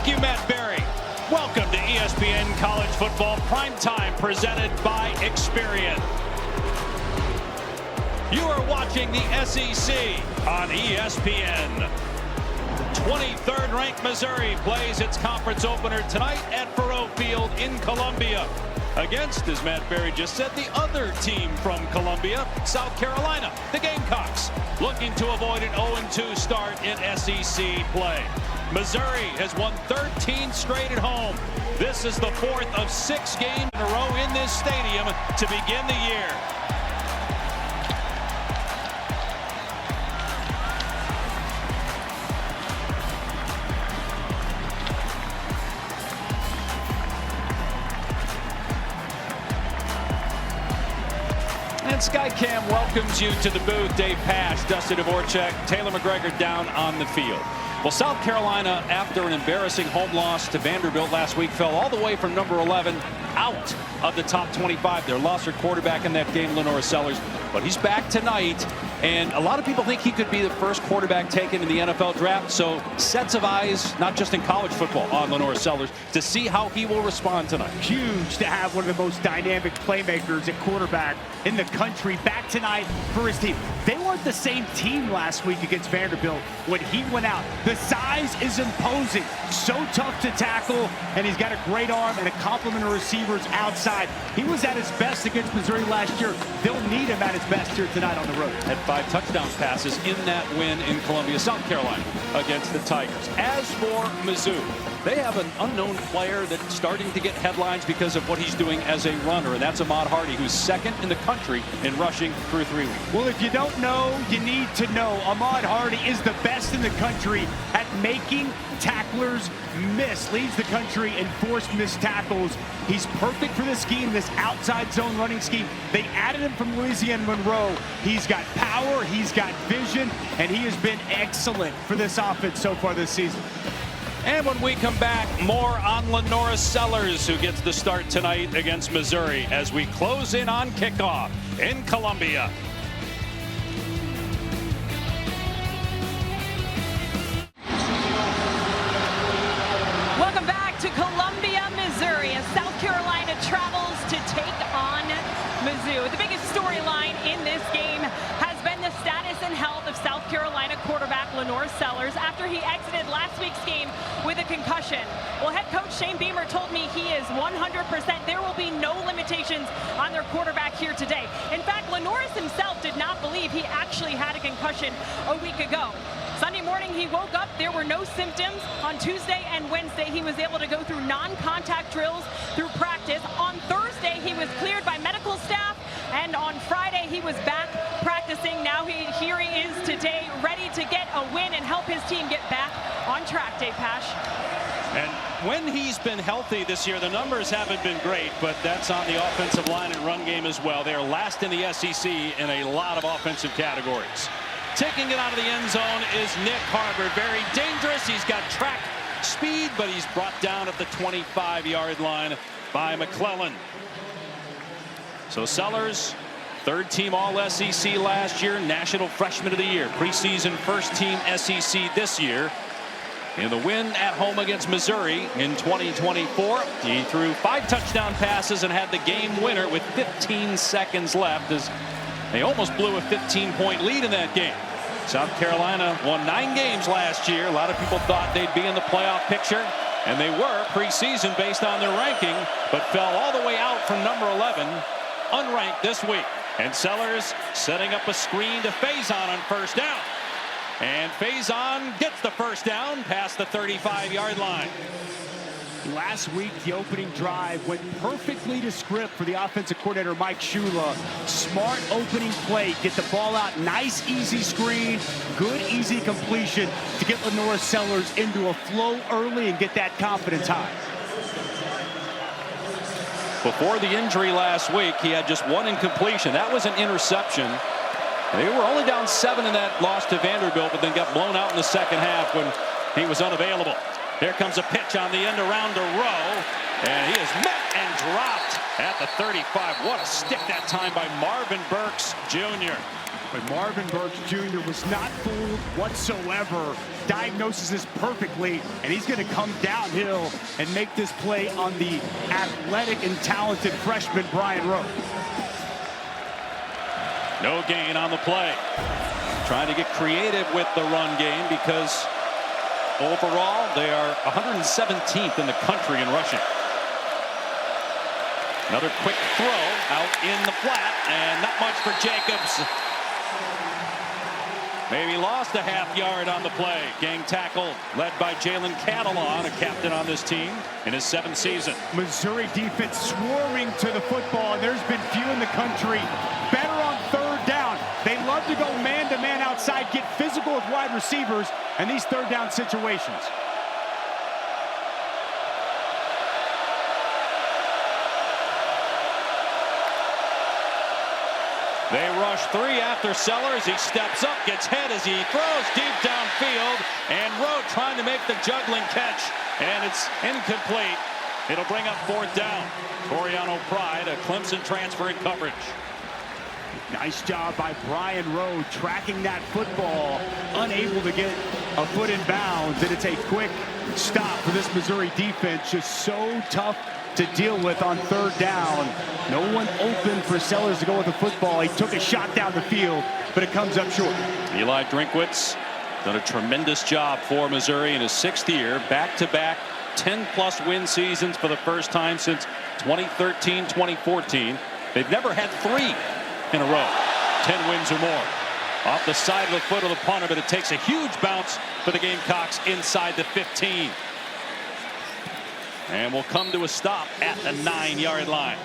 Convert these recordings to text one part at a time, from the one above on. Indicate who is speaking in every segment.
Speaker 1: Thank you, Matt Berry. Welcome to ESPN College Football Primetime, presented by Experian. You are watching the SEC on ESPN. 23rd ranked Missouri plays its conference opener tonight at Faurot Field in Columbia against, as Matt Berry just said, the other team from Columbia, South Carolina, the Gamecocks, looking to avoid an 0-2 start in SEC play. Missouri has won 13 straight at home. This is the fourth of 6 games in a row in this stadium to begin the year. And Skycam welcomes you to the booth. Dave Pash, Dusty Dvorak, Taylor McGregor down on the field. Well, South Carolina, after an embarrassing home loss to Vanderbilt last week, fell all the way from number 11 out of the top 25. They lost their quarterback in that game, Lenore Sellers, but he's back tonight. And a lot of people think he could be the first quarterback taken in the NFL draft. So sets of eyes, not just in college football, on Lenore Sellers to see how he will respond tonight.
Speaker 2: Huge to have one of the most dynamic playmakers at quarterback in the country back tonight for his team. They weren't the same team last week against Vanderbilt when he went out. The size is imposing, so tough to tackle, and he's got a great arm and a complement of receivers outside. He was at his best against Missouri last year. They'll need him at his best here tonight on the road.
Speaker 1: Had 5 touchdown passes in that win in Columbia, South Carolina, against the Tigers. As for Mizzou, they have an unknown player that's starting to get headlines because of what he's doing as a runner, and that's Ahmad Hardy, who's second in the country in rushing through 3 weeks.
Speaker 2: Well, if you don't know, you need to know. Ahmad Hardy is the best in the country at making tacklers miss. Leads the country in forced missed tackles. He's perfect for this scheme, this outside zone running scheme. They added him from Louisiana Monroe. He's got power, he's got vision, and he has been excellent for this offense so far this season.
Speaker 1: And when we come back, more on Lenore Sellers, who gets the start tonight against Missouri as we close in on kickoff in Columbia.
Speaker 3: Welcome back to Columbia, Missouri, as South Carolina travels to take on Mizzou. The biggest storyline in this game has been the status and health of South Carolina quarterback Lenore Sellers after he exited last week's game with a concussion. Well, head coach Shane Beamer told me he is 100%. There will be no limitations on their quarterback here today. In fact, Lenore himself did not believe he actually had a concussion a week ago. Sunday morning, he woke up. There were no symptoms. On Tuesday and Wednesday, he was able to go through non-contact drills through practice. On Thursday, he was cleared by medical staff. And on Friday, he was back practicing. Now here he is today, ready to get a win and help his team get back on track, Dave Pash.
Speaker 1: And when he's been healthy this year, the numbers haven't been great, but that's on the offensive line and run game as well. They are last in the SEC in a lot of offensive categories. Taking it out of the end zone is Nick Harbor. Very dangerous. He's got track speed, but he's brought down at the 25-yard line by McClellan. So Sellers, third team All-SEC last year, National Freshman of the Year, preseason first team SEC this year. In the win at home against Missouri in 2024, he threw 5 touchdown passes and had the game winner with 15 seconds left as they almost blew a 15-point lead in that game. South Carolina won 9 games last year. A lot of people thought they'd be in the playoff picture, and they were preseason based on their ranking, but fell all the way out from number 11, unranked this week. And Sellers setting up a screen to Faison on first down. And Faison gets the first down past the 35-yard line.
Speaker 2: Last week, the opening drive went perfectly to script for the offensive coordinator, Mike Shula. Smart opening play, get the ball out, nice, easy screen, good, easy completion to get Lenore Sellers into a flow early and get that confidence high.
Speaker 1: Before the injury last week, he had just 1 incompletion. That was an interception. They were only down 7 in that loss to Vanderbilt, but then got blown out in the second half when he was unavailable. Here comes a pitch on the end around to Rowe, and he is met and dropped at the 35. What a stick that time by Marvin Burks Jr.
Speaker 2: But Marvin Burks Jr. was not fooled whatsoever. Diagnoses this perfectly, and he's going to come downhill and make this play on the athletic and talented freshman Brian Rowe.
Speaker 1: No gain on the play. Trying to get creative with the run game because overall they are 117th in the country in rushing. Another quick throw out in the flat, and not much for Jacobs. Maybe lost a half yard on the play. Gang tackle led by Jalen Catalon, a captain on this team in his 7th season.
Speaker 2: Missouri defense swarming to the football, and there's been few in the country better on 3rd down. They love to go man-to-man outside, get physical with wide receivers in these 3rd down situations.
Speaker 1: They rush 3 after Sellers. He steps up, gets hit as he throws deep downfield. And Rowe trying to make the juggling catch. And it's incomplete. It'll bring up 4th down. Toriano Pride, a Clemson transfer in coverage.
Speaker 2: Nice job by Brian Rowe tracking that football. Unable to get a foot in bounds. And it's a quick stop for this Missouri defense. Just so tough to deal with on 3rd down. No one open for Sellers to go with the football. He took a shot down the field, but it comes up short.
Speaker 1: Eli Drinkwitz done a tremendous job for Missouri in his 6th year. Back-to-back 10-plus win seasons for the first time since 2013, 2014. They've never had 3 in a row. 10 wins or more. Off the side of the foot of the punter, but it takes a huge bounce for the Gamecocks inside the 15. And we'll come to a stop at the 9-yard line.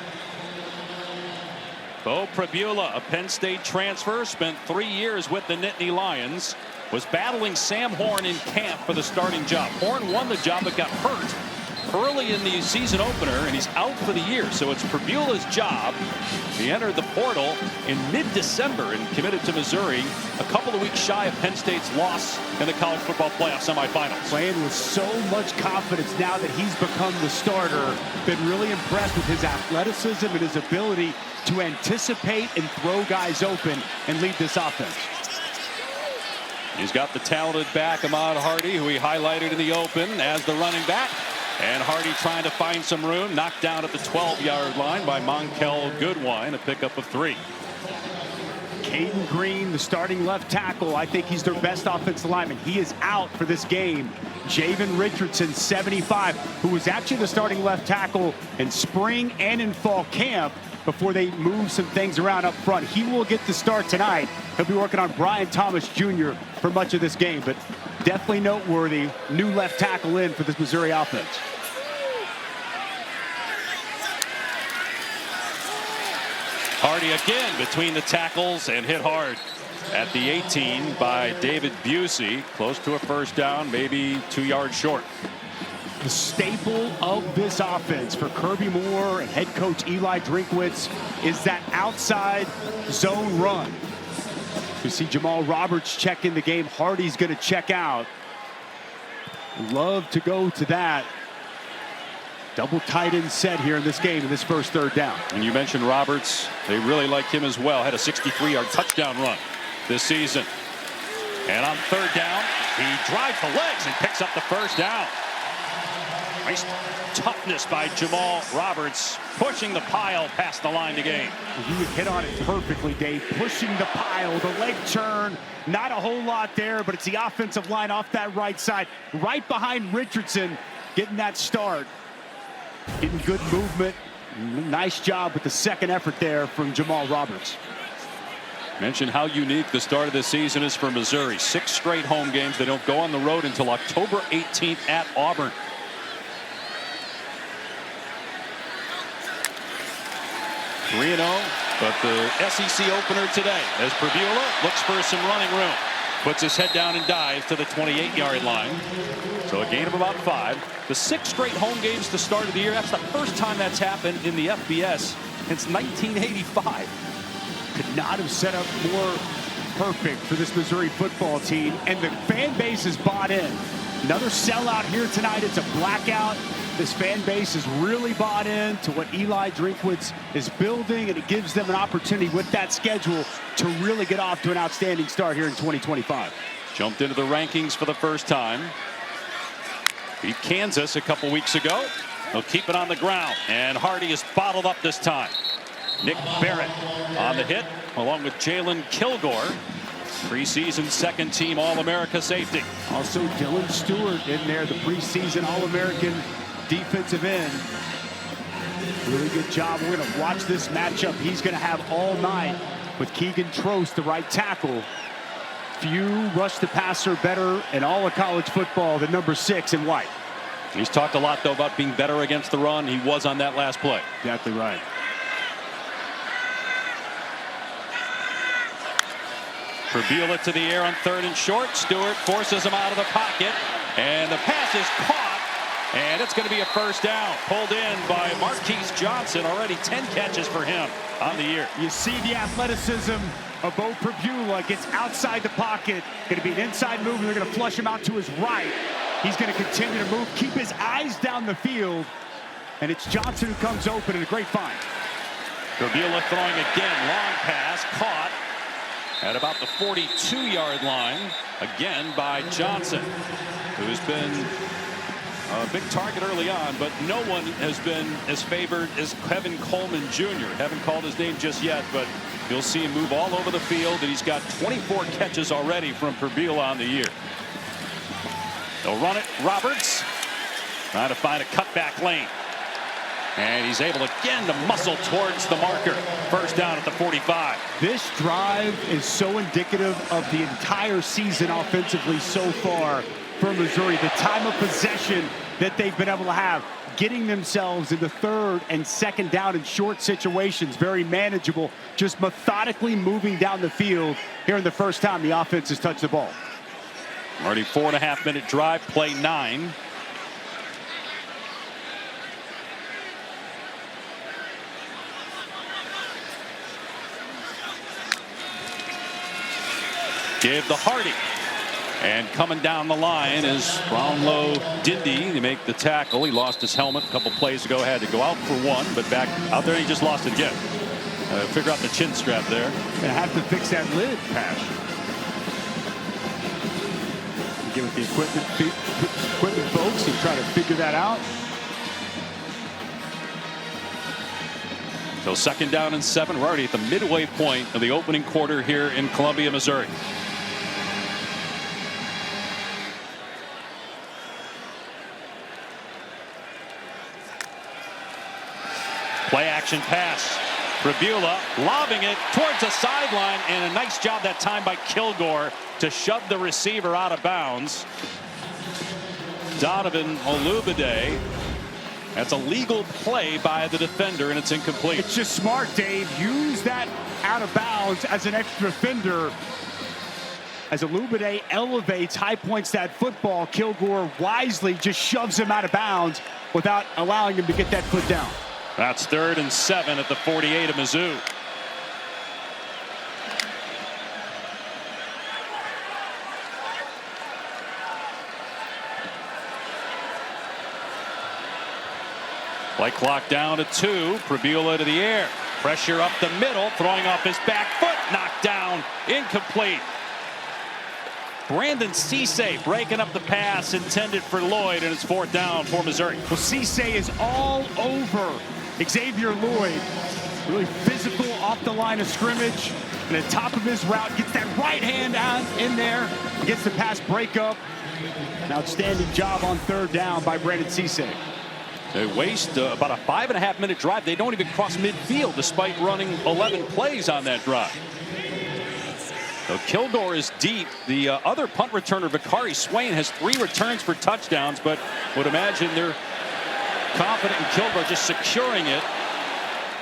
Speaker 1: Bo Pribula, a Penn State transfer, spent 3 years with the Nittany Lions, was battling Sam Horn in camp for the starting job. Horn won the job but got hurt early in the season opener, and he's out for the year. So it's Pribula's job. He entered the portal in mid-December and committed to Missouri, a couple of weeks shy of Penn State's loss in the college football playoff semifinals.
Speaker 2: Playing with so much confidence now that he's become the starter. Been really impressed with his athleticism and his ability to anticipate and throw guys open and lead this offense.
Speaker 1: He's got the talented back, Ahmad Hardy, who he highlighted in the open as the running back. And Hardy trying to find some room, knocked down at the 12-yard line by Monkel Goodwine, a pickup of 3.
Speaker 2: Caden Green, the starting left tackle. I think he's their best offensive lineman. He is out for this game. Javen Richardson, 75, who was actually the starting left tackle in spring and in fall camp before they move some things around up front. He will get the start tonight. He'll be working on Brian Thomas Jr. for much of this game, but definitely noteworthy. New left tackle in for this Missouri offense.
Speaker 1: Hardy again between the tackles and hit hard at the 18 by David Busey. Close to a 1st down, maybe 2 yards short.
Speaker 2: The staple of this offense for Kirby Moore and head coach Eli Drinkwitz is that outside zone run. You see Jamal Roberts check in the game. Hardy's going to check out. Love to go to that. Double tight end set here in this game in this first 3rd down.
Speaker 1: And you mentioned Roberts. They really like him as well. Had a 63-yard touchdown run this season. And on 3rd down, he drives the legs and picks up the 1st down. Nice toughness by Jamal Roberts, pushing the pile past the line to gain.
Speaker 2: You hit on it perfectly, Dave. Pushing the pile, the leg turn. Not a whole lot there, but it's the offensive line off that right side. Right behind Richardson, getting that start. Getting good movement. Nice job with the 2nd effort there from Jamal Roberts.
Speaker 1: Mentioned how unique the start of this season is for Missouri. 6 straight home games. They don't go on the road until October 18th at Auburn. (3-0), but the SEC opener today as Pribula looks for some running room. Puts his head down and dives to the 28-yard line. So a gain of about 5. The 6 straight home games to start of the year. That's the first time that's happened in the FBS since 1985.
Speaker 2: Could not have set up more perfect for this Missouri football team, and the fan base is bought in. Another sellout here tonight. It's a blackout. This fan base is really bought in to what Eli Drinkwitz is building, and it gives them an opportunity with that schedule to really get off to an outstanding start here in 2025.
Speaker 1: Jumped into the rankings for the first time. Beat Kansas a couple weeks ago. They'll keep it on the ground, and Hardy is bottled up this time. Nick Barrett on the hit, along with Jalen Kilgore, preseason second-team All-America safety.
Speaker 2: Also Dylan Stewart in there, the preseason All-American defensive end. Really good job. We're going to watch this matchup. He's going to have all night with Keegan Trost, the right tackle. Few rush the passer better in all of college football than number 6 in White.
Speaker 1: He's talked a lot, though, about being better against the run. He was on that last play.
Speaker 2: Exactly right.
Speaker 1: Fabula to the air on 3rd and short. Stewart forces him out of the pocket, and the pass is caught, and it's going to be a first down. Pulled in by Marquise Johnson. Already 10 catches for him on the year.
Speaker 2: You see the athleticism of Bo Fabula. Gets outside the pocket. Going to be an inside move, and they're going to flush him out to his right. He's going to continue to move, keep his eyes down the field, and it's Johnson who comes open, and a great find.
Speaker 1: Fabula throwing again. Long pass caught at about the 42-yard line, again by Johnson, who's been a big target early on, but no one has been as favored as Kevin Coleman Jr. Haven't called his name just yet, but you'll see him move all over the field, and he's got 24 catches already from Fabula on the year. They'll run it. Roberts trying to find a cutback lane. And he's able again to muscle towards the marker. First down at the 45.
Speaker 2: This drive is so indicative of the entire season offensively so far for Missouri. The time of possession that they've been able to have, getting themselves into 3rd and 2nd down in short situations, very manageable, just methodically moving down the field here in the first time the offense has touched the ball.
Speaker 1: Already 4.5-minute drive, play 9. Give the Hardy. And coming down the line is Brownlow Dindy. They make the tackle. He lost his helmet a couple plays ago. Had to go out for one, but back out there, he just lost it again. Figure out the chin strap there.
Speaker 2: Gonna have to fix that lid patch. Get with the equipment folks and try to figure that out.
Speaker 1: So 2nd down and 7. We're already at the midway point of the opening quarter here in Columbia, Missouri. Play action pass. Fabula lobbing it towards the sideline, and a nice job that time by Kilgore to shove the receiver out of bounds. Donovan Olubide. That's a legal play by the defender, and it's incomplete.
Speaker 2: It's just smart, Dave. Use that out of bounds as an extra defender. As Olubide elevates, high points that football, Kilgore wisely just shoves him out of bounds without allowing him to get that foot down.
Speaker 1: That's 3rd and 7 at the 48 of Mizzou. Play clock down to 2. Fabula to the air. Pressure up the middle, throwing off his back foot. Knocked down. Incomplete. Brandon Cisse breaking up the pass intended for Lloyd, and it's 4th down for Missouri.
Speaker 2: Well, Cisse is all over Xavier Lloyd. Really physical off the line of scrimmage. And at the top of his route, gets that right hand out in there. Gets the pass breakup. An outstanding job on 3rd down by Brandon Cisse.
Speaker 1: They waste about a 5.5-minute drive. They don't even cross midfield despite running 11 plays on that drive. So Kilgore is deep. The other punt returner, Vicari Swain, has 3 returns for touchdowns, but would imagine they're confident in Kilgore just securing it.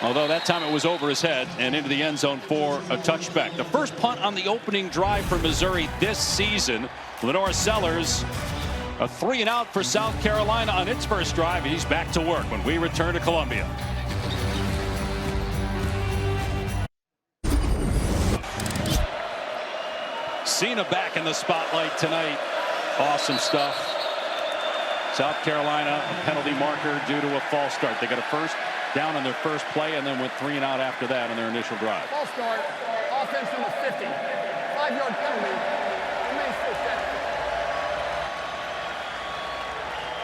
Speaker 1: Although that time it was over his head and into the end zone for a touchback. The first punt on the opening drive for Missouri this season. Lenore Sellers, a 3-and-out for South Carolina on its first drive. He's back to work when we return to Columbia. Cena back in the spotlight tonight. Awesome stuff. South Carolina a penalty marker due to a false start. They got a first down on their first play and then went 3 and out after that on their initial drive.
Speaker 4: False start, offense number 50, 5-yard penalty, remains first down.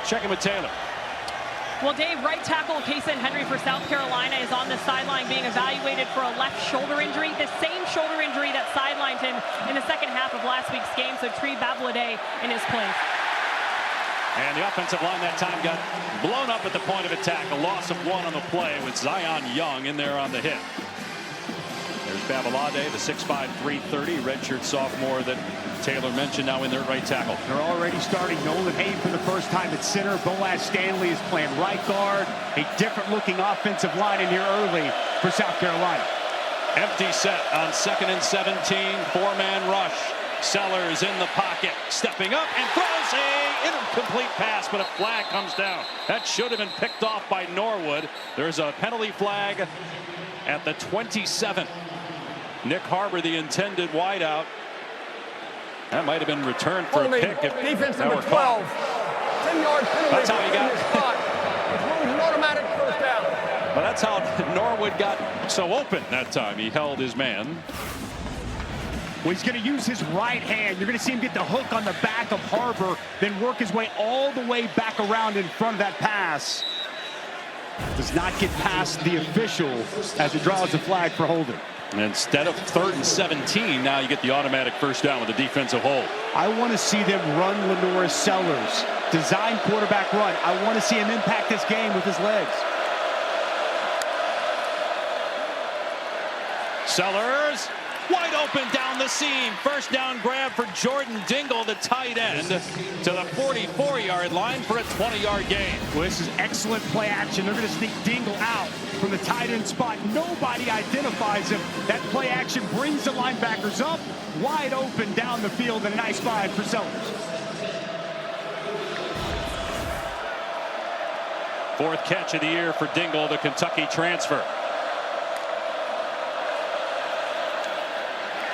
Speaker 1: Checking with Taylor.
Speaker 3: Well, Dave, right tackle Kason Henry for South Carolina is on the sideline being evaluated for a left shoulder injury, the same shoulder injury that sidelined him in the second half of last week's game. So Tree Bablade in his place.
Speaker 1: And the offensive line that time got blown up at the point of attack. A loss of 1 on the play with Zion Young in there on the hit. There's Babalade, the 6'5", 330 redshirt sophomore that Taylor mentioned, now in their right tackle.
Speaker 2: They're already starting Nolan Hayne for the first time at center. Boaz Stanley is playing right guard. A different looking offensive line in here early for South Carolina.
Speaker 1: Empty set on 2nd and 17. 4-man rush. Sellers in the pocket, stepping up and throws a incomplete pass, but a flag comes down. That should have been picked off by Norwood. There's a penalty flag at the 27. Nick Harbor, the intended wideout. That might have been returned for a pick if
Speaker 4: defense
Speaker 1: that
Speaker 4: number
Speaker 1: were
Speaker 4: 12. 10-yard penalty.
Speaker 1: That's how he got.
Speaker 4: It was an automatic first down.
Speaker 1: Well, that's how Norwood got so open that time. He held his man.
Speaker 2: Well, he's going to use his right hand. You're going to see him get the hook on the back of Harbor, then work his way all the way back around in front of that pass. Does not get past the official as it draws a flag for holding.
Speaker 1: And instead of 3rd and 17, now you get the automatic first down with a defensive hold.
Speaker 2: I want to see them run Lenora Sellers. Design quarterback run. I want to see him impact this game with his legs.
Speaker 1: Sellers, wide open down the seam. First down grab for Jordan Dingle, the tight end, to the 44-yard line for a 20-yard gain.
Speaker 2: Well, this is excellent play action. They're going to sneak Dingle out from the tight end spot. Nobody identifies him. That play action brings the linebackers up, wide open down the field, and a nice find for Sellers.
Speaker 1: 4th catch of the year for Dingle, the Kentucky transfer.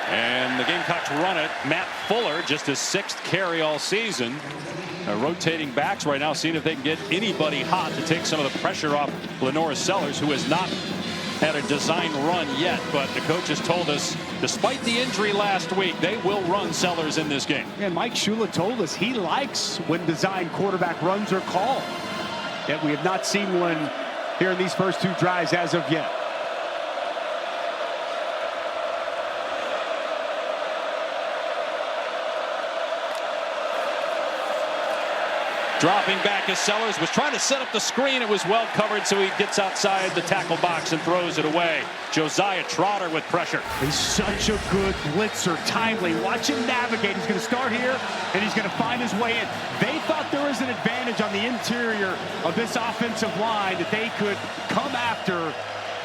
Speaker 1: And the Gamecocks run it. Matt Fuller, just his 6th carry all season. Rotating backs right now, seeing if they can get anybody hot to take some of the pressure off Lenora Sellers, who has not had a design run yet. But the coaches told us, despite the injury last week, they will run Sellers in this game.
Speaker 2: And Mike Shula told us he likes when design quarterback runs are called. Yet we have not seen one here in these first 2 drives as of yet.
Speaker 1: Dropping back as Sellers was trying to set up the screen. It was well covered, so he gets outside the tackle box and throws it away. Josiah Trotter with pressure.
Speaker 2: He's such a good blitzer, timely. Watch him navigate. He's going to start here, and he's going to find his way in. They thought there was an advantage on the interior of this offensive line that they could come after.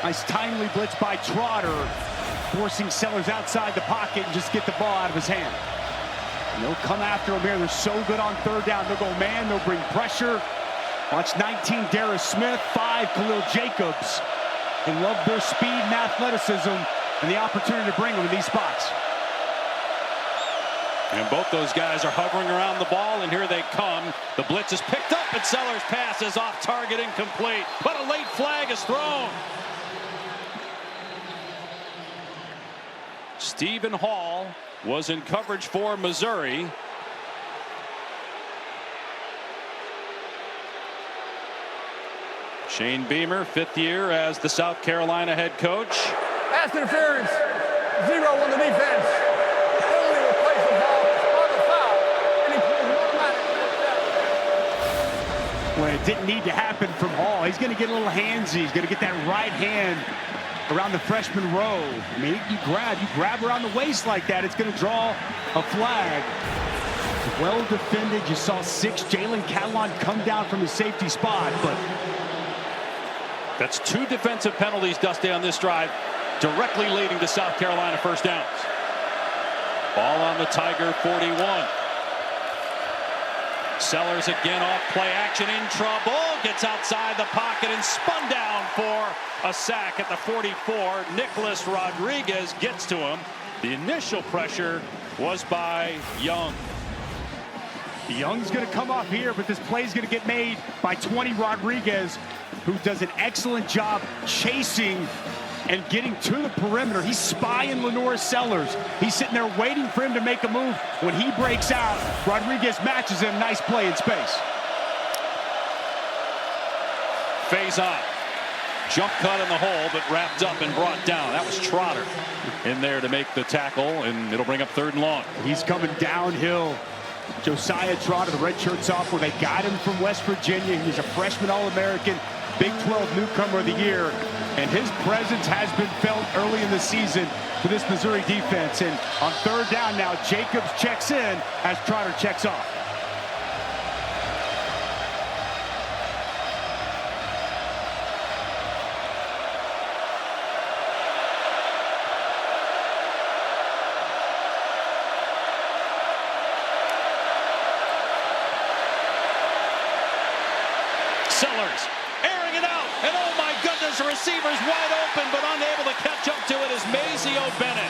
Speaker 2: Nice timely blitz by Trotter, forcing Sellers outside the pocket and just get the ball out of his hand. And they'll come after him here. They're so good on 3rd down. They'll go man. They'll bring pressure. Watch 19, Darius Smith. 5, Khalil Jacobs. They love their speed and athleticism and the opportunity to bring them in these spots.
Speaker 1: And both those guys are hovering around the ball, and here they come. The blitz is picked up, and Sellers' pass is off target, incomplete. But a late flag is thrown. Stephen Hall was in coverage for Missouri. Shane Beamer, 5th year as the South Carolina head coach.
Speaker 4: Pass interference, 0 on the defense. Only replace the ball on the foul, and he pulls an automatic first down.
Speaker 2: Well, it didn't need to happen from Hall. He's going to get a little handsy. He's going to get that right hand around the freshman row. I mean, you grab around the waist like that, it's going to draw a flag. Well defended. You saw 6, Jalen Catalon come down from the safety spot, but
Speaker 1: that's 2 defensive penalties, Dusty, on this drive, directly leading to South Carolina first downs. Ball on the Tiger 41. Sellers again off play action, in trouble, gets outside the pocket and spun down for a sack at the 44. Nicholas Rodriguez gets to him. The initial pressure was by Young.
Speaker 2: Young's going to come off here, but this play is going to get made by 20 Rodriguez, who does an excellent job chasing and getting to the perimeter. He's spying Lenore Sellers. He's sitting there waiting for him to make a move. When he breaks out, Rodriguez matches him. Nice play in space.
Speaker 1: Faison. Jump cut in the hole, but wrapped up and brought down. That was Trotter in there to make the tackle, and it'll bring up 3rd and long.
Speaker 2: He's coming downhill. Josiah Trotter, the redshirt sophomore. They got him from West Virginia. He's a freshman All-American, Big 12 newcomer of the year. And his presence has been felt early in the season for this Missouri defense. And on 3rd down now, Jacobs checks in as Trotter checks off.
Speaker 1: Sellers airing it out, and oh my goodness, the receiver's wide open, but unable to catch up to it is Mazeo Bennett.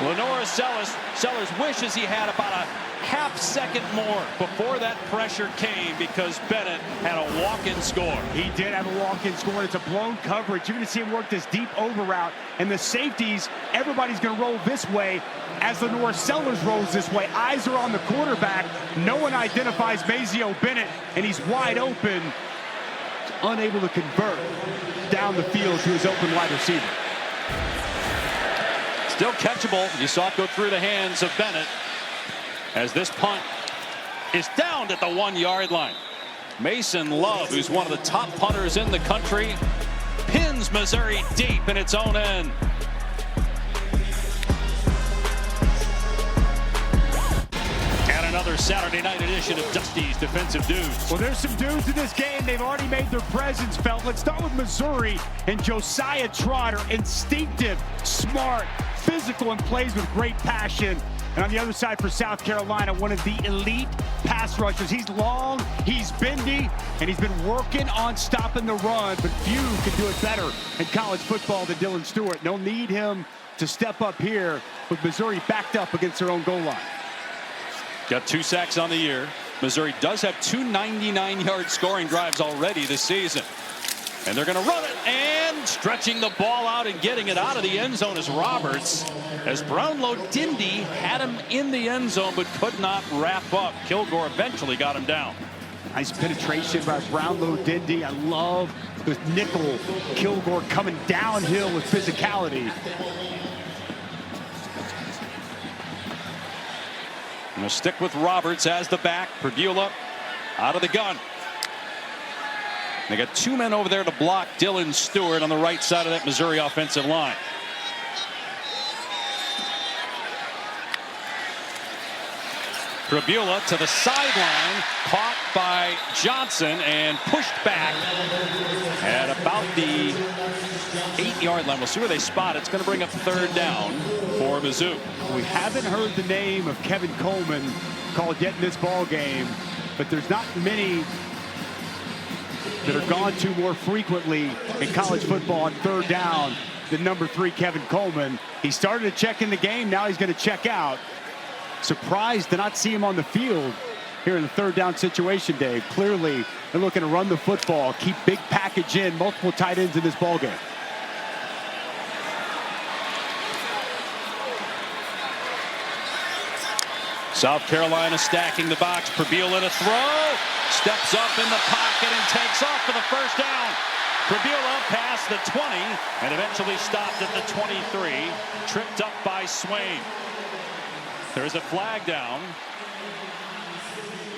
Speaker 1: Lenore Sellers wishes he had about a half-second more before that pressure came, because Bennett had a walk-in score.
Speaker 2: He did have a walk-in score. It's a blown coverage. You're going to see him work this deep over route, and the safeties, everybody's going to roll this way as Lenore Sellers rolls this way. Eyes are on the quarterback. No one identifies Mazeo Bennett, and he's wide open, unable to convert down the field to his open wide receiver.
Speaker 1: Still catchable. You saw it go through the hands of Bennett as this punt is downed at the 1-yard line. Mason Love, who's one of the top punters in the country, pins Missouri deep in its own end. And another Saturday night edition of Dusty's Defensive Dudes.
Speaker 2: Well, there's some dudes in this game. They've already made their presence felt. Let's start with Missouri and Josiah Trotter. Instinctive, smart, physical, and plays with great passion. And on the other side for South Carolina, one of the elite pass rushers. He's long, he's bendy, and he's been working on stopping the run, but few can do it better in college football than Dylan Stewart. They'll need him to step up here with Missouri backed up against their own goal line.
Speaker 1: Got 2 sacks on the year. Missouri does have 2 99-yard scoring drives already this season. And they're going to run it, and stretching the ball out and getting it out of the end zone is Roberts, as Brownlow Dindy had him in the end zone but could not wrap up. Kilgore eventually got him down.
Speaker 2: Nice penetration by Brownlow Dindy. I love the nickel Kilgore coming downhill with physicality.
Speaker 1: I'm going to stick with Roberts as the back. Perdula out of the gun. They got 2 men over there to block Dylan Stewart on the right side of that Missouri offensive line. Perdula to the sideline, caught by Johnson and pushed back at about the 8-yard line. We'll see where they spot it. It's going to bring up 3rd down for Mizzou.
Speaker 2: We haven't heard the name of Kevin Coleman called yet in this ball game, but there's not many that are gone to more frequently in college football on 3rd down than number 3 Kevin Coleman. He started to check in the game. Now he's going to check out. Surprised to not see him on the field here in the 3rd down situation, Dave. Clearly, they're looking to run the football, keep big package in, multiple tight ends in this ball game.
Speaker 1: South Carolina stacking the box. Perdula to throw. Steps up in the pocket and takes off for the 1st down. Perdula past the 20 and eventually stopped at the 23. Tripped up by Swain. There's a flag down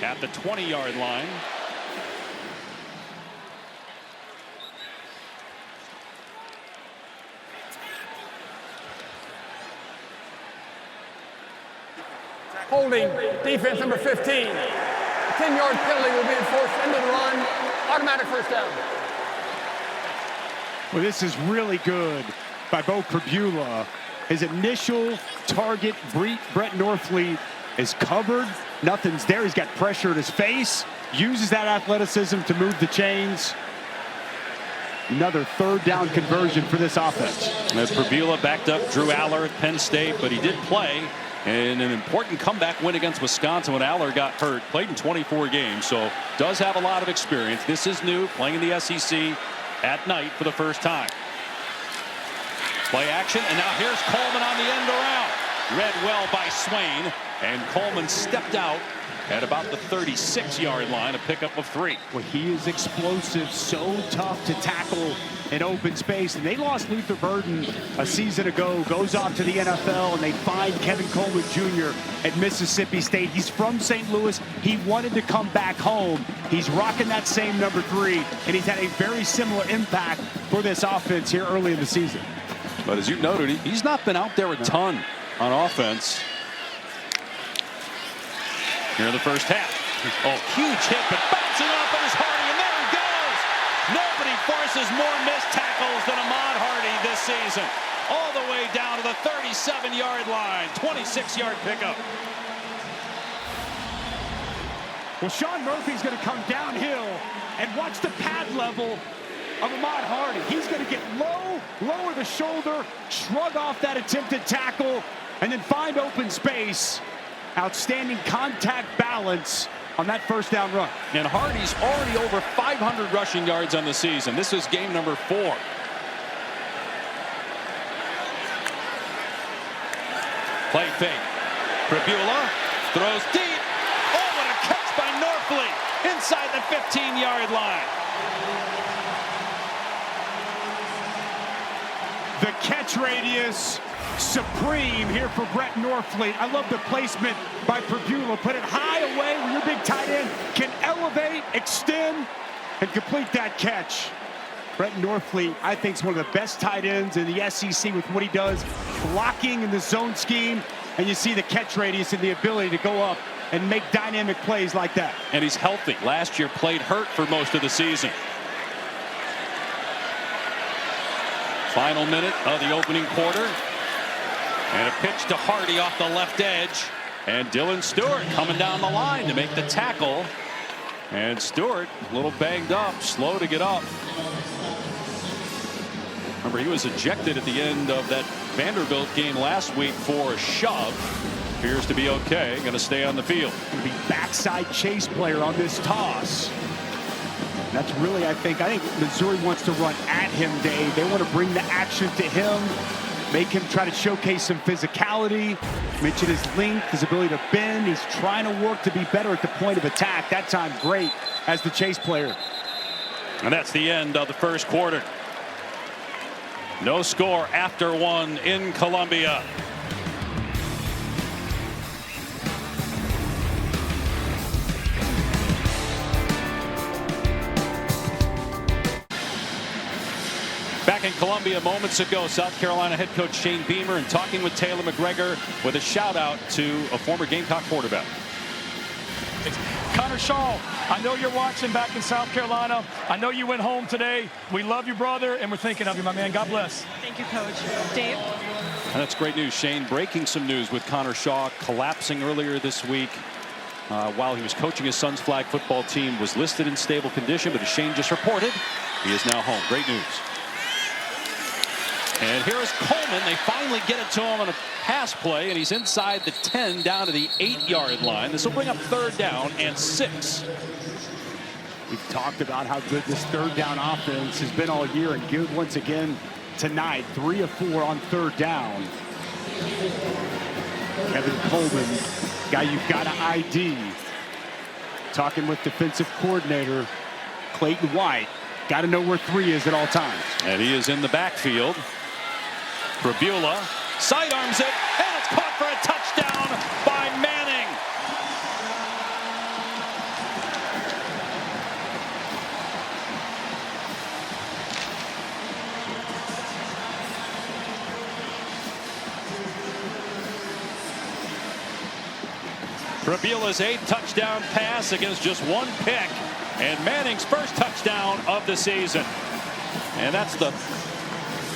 Speaker 1: at the 20-yard line.
Speaker 4: Holding defense number 15. A 10-yard penalty will be enforced into the run. Automatic 1st down.
Speaker 2: Well, this is really good by Bo Perdula. His initial target, Brett Northleaf, is covered. Nothing's there. He's got pressure at his face. Uses that athleticism to move the chains. Another 3rd down conversion for this offense.
Speaker 1: Perdula backed up Drew Aller at Penn State, but he did play And an important comeback win against Wisconsin when Aller got hurt. Played in 24 games, so does have a lot of experience. This is new, playing in the SEC at night for the first time. Play action, and now here's Coleman on the end around. Read well by Swain, and Coleman stepped out at about the 36-yard line, a pickup of 3.
Speaker 2: Well, he is explosive, so tough to tackle in open space. And they lost Luther Burden a season ago, goes off to the NFL, and they find Kevin Coleman Jr. at Mississippi State. He's from St. Louis. He wanted to come back home. He's rocking that same number 3, and he's had a very similar impact for this offense here early in the season.
Speaker 1: But as you noted, he's not been out there a ton on offense here in the first half. Oh, huge hit, but bouncing off of his Hardy, and there he goes. Nobody forces more missed tackles than Ahmad Hardy this season. All the way down to the 37-yard line, 26-yard pickup.
Speaker 2: Well, Sean Murphy's going to come downhill and watch the pad level of Ahmad Hardy. He's going to get low, lower the shoulder, shrug off that attempted tackle, and then find open space. Outstanding contact balance on that first down run.
Speaker 1: And Hardy's already over 500 rushing yards on the season. This is game number 4. Play fake. Pribula throws deep. Oh, what a catch by Norfleet inside the 15-yard line.
Speaker 2: The catch radius supreme here for Brett Norfleet. I love the placement by Pribula. Put it high away where your big tight end can elevate, extend, and complete that catch. Brett Norfleet, I think, is one of the best tight ends in the SEC with what he does, blocking in the zone scheme, and you see the catch radius and the ability to go up and make dynamic plays like that.
Speaker 1: And he's healthy. Last year played hurt for most of the season. Final minute of the opening quarter. And a pitch to Hardy off the left edge. And Dylan Stewart coming down the line to make the tackle. And Stewart, a little banged up, slow to get up. Remember, he was ejected at the end of that Vanderbilt game last week for a shove. Appears to be okay. Going to stay on the field.
Speaker 2: Going to be backside chase player on this toss. That's really, I think Missouri wants to run at him, Dave. They want to bring the action to him, make him try to showcase some physicality, mention his length, his ability to bend. He's trying to work to be better at the point of attack. That time, great as the chase player.
Speaker 1: And that's the end of the first quarter. No score after 1 in Columbia. Back in Columbia moments ago, South Carolina head coach Shane Beamer and talking with Taylor McGregor with a shout out to a former Gamecock quarterback.
Speaker 5: Connor Shaw, I know you're watching back in South Carolina. I know you went home today. We love you, brother, and we're thinking of you, my man. God bless.
Speaker 3: Thank you, Coach. Dave?
Speaker 1: And that's great news. Shane breaking some news with Connor Shaw collapsing earlier this week while he was coaching his son's flag football team. Was listed in stable condition, but as Shane just reported, he is now home. Great news. And here is Coleman. They finally get it to him on a pass play, and he's inside the 10 down to the 8-yard line. This will bring up 3rd down and 6.
Speaker 2: We've talked about how good this 3rd down offense has been all year, and good once again tonight. 3 of 4 on 3rd down. Kevin Coleman, guy you've got to ID. Talking with defensive coordinator Clayton White. Got to know where 3 is at all times.
Speaker 1: And he is in the backfield. Pribula sidearms it, and it's caught for a touchdown by Manning. Pribula's 8th touchdown pass against just 1 pick, and Manning's first touchdown of the season. And that's the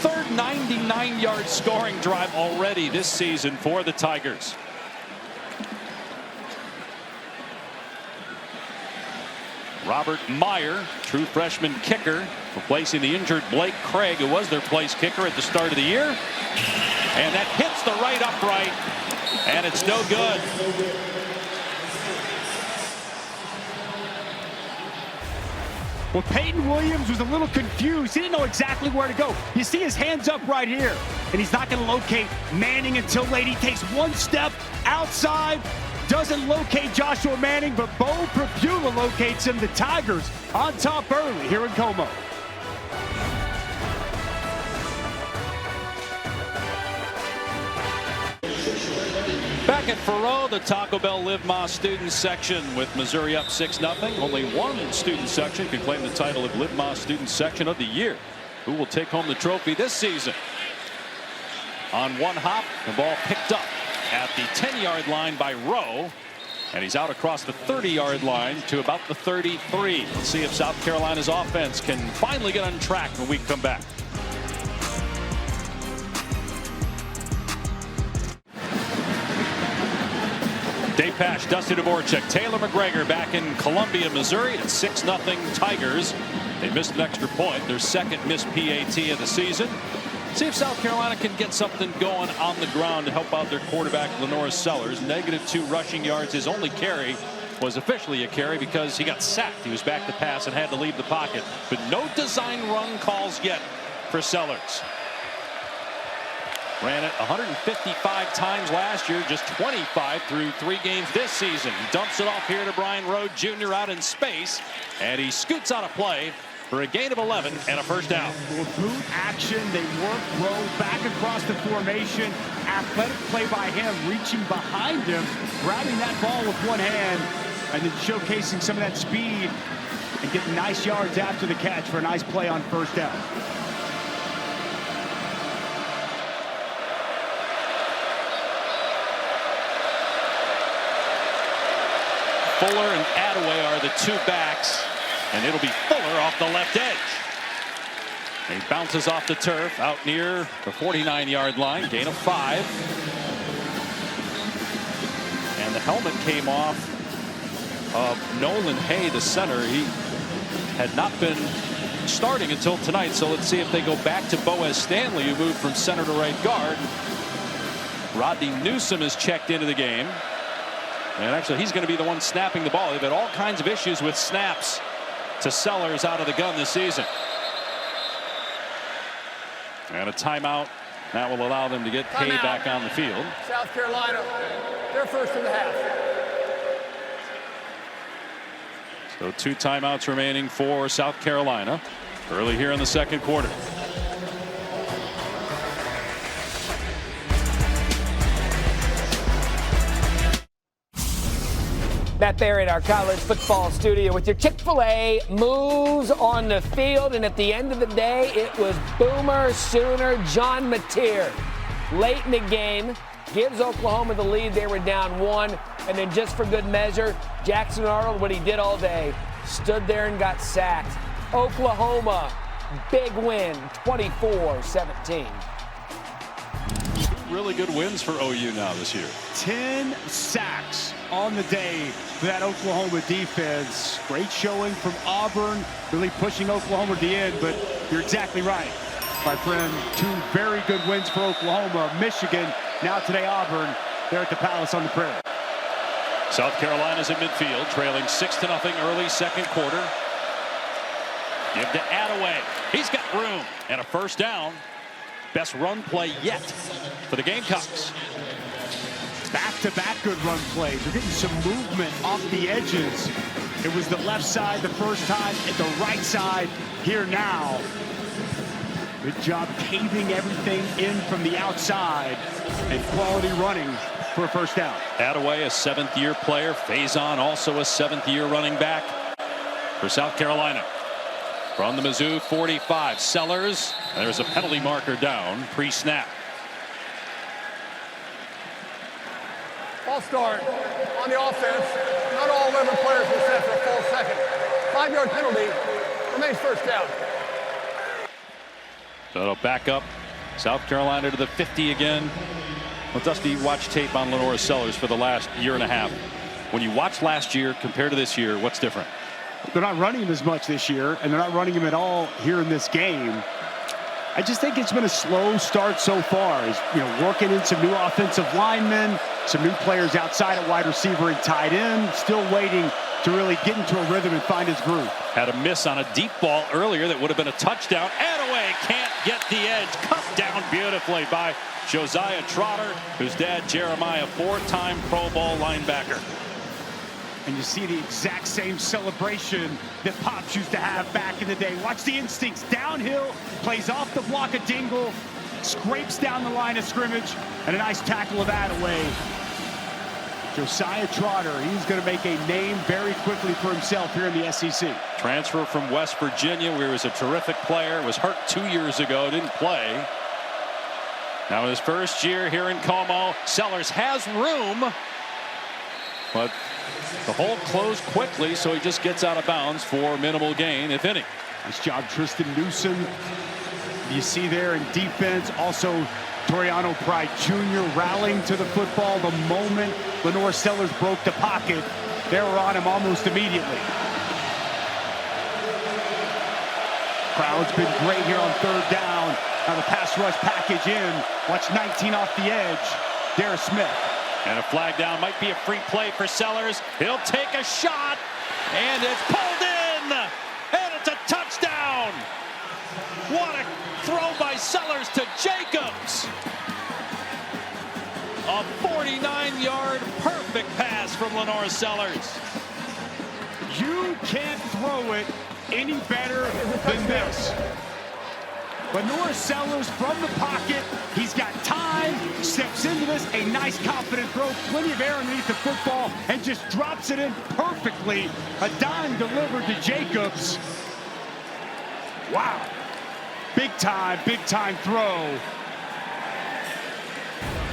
Speaker 1: 3rd 99-yard scoring drive already this season for the Tigers. Robert Meyer, true freshman kicker, replacing the injured Blake Craig, who was their place kicker at the start of the year. And that hits the right upright And it's no good.
Speaker 2: Well, Peyton Williams was a little confused. He didn't know exactly where to go. You see his hands up right here, and he's not going to locate Manning until late. He takes one step outside, doesn't locate Joshua Manning, but Bo Prabula locates him. The Tigers on top early here in Como.
Speaker 1: Back at Faurot, the Taco Bell Live Ma student section with Missouri up 6-0. Only one student section can claim the title of Live Ma student section of the year. Who will take home the trophy this season? On one hop, the ball picked up at the 10-yard line by Rowe. And he's out across the 30-yard line to about the 33. Let's see if South Carolina's offense can finally get on track when we come back. Dave Pasch, Dusty Dvorak, Taylor McGregor back in Columbia, Missouri. It's 6-0 Tigers. They missed an extra point, their second missed PAT of the season. See if South Carolina can get something going on the ground to help out their quarterback, Lenore Sellers. -2 rushing yards. His only carry was officially a carry because he got sacked. He was back to pass and had to leave the pocket. But no design run calls yet for Sellers. Ran it 155 times last year, just 25 through 3 games this season. He dumps it off here to Brian Rowe Jr. out in space, and he scoots out of play for a gain of 11 and a first down.
Speaker 2: Well, boot action, they work Rowe back across the formation. Athletic play by him, reaching behind him, grabbing that ball with one hand, and then showcasing some of that speed and getting nice yards after the catch for a nice play on first down.
Speaker 1: Fuller and Attaway are the 2 backs, and it'll be Fuller off the left edge. He bounces off the turf out near the 49-yard line, gain of 5. And the helmet came off of Nolan Hay, the center. He had not been starting until tonight, so let's see if they go back to Boaz Stanley, who moved from center to right guard. Rodney Newsom is checked into the game. And actually, he's going to be the one snapping the ball. They've had all kinds of issues with snaps to Sellers out of the gun this season. And a timeout. That will allow them to get Hay back on the field.
Speaker 4: South Carolina, they're first in the half.
Speaker 1: So 2 timeouts remaining for South Carolina early here in the second quarter.
Speaker 6: Back there in our college football studio with your Chick-fil-A moves on the field. And at the end of the day, it was Boomer Sooner John Mateer late in the game. Gives Oklahoma the lead. They were down 1. And then just for good measure, Jackson Arnold, what he did all day, stood there and got sacked. Oklahoma, big win, 24-17.
Speaker 1: Really good wins for OU now this year.
Speaker 2: 10 sacks on the day for that Oklahoma defense. Great showing from Auburn, really pushing Oklahoma to the end, but you're exactly right, my friend. 2 very good wins for Oklahoma. Michigan, now today Auburn, there at the Palace on the Prairie.
Speaker 1: South Carolina's in midfield, trailing 6-0 early second quarter. Give to Attaway. He's got room and a first down. Best run play yet for the Gamecocks.
Speaker 2: Back-to-back good run plays. They're getting some movement off the edges. It was the left side the first time, and the right side here now. Good job caving everything in from the outside, and quality running for a first down.
Speaker 1: Attaway, a 7th-year player. Faison, also a 7th-year running back for South Carolina. From the Mizzou 45, Sellers. There's a penalty marker down pre-snap.
Speaker 4: Ball start on the offense. Not all 11 players will set for a full second. 5-yard penalty. Remains first down.
Speaker 1: So it'll back up South Carolina to the 50 again. Well, Dusty, watch tape on Lenore Sellers for the last year and a half. When you watch last year compared to this year, what's different?
Speaker 2: They're not running him as much this year, and they're not running him at all here in this game. I just think it's been a slow start so far. He's, working in some new offensive linemen, Some new players outside at wide receiver and tight end, still waiting to really get into a rhythm and find his groove.
Speaker 1: Had a miss on a deep ball earlier that would have been a touchdown. And away, can't get the edge. Cut down beautifully by Josiah Trotter, whose dad, Jeremiah, 4-time Pro Bowl linebacker.
Speaker 2: And you see the exact same celebration that Pops used to have back in the day. Watch the instincts. Downhill, plays off the block of Dingle, scrapes down the line of scrimmage, and a nice tackle of Attaway. Josiah Trotter, he's going to make a name very quickly for himself here in the SEC.
Speaker 1: Transfer from West Virginia, where he was a terrific player. Was hurt 2 years ago, didn't play. Now his first year here in Como. Sellers has room, but the hole closed quickly, so he just gets out of bounds for minimal gain, if any.
Speaker 2: Nice job, Tristan Newsom. You see there in defense, also Toriano Pride Jr. rallying to the football the moment Lenore Sellers broke the pocket. They were on him almost immediately. Crowd's been great here on 3rd down. Now the pass rush package in. Watch 19 off the edge. Darius Smith.
Speaker 1: And a flag down, might be a free play for Sellers. He'll take a shot, and it's pulled in, and it's a touchdown. What a throw by Sellers to Jacobs. A 49-yard perfect pass from Lenore Sellers.
Speaker 2: You can't throw it any better than this. Lenore Sellers from the pocket. He's got time, steps into this, a nice confident throw, plenty of air underneath the football, and just drops it in perfectly. A dime delivered to Jacobs. Wow. Big time throw.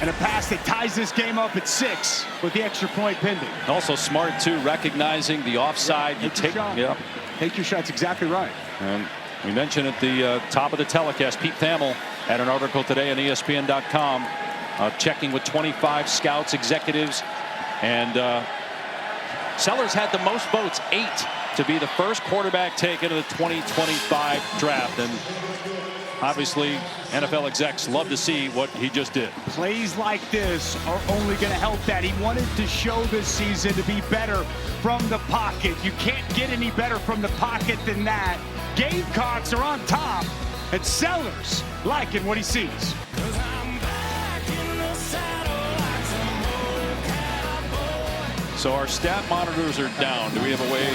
Speaker 2: And a pass that ties this game up at 6 with the extra point pending.
Speaker 1: Also smart, too, recognizing the offside.
Speaker 2: Take your shots, exactly right.
Speaker 1: And we mentioned at the top of the telecast, Pete Thamel had an article today on ESPN.com checking with 25 scouts, executives, and Sellers had the most votes, 8, to be the first quarterback taken in the 2025 draft. And obviously, NFL execs love to see what he just did.
Speaker 2: Plays like this are only going to help that. He wanted to show this season to be better from the pocket. You can't get any better from the pocket than that. Gamecocks are on top, and Sellers liking what he sees.
Speaker 1: So our stat monitors are down. Do we have a way?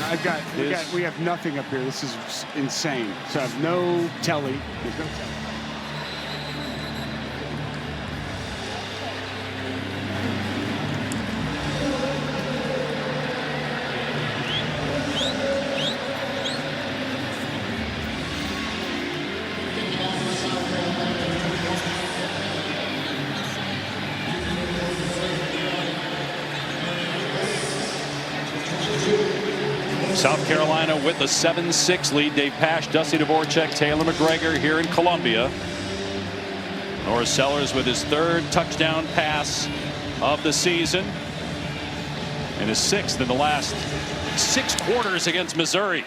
Speaker 2: We have nothing up here. This is insane. So I have no telly. There's no telly.
Speaker 1: South Carolina with a 7-6 lead. Dave Pasch, Dusty Dvorak, Taylor McGregor here in Columbia. Lenore Sellers with his 3rd touchdown pass of the season and his 6th in the last 6 quarters against Missouri.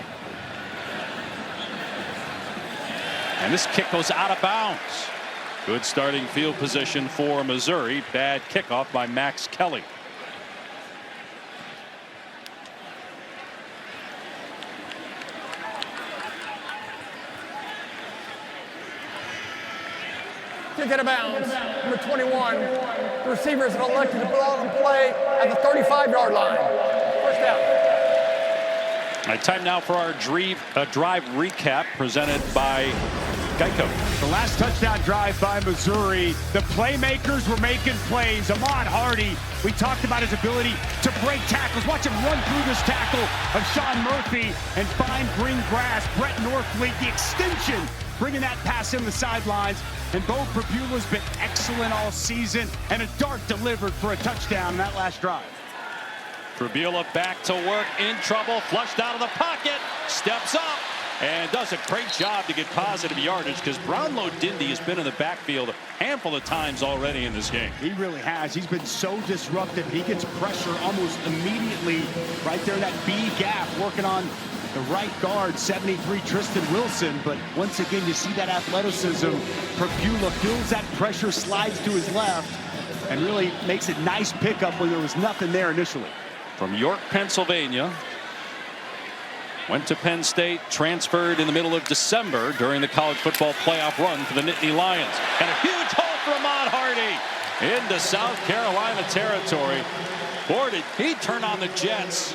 Speaker 1: And this kick goes out of bounds. Good starting field position for Missouri. Bad kickoff by Max Kelly.
Speaker 4: Kick out of bounds, number 21. The receivers have elected to put on play at the 35-yard line. First down.
Speaker 1: All right, time now for our drive recap presented by Geico.
Speaker 2: The last touchdown drive by Missouri, the playmakers were making plays. Ahmad Hardy, we talked about his ability to break tackles. Watch him run through this tackle of Sean Murphy and find green grass. Brett Norfleet, the extension, bringing that pass in the sidelines. And Bo Prabula's been excellent all season, and a dart delivered for a touchdown in that last drive.
Speaker 1: Prabula back to work, in trouble, flushed out of the pocket, steps up, and does a great job to get positive yardage because Brownlow Dindy has been in the backfield a handful of times already in this game.
Speaker 2: He really has. He's been so disruptive. He gets pressure almost immediately right there in that B gap, working on the right guard, 73, Tristan Wilson. But once again, you see that athleticism. Prabula feels that pressure, slides to his left, and really makes it nice pickup when there was nothing there initially.
Speaker 1: From York, Pennsylvania. Went to Penn State, transferred in the middle of December during the college football playoff run for the Nittany Lions. And a huge hole for Ahmad Hardy into South Carolina territory. Boy, did he turn on the Jets.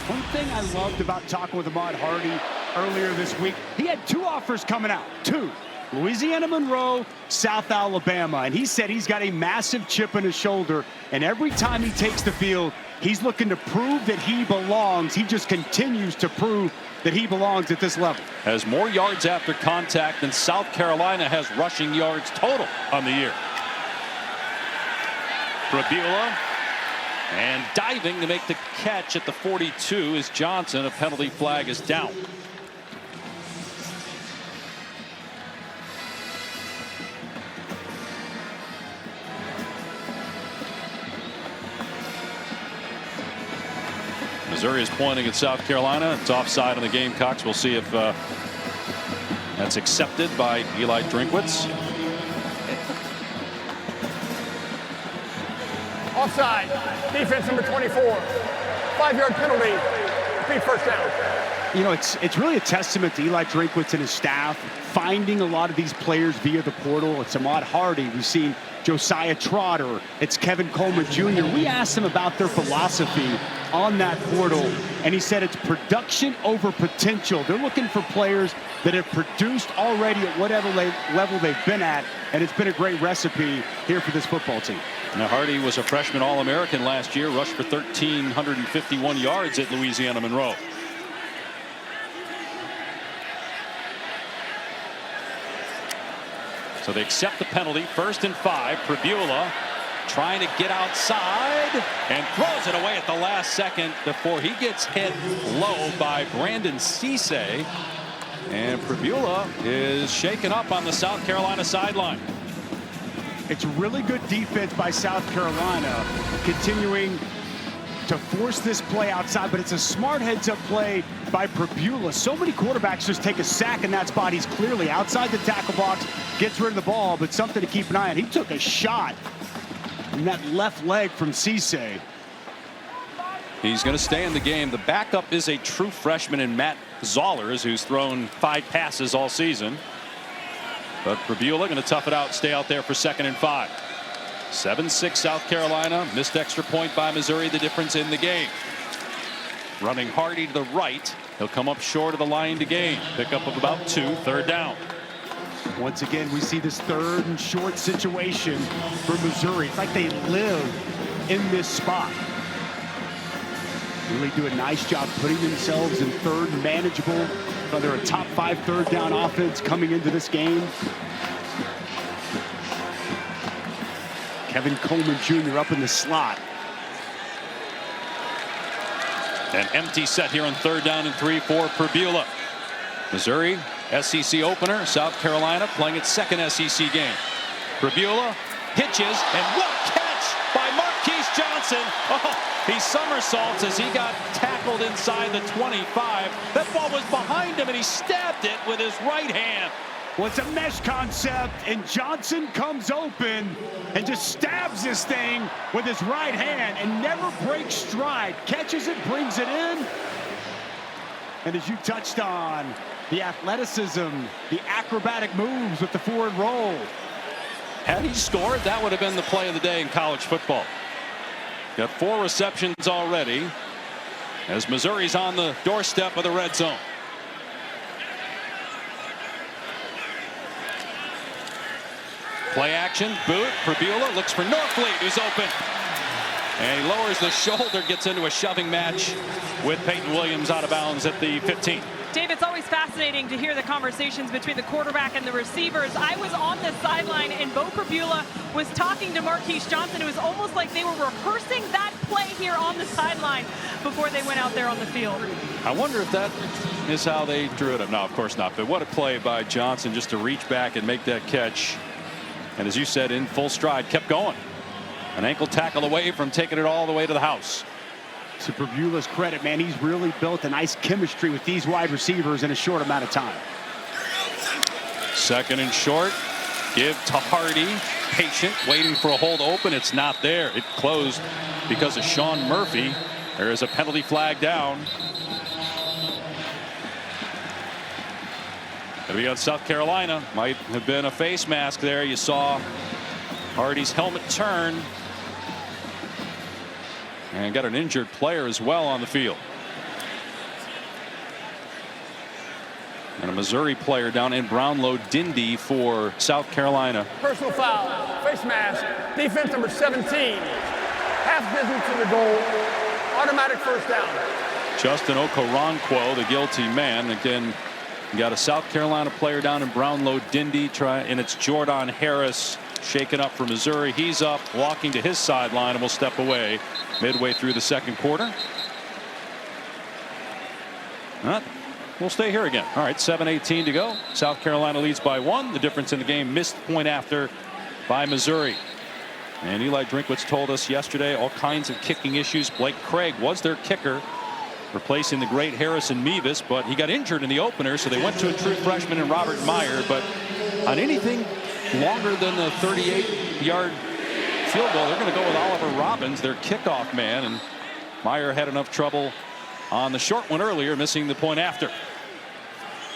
Speaker 2: One thing I loved about talking with Ahmad Hardy earlier this week, he had 2 offers coming out. 2. Louisiana Monroe, South Alabama. And he said he's got a massive chip in his shoulder. And every time he takes the field, he's looking to prove that he belongs. He just continues to prove that he belongs at this level.
Speaker 1: Has more yards after contact than South Carolina has rushing yards total on the year. Brabula, and diving to make the catch at the 42 is Johnson. A penalty flag is down. Missouri is pointing at South Carolina. It's offside on the Gamecocks. We'll see if that's accepted by Eli Drinkwitz.
Speaker 4: Offside. Defense number 24. 5-yard penalty. Repeat first down.
Speaker 2: You know, it's really a testament to Eli Drinkwitz and his staff finding a lot of these players via the portal. It's Ahmad Hardy. We've seen Josiah Trotter. It's Kevin Coleman Jr. We asked him about their philosophy on that portal, and he said it's production over potential. They're looking for players that have produced already at whatever level they've been at, and it's been a great recipe here for this football team.
Speaker 1: Now, Hardy was a freshman All-American last year, rushed for 1,351 yards at Louisiana Monroe. So they accept the penalty. 1st and 5. Prabula trying to get outside and throws it away at the last second before he gets hit low by Brandon Cisse. And Prabula is shaken up on the South Carolina sideline.
Speaker 2: It's really good defense by South Carolina, continuing to force this play outside, but it's a smart heads-up play by Prabula. So many quarterbacks just take a sack in that spot. He's clearly outside the tackle box, gets rid of the ball, but something to keep an eye on. He took a shot in that left leg from Cisse.
Speaker 1: He's going to stay in the game. The backup is a true freshman in Matt Zollers, who's thrown 5 passes all season. But Prabula going to tough it out, stay out there for 2nd and 5. 7-6 South Carolina. Missed extra point by Missouri, the difference in the game. Running Hardy to the right. He'll come up short of the line to gain. Pickup of about 2, 3rd down.
Speaker 2: Once again, we see this 3rd and short situation for Missouri. It's like they live in this spot. Really do a nice job putting themselves in 3rd and manageable. They're a top 5 3rd down offense coming into this game. Kevin Coleman Jr. up in the slot.
Speaker 1: An empty set here on 3rd down and 3 for Prabula. Missouri, SEC opener. South Carolina playing its 2nd SEC game. Prabula hitches, and what catch by Marquise Johnson. Oh, he somersaults as he got tackled inside the 25. That ball was behind him, and he stabbed it with his right hand.
Speaker 2: Well, it's a mesh concept, and Johnson comes open and just stabs this thing with his right hand and never breaks stride. Catches it, brings it in. And as you touched on, the athleticism, the acrobatic moves with the forward roll.
Speaker 1: Had he scored, that would have been the play of the day in college football. Got 4 receptions already as Missouri's on the doorstep of the red zone. Play action, boot. Prabula looks for Norfleet, who's open. And he lowers the shoulder, gets into a shoving match with Peyton Williams out of bounds at the 15.
Speaker 3: Dave, it's always fascinating to hear the conversations between the quarterback and the receivers. I was on the sideline, and Bo Prabula was talking to Marquise Johnson. It was almost like they were rehearsing that play here on the sideline before they went out there on the field.
Speaker 1: I wonder if that is how they drew it up. No, of course not. But what a play by Johnson just to reach back and make that catch. And as you said, in full stride, kept going. An ankle tackle away from taking it all the way to the house.
Speaker 2: To Prabula's credit, man, he's really built a nice chemistry with these wide receivers in a short amount of time.
Speaker 1: 2nd and short. Give to Hardy. patient, waiting for a hole to open. It's not there. It closed because of Sean Murphy. There is a penalty flag down. It'll be on South Carolina. Might have been a face mask there. You saw Hardy's helmet turn. And got an injured player as well on the field. And a Missouri player down in Brownlow, Dindy, for South Carolina.
Speaker 4: Personal foul, face mask, defense number 17. Half distance to the goal, automatic first down.
Speaker 1: Justin Okoronkwo, the guilty man. Again, you got a South Carolina player down in Brownlow, Dindy, and it's Jordan Harris shaken up for Missouri. He's up, walking to his sideline, and will step away midway through the second quarter. We'll stay here again. All right, 7:18 to go. South Carolina leads by 1. The difference in the game, missed point after by Missouri. And Eli Drinkwitz told us yesterday all kinds of kicking issues. Blake Craig was their kicker, replacing the great Harrison Mevis, but he got injured in the opener, so they went to a true freshman in Robert Meyer. But on anything longer than the 38-yard field goal, they're going to go with Oliver Robbins, their kickoff man, and Meyer had enough trouble on the short one earlier, missing the point after.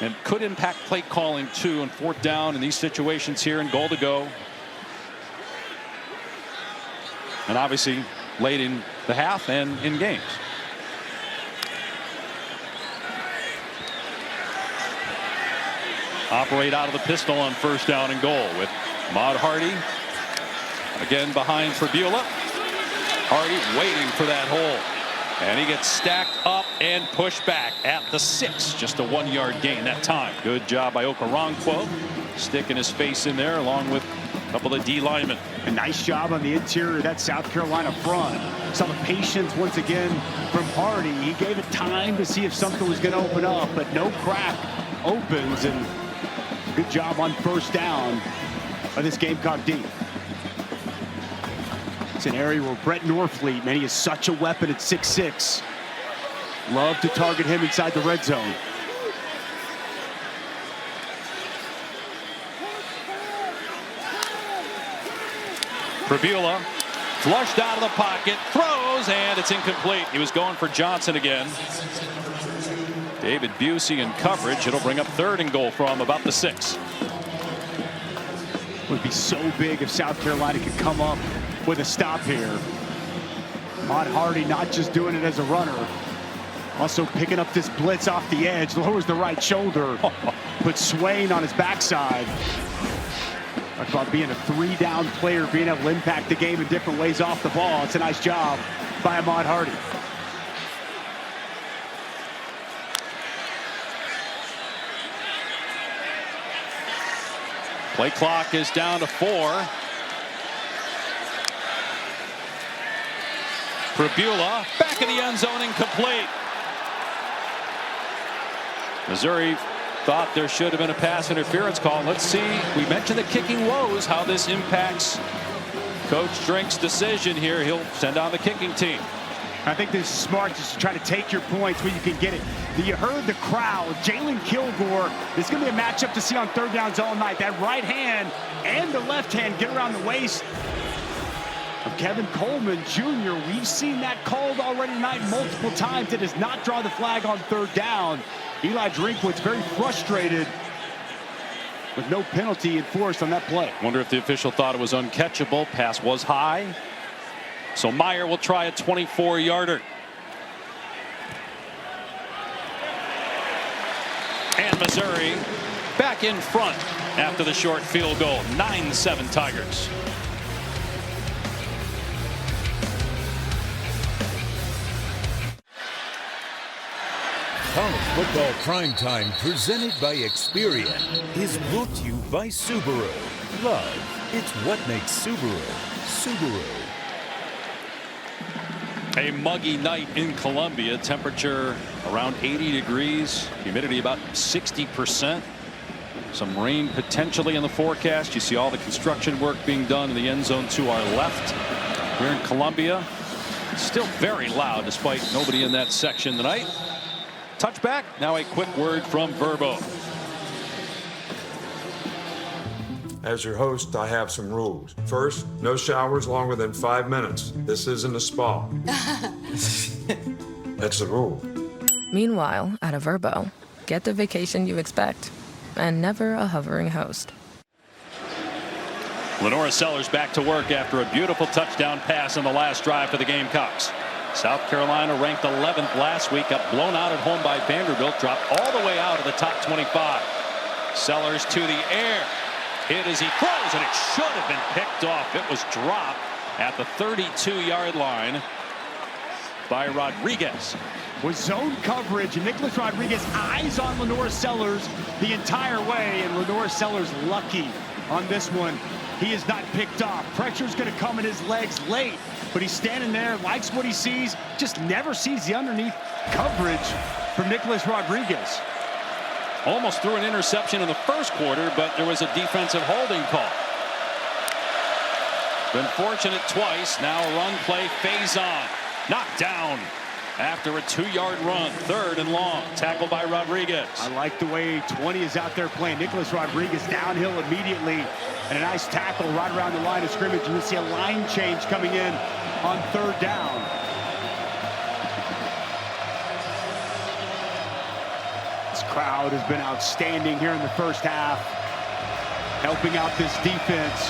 Speaker 1: And could impact play calling too, and 4th down in these situations here, and goal to go. And obviously late in the half and in games. Operate out of the pistol on 1st down and goal with Ahmad Hardy again behind Fabula. Hardy waiting for that hole, and he gets stacked up and pushed back at the 6. Just a 1-yard gain that time. Good job by Okoronkwo, sticking his face in there along with a couple of D linemen.
Speaker 2: A nice job on the interior of that South Carolina front. Saw the patience once again from Hardy. He gave it time to see if something was going to open up, but no crack opens, and good job on 1st down by this Gamecock D. It's an area where Brett Norfleet, man, he is such a weapon at 6'6". Love to target him inside the red zone.
Speaker 1: Fabula flushed out of the pocket, throws, and it's incomplete. He was going for Johnson again. David Busey in coverage. It'll bring up 3rd and goal from about the 6.
Speaker 2: Would be so big if South Carolina could come up with a stop here. Ahmad Hardy not just doing it as a runner, also picking up this blitz off the edge, lowers the right shoulder, puts Swain on his backside. Talk about being a 3-down player, being able to impact the game in different ways off the ball. It's a nice job by Ahmad Hardy.
Speaker 1: Play clock is down to 4. Fabula back in the end zone, incomplete. Missouri thought there should have been a pass interference call. Let's see. We mentioned the kicking woes, how this impacts Coach Drink's decision here. He'll send on the kicking team.
Speaker 2: I think this is smart, just to try to take your points when you can get it. You heard the crowd. Jalen Kilgore, this is going to be a matchup to see on 3rd downs all night. That right hand and the left hand get around the waist of Kevin Coleman Jr. We've seen that called already tonight multiple times. It does not draw the flag on 3rd down. Eli Drinkwitz very frustrated with no penalty enforced on that play.
Speaker 1: Wonder if the official thought it was uncatchable. Pass was high. So Meyer will try a 24-yarder. And Missouri back in front after the short field goal. 9-7 Tigers.
Speaker 7: College Football Primetime, presented by Experian, is brought to you by Subaru. Love, it's what makes Subaru, Subaru.
Speaker 1: A muggy night in Columbia. Temperature around 80 degrees. Humidity about 60%. Some rain potentially in the forecast. You see all the construction work being done in the end zone to our left. Here in Columbia. Still very loud despite nobody in that section tonight. Touchback. Now a quick word from Verbo.
Speaker 8: As your host, I have some rules. First, no showers longer than 5 minutes. This isn't a spa. That's the rule.
Speaker 9: Meanwhile, at a Verbo, get the vacation you expect and never a hovering host.
Speaker 1: Lenora Sellers back to work after a beautiful touchdown pass in the last drive for the Gamecocks. South Carolina ranked 11th last week, got blown out at home by Vanderbilt, dropped all the way out of the top 25. Sellers to the air. Hit as he throws, and it should have been picked off. It was dropped at the 32-yard line by Rodriguez.
Speaker 2: With zone coverage, and Nicholas Rodriguez eyes on Lenora Sellers the entire way, and Lenora Sellers lucky on this one. He is not picked off. Pressure's going to come in his legs late, but he's standing there, likes what he sees, just never sees the underneath coverage from Nicholas Rodriguez.
Speaker 1: Almost threw an interception in the first quarter, but there was a defensive holding call. Been fortunate twice. Now a run play, phase on. Knocked down after a 2-yard run. 3rd and long. Tackled by Rodriguez.
Speaker 2: I like the way 20 is out there playing. Nicholas Rodriguez downhill immediately. And a nice tackle right around the line of scrimmage. You can see a line change coming in on 3rd down. This crowd has been outstanding here in the first half, helping out this defense.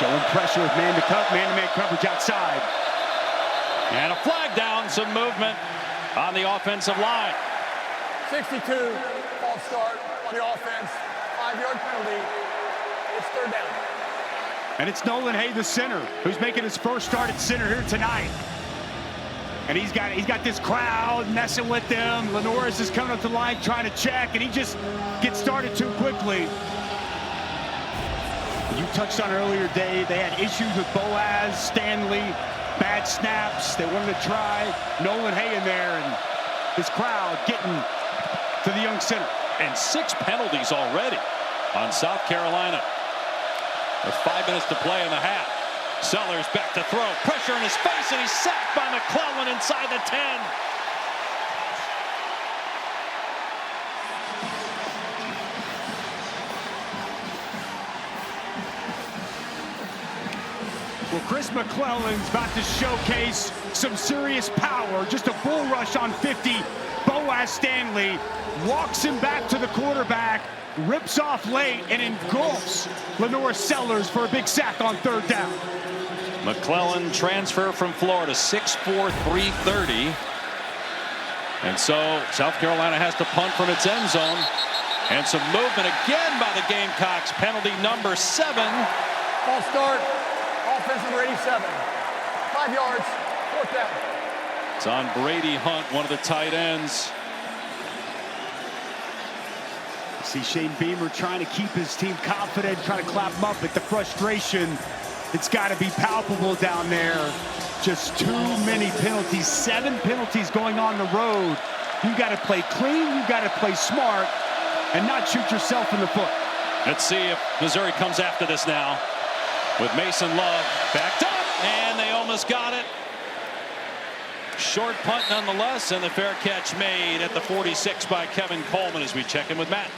Speaker 2: Showing pressure with man-to-man coverage outside.
Speaker 1: And a flag down, some movement on the offensive line.
Speaker 4: 62, false start on the offense, 5-yard penalty. It's 3rd down.
Speaker 2: And it's Nolan Hay, the center, who's making his first start at center here tonight. And he's got this crowd messing with them. Lenoris is coming up the line trying to check, and he just gets started too quickly. You touched on earlier, Dave, they had issues with Boaz, Stanley, bad snaps. They wanted to try Nolan Hay in there, and this crowd getting to the young center.
Speaker 1: And 6 penalties already on South Carolina. With 5 minutes to play in the half. Sellers back to throw. Pressure in his face, and he's sacked by McClellan inside the 10.
Speaker 2: Well, Chris McClellan's about to showcase some serious power. Just a bull rush on 50. Boaz Stanley walks him back to the quarterback, rips off late, and engulfs Lenora Sellers for a big sack on 3rd down.
Speaker 1: McClellan transfer from Florida, 6'4", 330. And so South Carolina has to punt from its end zone. And some movement again by the Gamecocks. Penalty number 7.
Speaker 4: False start, offense number 87. 5 yards, 4th down.
Speaker 1: It's on Brady Hunt, one of the tight ends.
Speaker 2: See Shane Beamer trying to keep his team confident, trying to clap them up, but the frustration, it's got to be palpable down there. Just too many penalties, 7 penalties going on the road. You got to play clean, you got to play smart, and not shoot yourself in the foot.
Speaker 1: Let's see if Missouri comes after this now. With Mason Love backed up, and they almost got it. Short punt nonetheless, and the fair catch made at the 46 by Kevin Coleman as we check in with Matt.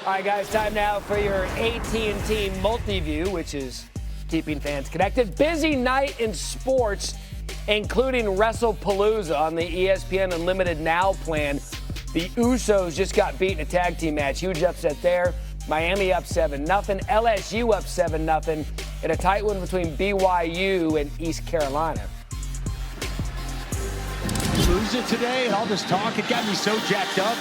Speaker 6: All right, guys, time now for your AT&T Multi-View, which is keeping fans connected. Busy night in sports, including WrestlePalooza on the ESPN Unlimited Now plan. The Usos just got beat in a tag team match. Huge upset there. Miami up 7-0. LSU up 7-0 in a tight one between BYU and East Carolina.
Speaker 2: Lose it today, and all this talk, it got me so jacked up.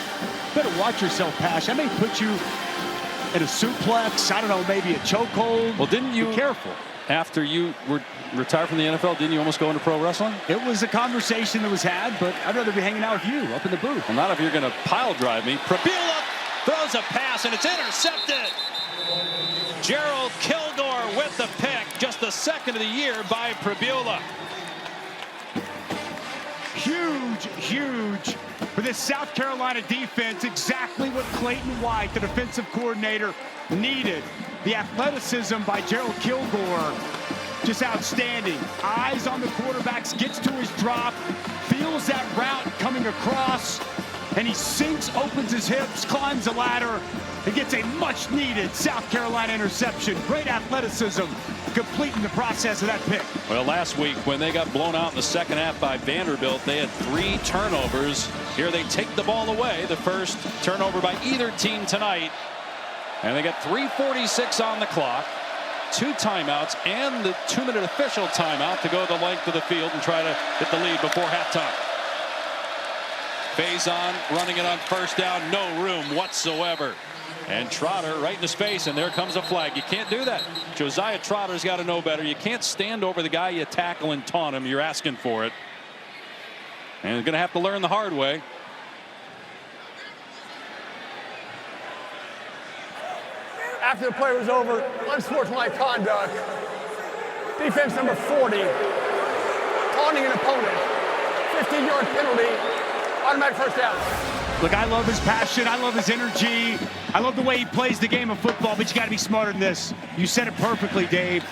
Speaker 2: Better watch yourself, Pash. I may put you in a suplex, I don't know, maybe a chokehold.
Speaker 1: Well, didn't you?
Speaker 2: Be careful.
Speaker 1: After you were retired from the NFL, didn't you almost go into pro wrestling?
Speaker 2: It was a conversation that was had, but I'd rather be hanging out with you up in the booth.
Speaker 1: Well, not if you're going to pile drive me. Prabila throws a pass, and it's intercepted. Gerald Kilgore with the pick. Just the 2nd of the year by Prabila.
Speaker 2: Huge for this South Carolina defense. Exactly what Clayton White, the defensive coordinator, needed. The athleticism by Gerald Kilgore just outstanding. Eyes on the quarterbacks, gets to his drop, feels that route coming across, and he sinks, opens his hips, climbs the ladder, and gets a much-needed South Carolina interception. Great athleticism, completing the process of that pick.
Speaker 1: Well, last week when they got blown out in the second half by Vanderbilt, they had 3 turnovers. Here they take the ball away, the first turnover by either team tonight. And they got 3:46 on the clock, 2 timeouts, and the 2-minute official timeout to go the length of the field and try to get the lead before halftime. Faison running it on first down, no room whatsoever. And Trotter right into space, and there comes a flag. You can't do that. Josiah Trotter's got to know better. You can't stand over the guy you tackle and taunt him. You're asking for it. And you're going to have to learn the hard way.
Speaker 4: After the play was over, unsportsmanlike conduct. Defense number 40, taunting an opponent. 15-yard penalty, automatic first down.
Speaker 2: Look, I love his passion. I love his energy. I love the way he plays the game of football, but you got to be smarter than this. You said it perfectly, Dave.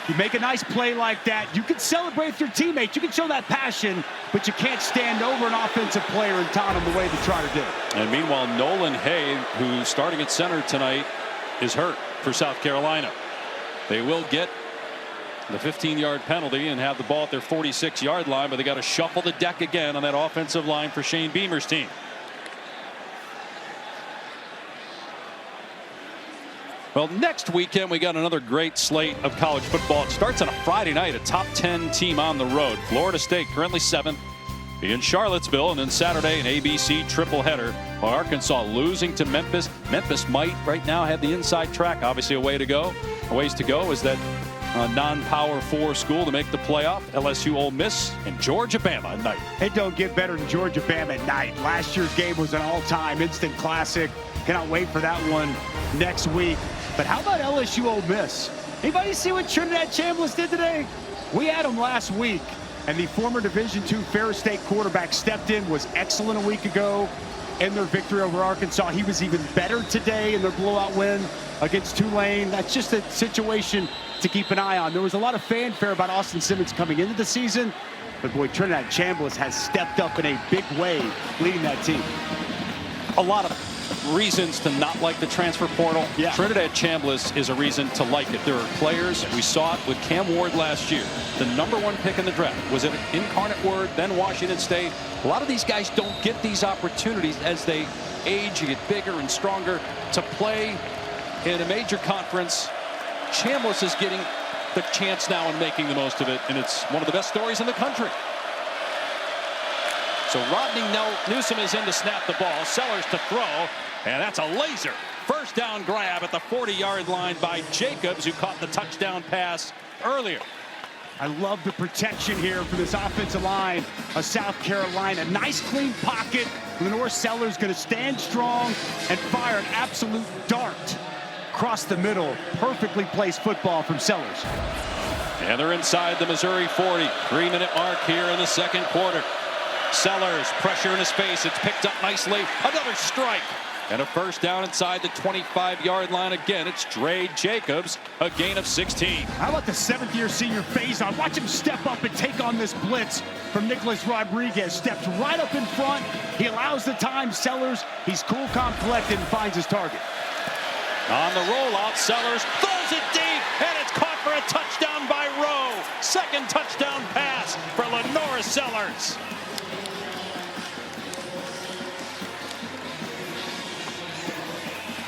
Speaker 2: You make a nice play like that, you can celebrate with your teammates. You can show that passion, but you can't stand over an offensive player and taunt him the way the Trotter did.
Speaker 1: And meanwhile, Nolan Hay, who's starting at center tonight, is hurt for South Carolina. They will get the 15-yard penalty and have the ball at their 46-yard line, but they got to shuffle the deck again on that offensive line for Shane Beamer's team. Well, next weekend we got another great slate of college football. It starts on a Friday night, a top 10 team on the road. Florida State currently 7th in Charlottesville, and then Saturday an ABC triple header. While Arkansas losing to Memphis. Memphis might right now have the inside track. Obviously a ways to go is that non-power 4 school to make the playoff. LSU, Ole Miss, and Georgia Bama at night.
Speaker 2: It don't get better than Georgia Bama at night. Last year's game was an all-time instant classic. Cannot wait for that one next week. But how about LSU Ole Miss? Anybody see what Trinidad Chambliss did today? We had him last week, and the former Division II Ferris State quarterback stepped in, was excellent a week ago in their victory over Arkansas. He was even better today in their blowout win against Tulane. That's just a situation to keep an eye on. There was a lot of fanfare about Austin Simmons coming into the season, but boy, Trinidad Chambliss has stepped up in a big way leading that team.
Speaker 1: A lot of reasons to not like the transfer portal.
Speaker 2: Yeah.
Speaker 1: Trinidad Chambliss is a reason to like it. There are players, we saw it with Cam Ward last year. The #1 pick in the draft was at Incarnate Word, then Washington State. A lot of these guys don't get these opportunities as they age, you get bigger and stronger to play in a major conference. Chambliss is getting the chance now and making the most of it, and it's one of the best stories in the country. So Rodney Newsom is in to snap the ball. Sellers to throw, and that's a laser. First down grab at the 40-yard line by Jacobs, who caught the touchdown pass earlier.
Speaker 2: I love the protection here for this offensive line of South Carolina. Nice clean pocket. Lenore Sellers going to stand strong and fire an absolute dart across the middle. Perfectly placed football from Sellers.
Speaker 1: And they're inside the Missouri 40. 3-minute mark here in the second quarter. Sellers, pressure in his face. It's picked up nicely. Another strike. And a first down inside the 25-yard line again. It's Dre Jacobs, a gain of 16.
Speaker 2: How about the 7th-year senior Faison? Watch him step up and take on this blitz from Nicholas Rodriguez. Steps right up in front. He allows the time. Sellers, he's cool, calm, collected, and finds his target.
Speaker 1: On the rollout, Sellers throws it deep, and it's caught for a touchdown by Rowe. Second touchdown pass for Lenore Sellers.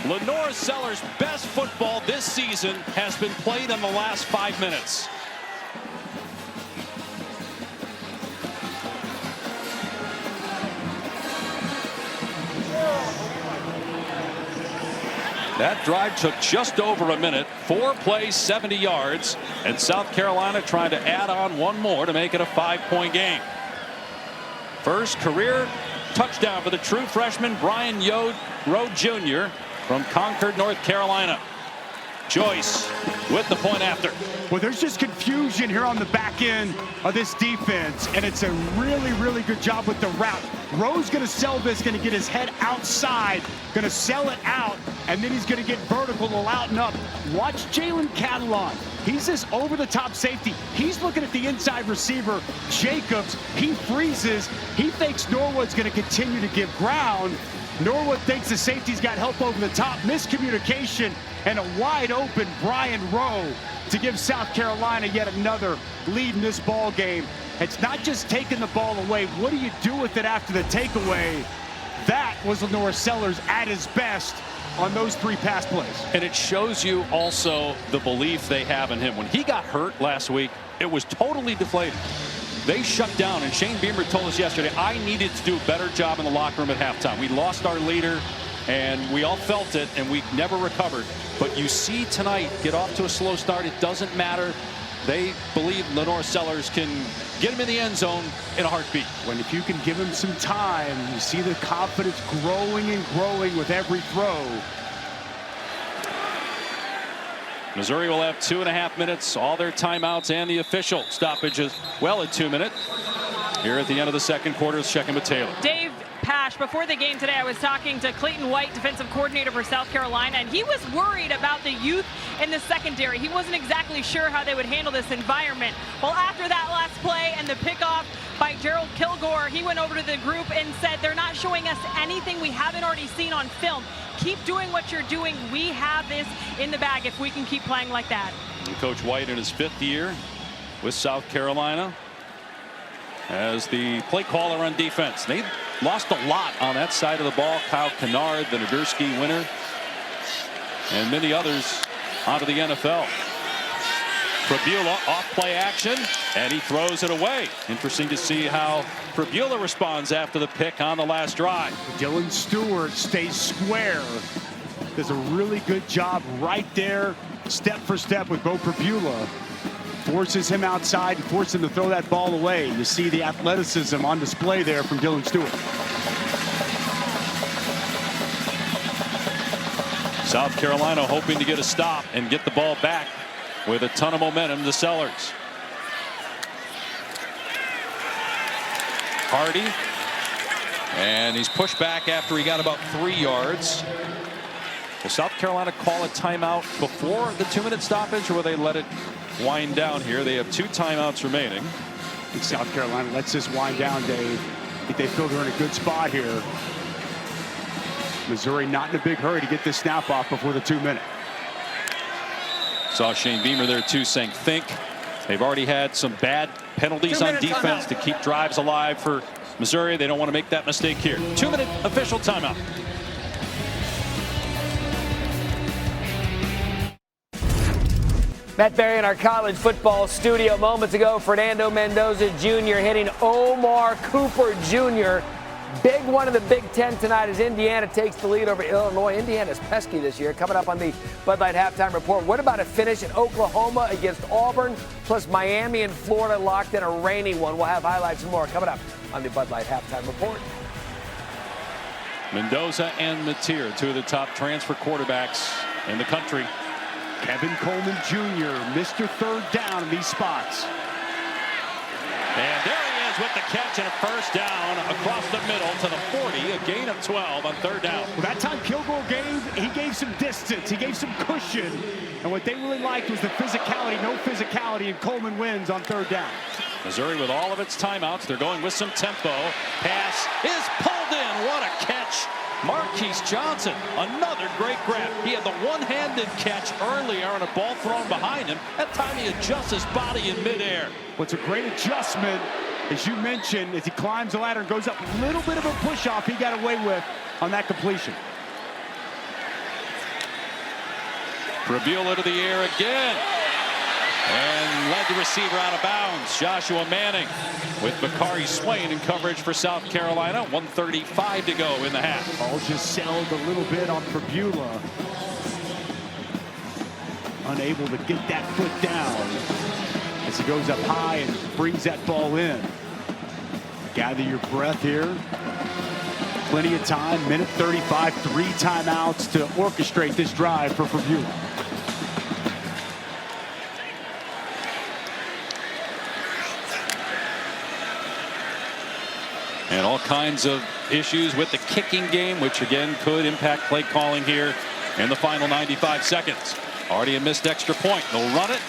Speaker 1: Lenore Sellers' best football this season has been played in the last 5 minutes. That drive took just over a minute. 4 plays, 70 yards, and South Carolina trying to add on one more to make it a 5-point game. First career touchdown for the true freshman Brian Rowe Jr. from Concord, North Carolina. Joyce with the point after.
Speaker 2: Well, there's just confusion here on the back end of this defense, and it's a really, really good job with the route. Rowe's going to sell this, going to get his head outside, going to sell it out, and then he's going to get vertical, out and up. Watch Jalen Catalon. He's this over-the-top safety. He's looking at the inside receiver, Jacobs. He freezes. He thinks Norwood's going to continue to give ground. Norwood thinks the safety's got help over the top. Miscommunication and a wide-open Brian Rowe to give South Carolina yet another lead in this ball game. It's not just taking the ball away. What do you do with it after the takeaway? That was Lenore Sellers at his best on those 3 pass plays.
Speaker 1: And it shows you also the belief they have in him. When he got hurt last week, it was totally deflated. They shut down, and Shane Beamer told us yesterday, I needed to do a better job in the locker room at halftime. We lost our leader, and we all felt it, and we never recovered. But you see tonight, get off to a slow start. It doesn't matter. They believe Lenore Sellers can get him in the end zone in a heartbeat.
Speaker 2: When if you can give him some time, you see the confidence growing and growing with every throw.
Speaker 1: Missouri will have 2.5 minutes, all their timeouts and the official stoppages well at 2 minutes. Here at the end of the second quarter, is checking with Taylor.
Speaker 3: Dave Pash, before the game today, I was talking to Clayton White, defensive coordinator for South Carolina, and he was worried about the youth in the secondary. He wasn't exactly sure how they would handle this environment. Well, after that last play and the pickoff by Gerald Kilgore, he went over to the group and said, they're not showing us anything we haven't already seen on film. Keep doing what you're doing. We have this in the bag if we can keep playing like that.
Speaker 1: And Coach White in his 5th year with South Carolina as the play caller on defense. They lost a lot on that side of the ball. Kyle Kennard, the Nagurski winner, and many others onto the NFL. Prabula off play action, and he throws it away. Interesting to see how Prabula responds after the pick on the last drive.
Speaker 2: Dylan Stewart stays square. Does a really good job right there, step for step with Bo Prabula. Forces him outside and forces him to throw that ball away. You see the athleticism on display there from Dylan Stewart.
Speaker 1: South Carolina hoping to get a stop and get the ball back with a ton of momentum to Sellers. Hardy, and he's pushed back after he got about 3 yards. Will South Carolina call a timeout before the 2-minute stoppage, or will they let it wind down here? They have 2 timeouts remaining.
Speaker 2: I think South Carolina lets this wind down, Dave. I think they feel they're in a good spot here. Missouri not in a big hurry to get this snap off before the 2-minute.
Speaker 1: Saw Shane Beamer there too saying think. They've already had some bad penalties on defense to keep drives alive for Missouri. They don't want to make that mistake here. 2-minute official timeout.
Speaker 6: Matt Berry in our college football studio moments ago. Fernando Mendoza Jr. hitting Omar Cooper Jr. Big one of the Big Ten tonight as Indiana takes the lead over Illinois. Indiana's pesky this year. Coming up on the Bud Light Halftime Report. What about a finish in Oklahoma against Auburn? Plus Miami and Florida locked in a rainy one. We'll have highlights and more coming up on the Bud Light Halftime Report.
Speaker 1: Mendoza and Mateer, 2 of the top transfer quarterbacks in the country.
Speaker 2: Kevin Coleman Jr., Mr. Third Down in these spots.
Speaker 1: And there he is with the catch and a first down across the middle to the 40, a gain of 12 on 3rd down.
Speaker 2: Well, that time Kilgore gave some distance, he gave some cushion, and what they really liked was the physicality, no physicality, and Coleman wins on 3rd down.
Speaker 1: Missouri with all of its timeouts, they're going with some tempo. Pass is pulled in, what a catch. Marquise Johnson, another great grab. He had the one-handed catch earlier on a ball thrown behind him. That time he adjusts his body in midair.
Speaker 2: What's a great adjustment, as you mentioned, as he climbs the ladder and goes up, a little bit of a push-off he got away with on that completion.
Speaker 1: Prabula to the air again. And led the receiver out of bounds. Joshua Manning with Bakari Swain in coverage for South Carolina. 1:35 to go in the half.
Speaker 2: All just settled a little bit on Prabula. Unable to get that foot down as he goes up high and brings that ball in. Gather your breath here. Plenty of time, minute 35, 3 timeouts to orchestrate this drive for Prabula.
Speaker 1: And all kinds of issues with the kicking game, which again could impact play calling here in the final 95 seconds. Already a missed extra point. They'll run it.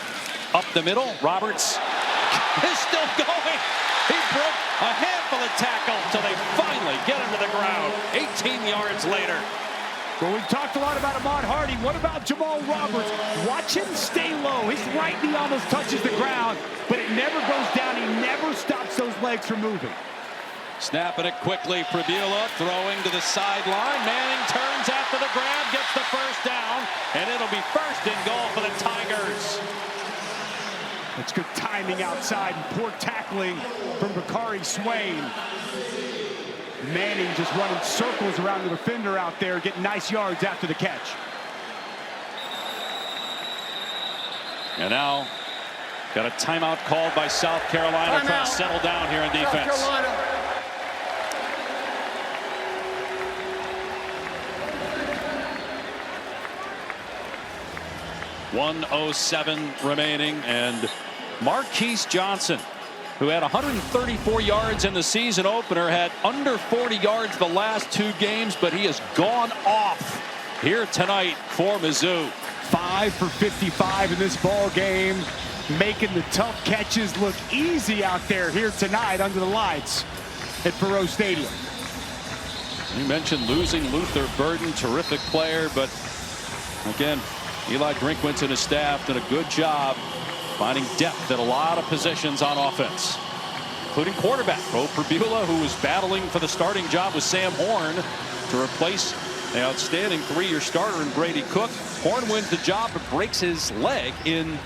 Speaker 1: Up the middle, Roberts is still going. He broke a handful of tackles till they finally get him to the ground 18 yards later.
Speaker 2: Well, we talked a lot about Ahmad Hardy. What about Jamal Roberts? Watch him stay low. His right knee almost touches the ground, but it never goes down. He never stops those legs from moving.
Speaker 1: Snapping it quickly, Prabula throwing to the sideline. Manning turns after the grab, gets the first down, and it'll be first and goal for the Tigers.
Speaker 2: It's good timing outside and poor tackling from Bakari Swain. Manning just running circles around the defender out there, getting nice yards after the catch.
Speaker 1: And now, got a timeout called by South Carolina, trying to settle down here in defense.
Speaker 4: South Carolina.
Speaker 1: 1:07 remaining, and Marquise Johnson, who had 134 yards in the season opener, had under 40 yards the last 2 games, but he has gone off here tonight for Mizzou.
Speaker 2: 5 for 55 in this ball game, making the tough catches look easy out there here tonight under the lights at Perot Stadium.
Speaker 1: You mentioned losing Luther Burden, terrific player, but again, Eli Drinkwitz and his staff did a good job finding depth at a lot of positions on offense, including quarterback Bo Prabula, who was battling for the starting job with Sam Horn to replace the outstanding 3-year starter in Brady Cook. Horn wins the job but breaks his leg in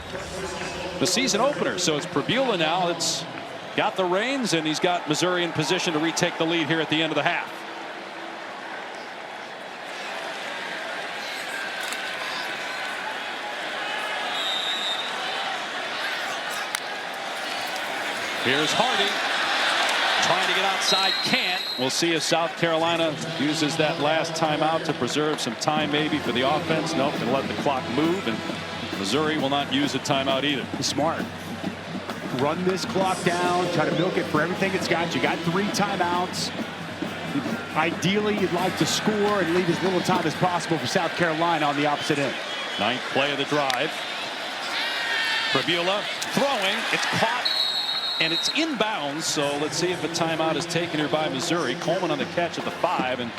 Speaker 1: the season opener. So it's Prabula now that's got the reins, and he's got Missouri in position to retake the lead here at the end of the half. Here's Hardy trying to get outside, can't. We'll see if South Carolina uses that last timeout to preserve some time maybe for the offense. Nope, and let the clock move, and Missouri will not use a timeout either.
Speaker 2: Smart. Run this clock down, try to milk it for everything it's got. You got 3 timeouts. Ideally, you'd like to score and leave as little time as possible for South Carolina on the opposite end.
Speaker 1: 9th play of the drive. Prabula throwing, it's caught, and it's inbounds, so let's see if a timeout is taken here by Missouri. Coleman on the catch at the 5, and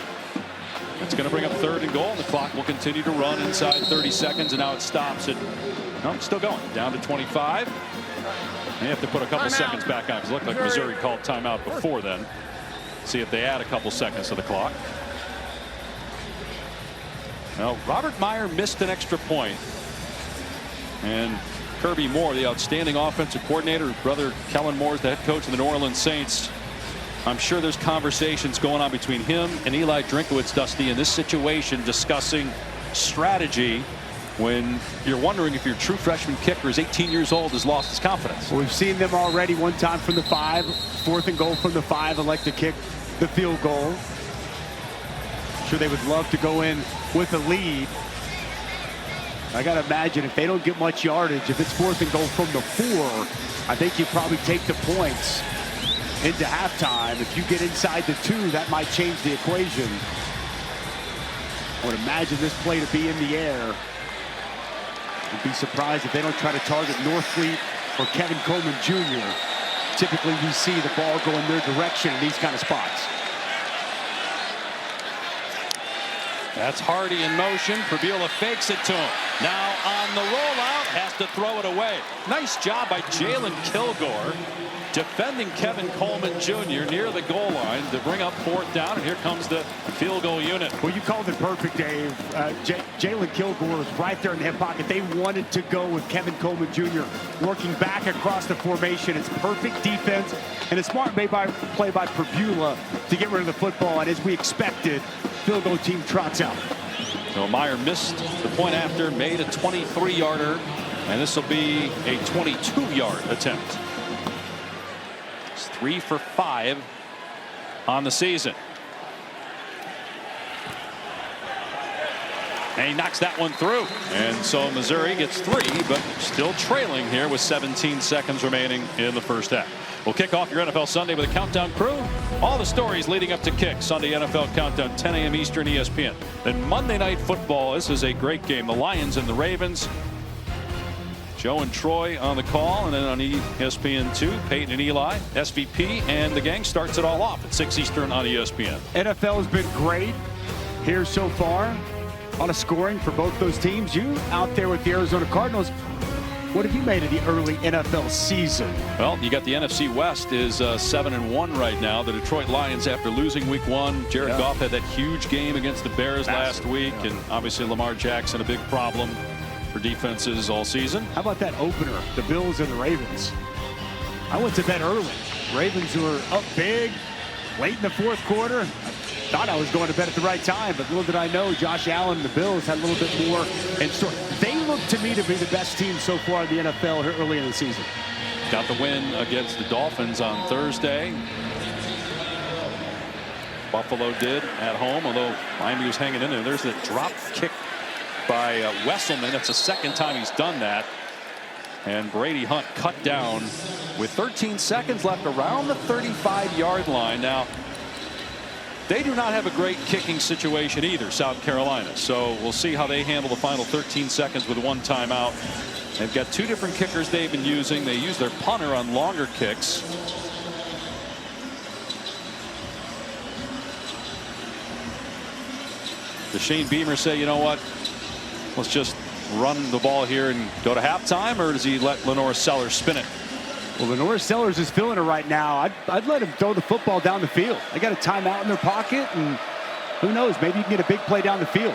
Speaker 1: it's going to bring up 3rd and goal, and the clock will continue to run inside 30 seconds, and now it stops at, no, it's still going, down to 25. They have to put a couple seconds back on, because it looked like Missouri called timeout before then. See if they add a couple seconds to the clock. Now, Robert Meyer missed an extra point, and Kirby Moore, the outstanding offensive coordinator, his brother Kellen Moore is the head coach of the New Orleans Saints. I'm sure there's conversations going on between him and Eli Drinkwitz, Dusty, in this situation, discussing strategy when you're wondering if your true freshman kicker is 18 years old, has lost his confidence.
Speaker 2: Well, we've seen them already one time from the 5, 4th and goal from the 5, elect to kick the field goal. I'm sure they would love to go in with a lead. I got to imagine if they don't get much yardage, if it's 4th and goal from the 4, I think you probably take the points into halftime. If you get inside the 2, that might change the equation. I would imagine this play to be in the air. I'd be surprised if they don't try to target Northfleet or Kevin Coleman Jr. Typically, we see the ball go in their direction in these kind of spots.
Speaker 1: That's Hardy in motion. Prabula fakes it to him. Now on the rollout, has to throw it away. Nice job by Jalen Kilgore defending Kevin Coleman Jr. near the goal line to bring up 4th down, and here comes the field goal unit.
Speaker 2: Well, you called it perfect, Dave. Jalen Kilgore was right there in the hip pocket. They wanted to go with Kevin Coleman Jr. working back across the formation. It's perfect defense and a smart play by Prabula to get rid of the football, and as we expected, field goal team trots out.
Speaker 1: So Meyer missed the point after, made a 23-yarder, and this will be a 22-yard attempt. It's 3 for 5 on the season. And he knocks that one through. And so Missouri gets 3, but still trailing here with 17 seconds remaining in the first half. We'll kick off your NFL Sunday with a countdown crew. All the stories leading up to kick. Sunday NFL Countdown, 10 a.m. Eastern, ESPN. Then Monday Night Football. This is a great game. The Lions and the Ravens. Joe and Troy on the call, and then on ESPN2, Peyton and Eli, SVP, and the gang starts it all off at 6 Eastern on ESPN.
Speaker 2: NFL has been great here so far. A lot of scoring for both those teams. You out there with the Arizona Cardinals. What have you made of the early NFL season?
Speaker 1: Well, you got the NFC West is 7-1 right now. The Detroit Lions, after losing week 1, Jared Goff had that huge game against the Bears last week, and obviously Lamar Jackson, a big problem for defenses all season.
Speaker 2: How about that opener, the Bills and the Ravens? I went to bed early. Ravens were up big late in the fourth quarter. I thought I was going to bed at the right time, but little did I know Josh Allen and the Bills had a little bit more in store. They look to me to be the best team so far in the NFL here early in the season.
Speaker 1: Got the win against the Dolphins on Thursday. Buffalo did at home, although Miami was hanging in there. There's the drop kick by Wesselman. That's the second time he's done that. And Brady Hunt cut down with 13 seconds left around the 35-yard line. Now, they do not have a great kicking situation either, South Carolina. So we'll see how they handle the final 13 seconds with one timeout. They've got 2 different kickers they've been using. They use their punter on longer kicks. Does Shane Beamer say, you know what, let's just run the ball here and go to halftime, or does he let Lenore Sellers spin it?
Speaker 2: Well, Lenore Sellers is feeling it right now. I'd let him throw the football down the field. They got a timeout in their pocket, and who knows, maybe you can get a big play down the field.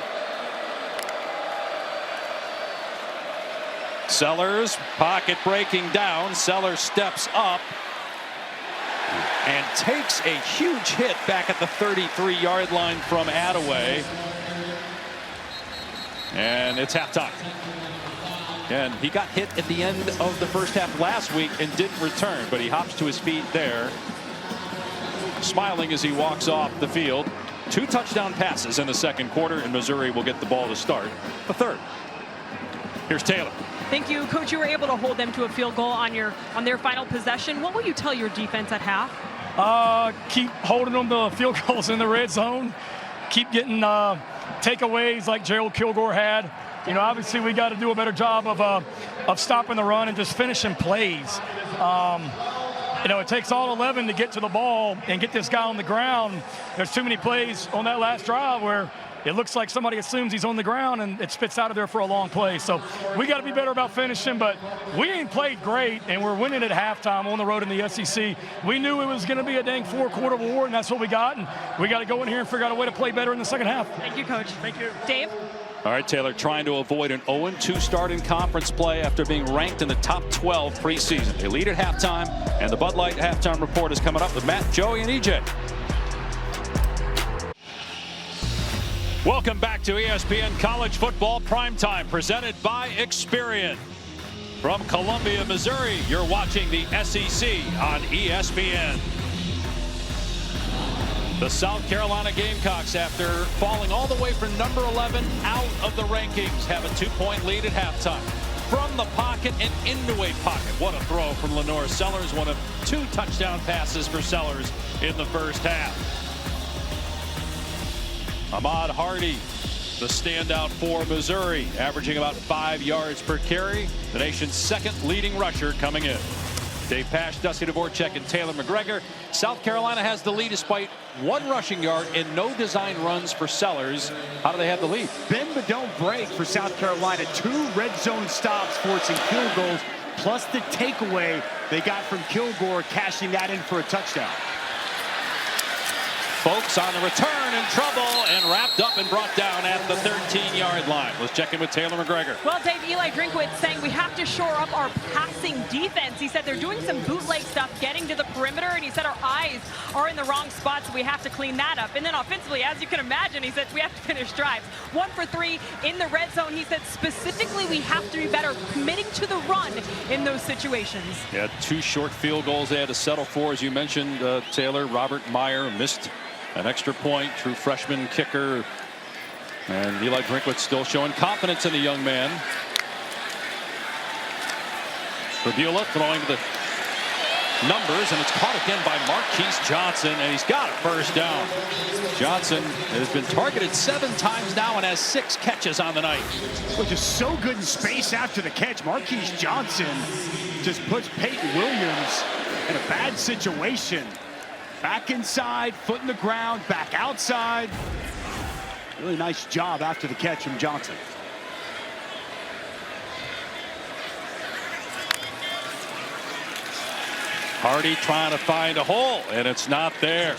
Speaker 1: Sellers, pocket breaking down. Sellers steps up and takes a huge hit back at the 33-yard line from Attaway. And it's halftime. And he got hit at the end of the first half last week and didn't return, but he hops to his feet there, smiling as he walks off the field. 2 touchdown passes in the second quarter, and Missouri will get the ball to start the third. Here's Taylor.
Speaker 3: Thank you, Coach. You were able to hold them to a field goal on their final possession. What will you tell your defense at half?
Speaker 5: Keep holding them to field goals in the red zone. Keep getting takeaways like Gerald Kilgore had. You know, obviously we got to do a better job of stopping the run and just finishing plays. You know, it takes all 11 to get to the ball and get this guy on the ground. There's too many plays on that last drive where it looks like somebody assumes he's on the ground and it spits out of there for a long play. So we got to be better about finishing, but we ain't played great, and we're winning at halftime on the road in the SEC. We knew it was going to be a dang 4-quarter war, and that's what we got, and we got to go in here and figure out a way to play better in the second half.
Speaker 3: Thank you, Coach. Thank you. Dave?
Speaker 1: All right, Taylor, trying to avoid an 0-2 start in conference play after being ranked in the top 12 preseason. They lead at halftime, and the Bud Light halftime report is coming up with Matt, Joey, and EJ. Welcome back to ESPN College Football Primetime, presented by Experian. From Columbia, Missouri, you're watching the SEC on ESPN. The South Carolina Gamecocks, after falling all the way from number 11 out of the rankings, have a 2-point lead at halftime. From the pocket and into a pocket. What a throw from Lenore Sellers. One of 2 touchdown passes for Sellers in the first half. Ahmad Hardy, the standout for Missouri, averaging about 5 yards per carry. The nation's second leading rusher coming in. Dave Pasch, Dusty Dvorak, and Taylor McGregor. South Carolina has the lead despite 1 rushing yard and no design runs for Sellers. How do they have the lead?
Speaker 2: Bend but don't break for South Carolina. 2 red zone stops forcing field goals, plus the takeaway they got from Kilgore, cashing that in for a touchdown.
Speaker 1: Folks on the return in trouble and wrapped up and brought down at the 13-yard line. Let's check in with Taylor McGregor.
Speaker 3: Well, Dave, Eli Drinkwitz saying we have to shore up our passing defense. He said they're doing some bootleg stuff, getting to the perimeter, and he said our eyes are in the wrong spots, so we have to clean that up. And then offensively, as you can imagine, he said we have to finish drives. 1 for 3 in the red zone. He said specifically we have to be better committing to the run in those situations.
Speaker 1: Yeah, 2 short field goals they had to settle for, as you mentioned, Taylor. Robert Meyer missed an extra point, true freshman kicker. And Eli Drinkwitz still showing confidence in the young man. Fabula throwing to the numbers, and it's caught again by Marquise Johnson, and he's got a first down. Johnson has been targeted 7 times now and has 6 catches on the night.
Speaker 2: Which is so good in space after the catch. Marquise Johnson just puts Peyton Williams in a bad situation. Back inside, foot in the ground, back outside. Really nice job after the catch from Johnson.
Speaker 1: Hardy trying to find a hole, and it's not there.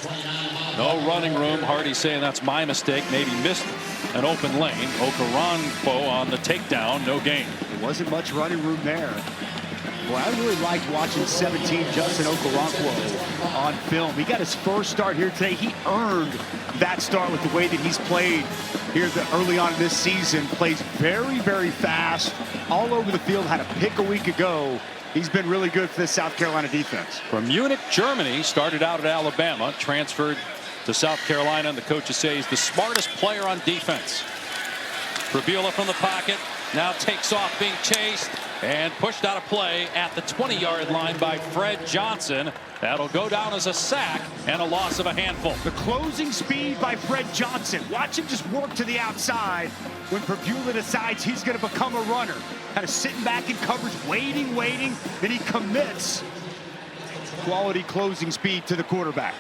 Speaker 1: No running room. Hardy saying that's my mistake. Maybe missed an open lane. Okoronkwo on the takedown. No gain.
Speaker 2: There wasn't much running room there. Well, I really liked watching 17 Justin Okoronkwo on film. He got his first start here today. He earned that start with the way that he's played here early on in this season. Plays very, very fast, all over the field. Had a pick a week ago. He's been really good for this South Carolina defense.
Speaker 1: From Munich, Germany, started out at Alabama, transferred to South Carolina, and the coaches say he's the smartest player on defense. Prabula from the pocket, now takes off being chased and pushed out of play at the 20-yard line by Fred Johnson. That'll go down as a sack and a loss of a handful.
Speaker 2: The closing speed by Fred Johnson. Watch him just work to the outside when Prabula decides he's going to become a runner. Kind of sitting back in coverage, waiting. Then he commits. Quality closing speed to the quarterback.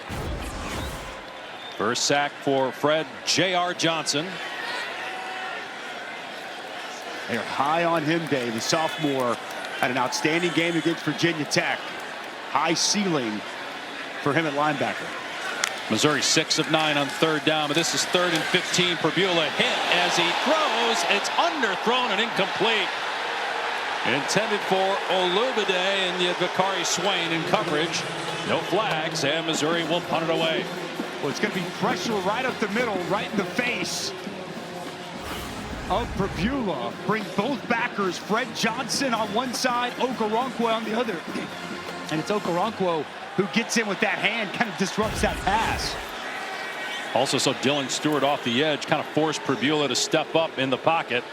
Speaker 1: First sack for Fred J.R. Johnson.
Speaker 2: They're high on him, Dave. The sophomore had an outstanding game against Virginia Tech. High ceiling for him at linebacker.
Speaker 1: Missouri 6 of 9 on 3rd down, but this is 3rd and 15. Prabula hit as he throws. It's underthrown and incomplete. Intended for Olubide, and yet Bakari Swain in coverage. No flags, and Missouri will punt it away.
Speaker 2: Well, it's going to be pressure right up the middle, right in the face of Prabula. Bring both backers, Fred Johnson on one side, Okoronkwo on the other. And it's Okoronkwo who gets in with that hand, kind of disrupts that pass.
Speaker 1: Also, so Dylan Stewart off the edge kind of forced Prabula to step up in the pocket.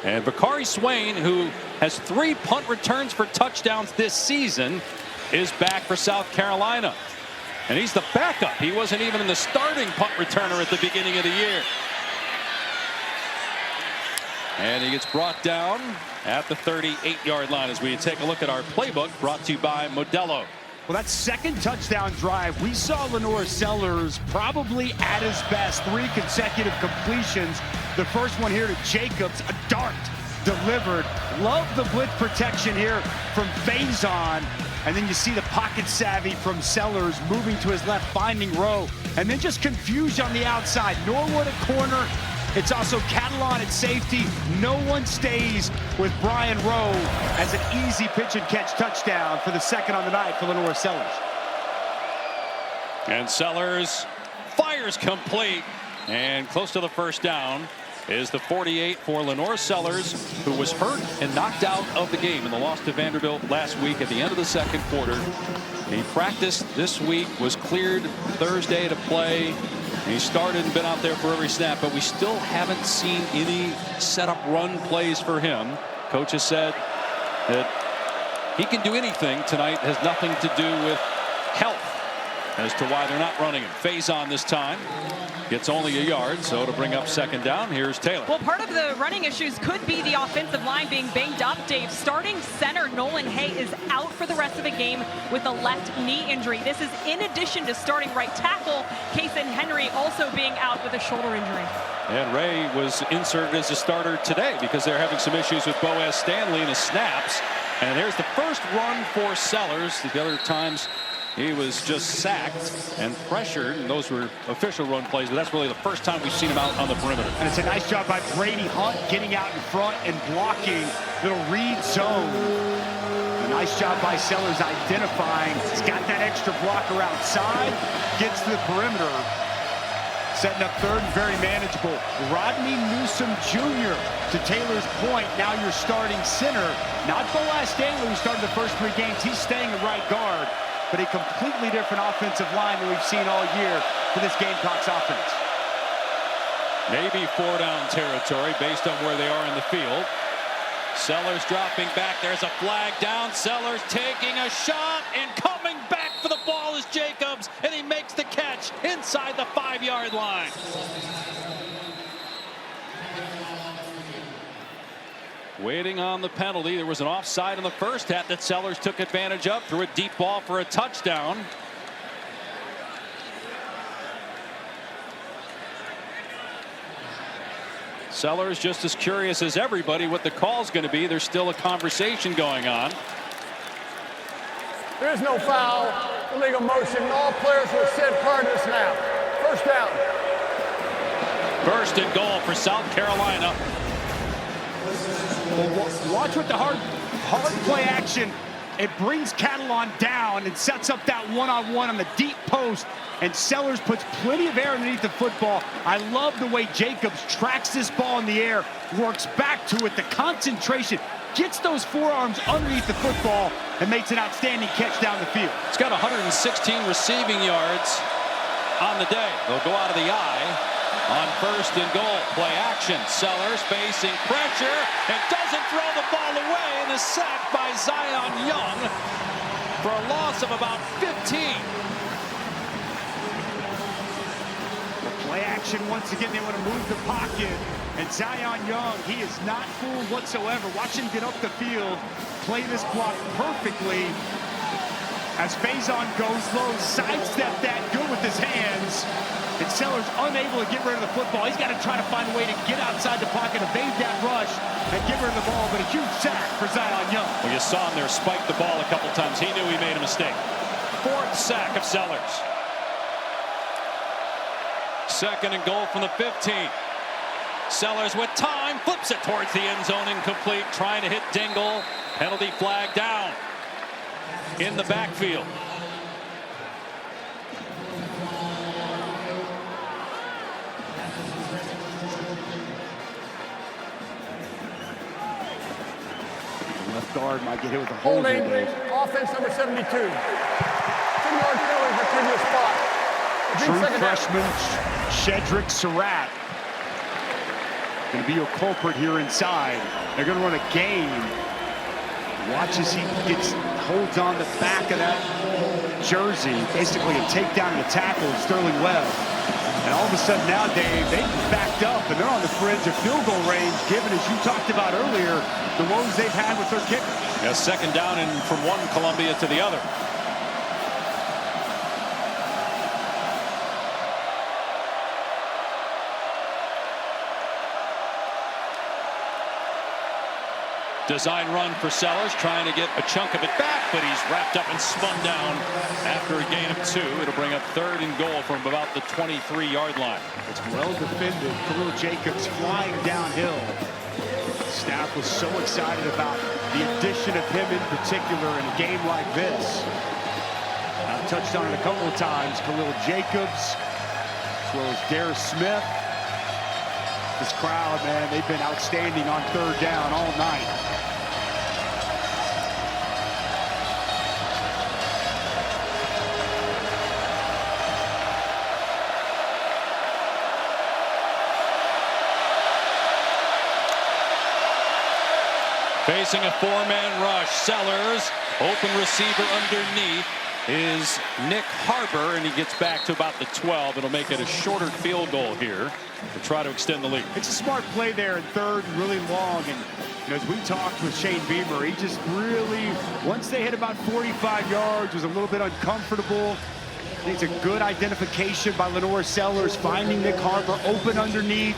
Speaker 1: And Bakari Swain, who has 3 punt returns for touchdowns this season, is back for South Carolina. And he's the backup. He wasn't even in the starting punt returner at the beginning of the year. And he gets brought down at the 38-yard line as we take a look at our playbook brought to you by Modelo.
Speaker 2: Well, that second touchdown drive, we saw Lenore Sellers probably at his best. 3 consecutive completions. The first one here to Jacobs, a dart delivered. Love the blitz protection here from Faison. And then you see the pocket savvy from Sellers moving to his left, finding Rowe. And then just confusion on the outside. Norwood at corner. It's also Catalan at safety. No one stays with Brian Rowe as an easy pitch and catch touchdown for the second on the night for Lenore Sellers.
Speaker 1: And Sellers fires complete, and close to the first down is the 48 for Lenore Sellers, who was hurt and knocked out of the game in the loss to Vanderbilt last week at the end of the second quarter. He practiced this week, was cleared Thursday to play. He started and been out there for every snap, but we still haven't seen any setup run plays for him. Coach has said that he can do anything tonight. Has nothing to do with health as to why they're not running him. Faison this time gets only a yard, so to bring up second down, here's Taylor.
Speaker 3: Well, part of the running issues could be the offensive line being banged up, Dave. Starting center Nolan Hay is out for the rest of the game with a left knee injury. This is in addition to starting right tackle Kason Henry also being out with a shoulder injury.
Speaker 1: And Ray was inserted as a starter today because they're having some issues with Boaz Stanley in his snaps. And there's the first run for Sellers. The other times he was just sacked and pressured, and those were official run plays, but that's really the first time we've seen him out on the perimeter.
Speaker 2: And it's a nice job by Brady Hunt getting out in front and blocking little read zone. A nice job by Sellers identifying. He's got that extra blocker outside, gets to the perimeter, setting up third and very manageable. Rodney Newsom Jr. to Taylor's point, now you're starting center. Not Boaz Stanley, who started the first 3 games. He's staying at right guard. But a completely different offensive line than we've seen all year for this Gamecocks offense.
Speaker 1: Maybe 4-down territory based on where they are in the field. Sellers dropping back. There's a flag down. Sellers taking a shot and covered. for the ball is Jacobs, and he makes the catch inside the 5-yard line. Waiting on the penalty. There was an offside in the first half that Sellers took advantage of, threw a deep ball for a touchdown. Sellers just as curious as everybody what the call's going to be. There's still a conversation going on.
Speaker 4: There is no foul, illegal motion. All players will sit prior to the snap. First down.
Speaker 1: First and goal for South Carolina.
Speaker 2: Watch with the hard play action. It brings Catalan down and sets up that one-on-one on the deep post, and Sellers puts plenty of air underneath the football. I love the way Jacobs tracks this ball in the air, works back to it, the concentration, gets those forearms underneath the football, and makes an outstanding catch down the field.
Speaker 1: He's got 116 receiving yards on the day. They'll go out of the eye. On first and goal, play action. Sellers facing pressure and doesn't throw the ball away, and is sacked by Zion Young for a loss of about 15.
Speaker 2: Play action once again. They want to move the pocket, and Zion Young, he is not fooled whatsoever. Watch him get up the field, play this block perfectly. As Faison goes low, sidestep that good with his hands. And Sellers unable to get rid of the football. He's got to try to find a way to get outside the pocket, evade that rush, and get rid of the ball. But a huge sack for Zion Young.
Speaker 1: Well, you saw him there spike the ball a couple times. He knew he made a mistake. Fourth sack of Sellers. Second and goal from the 15. Sellers with time, flips it towards the end zone, incomplete, trying to hit Dingle. Penalty flag down in the backfield.
Speaker 2: Left guard might get hit with a holding.
Speaker 4: Offense number 72. 10-yard penalty for previous spot.
Speaker 2: True freshman Shedrick Surratt going to be your culprit here inside. They're going to run a game. Watch as he holds on the back of that jersey. Basically a takedown and a tackle of Sterling Webb. And all of a sudden now, Dave, they've backed up and they're on the fringe of field goal range, given, as you talked about earlier, the woes they've had with their kicker.
Speaker 1: Yeah, second down and from one Columbia to the other. Design run for Sellers, trying to get a chunk of it back, but he's wrapped up and spun down after a gain of 2. It'll bring up third and goal from about the 23-yard line.
Speaker 2: It's well defended. Khalil Jacobs flying downhill. Staff was so excited about the addition of him in particular in a game like this. I've touched on it a couple of times. Khalil Jacobs, as well as Darius Smith. This crowd, man, they've been outstanding on third down all night.
Speaker 1: Facing a 4-man rush, Sellers, open receiver underneath is Nick Harbor, and he gets back to about the 12. It'll make it a shorter field goal here to try to extend the lead.
Speaker 2: It's a smart play there in third and really long. And as we talked with Shane Beamer, he just really, once they hit about 45 yards, was a little bit uncomfortable. I think it's a good identification by Lenore Sellers, finding Nick Harbor open underneath,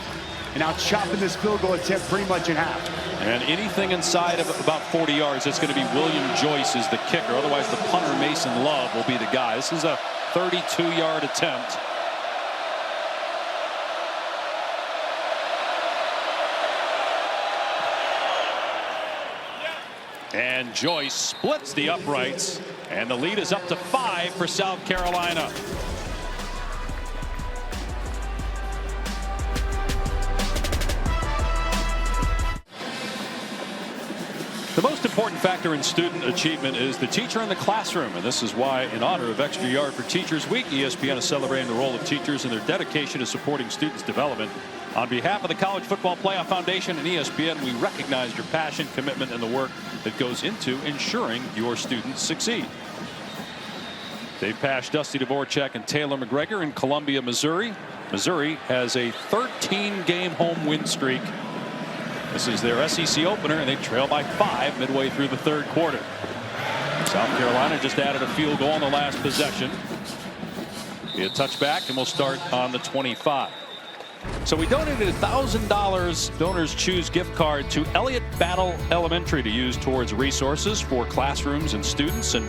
Speaker 2: and now chopping this field goal attempt pretty much in half.
Speaker 1: And anything inside of about 40 yards, it's going to be William Joyce as the kicker. Otherwise, the punter, Mason Love, will be the guy. This is a 32-yard attempt. And Joyce splits the uprights, and the lead is up to 5 for South Carolina. The most important factor in student achievement is the teacher in the classroom, and this is why, in honor of Extra Yard for Teachers Week, ESPN is celebrating the role of teachers and their dedication to supporting students' development. On behalf of the College Football Playoff Foundation and ESPN, we recognize your passion, commitment, and the work that goes into ensuring your students succeed. They passed Dusty Dvorak and Taylor McGregor in Columbia, Missouri. Missouri has a 13-game home win streak. This is their SEC opener, and they trail by 5 midway through the third quarter. South Carolina just added a field goal on the last possession. Be a touchback, and we'll start on the 25. So we donated $1,000 Donors Choose gift card to Elliott Battle Elementary to use towards resources for classrooms and students. And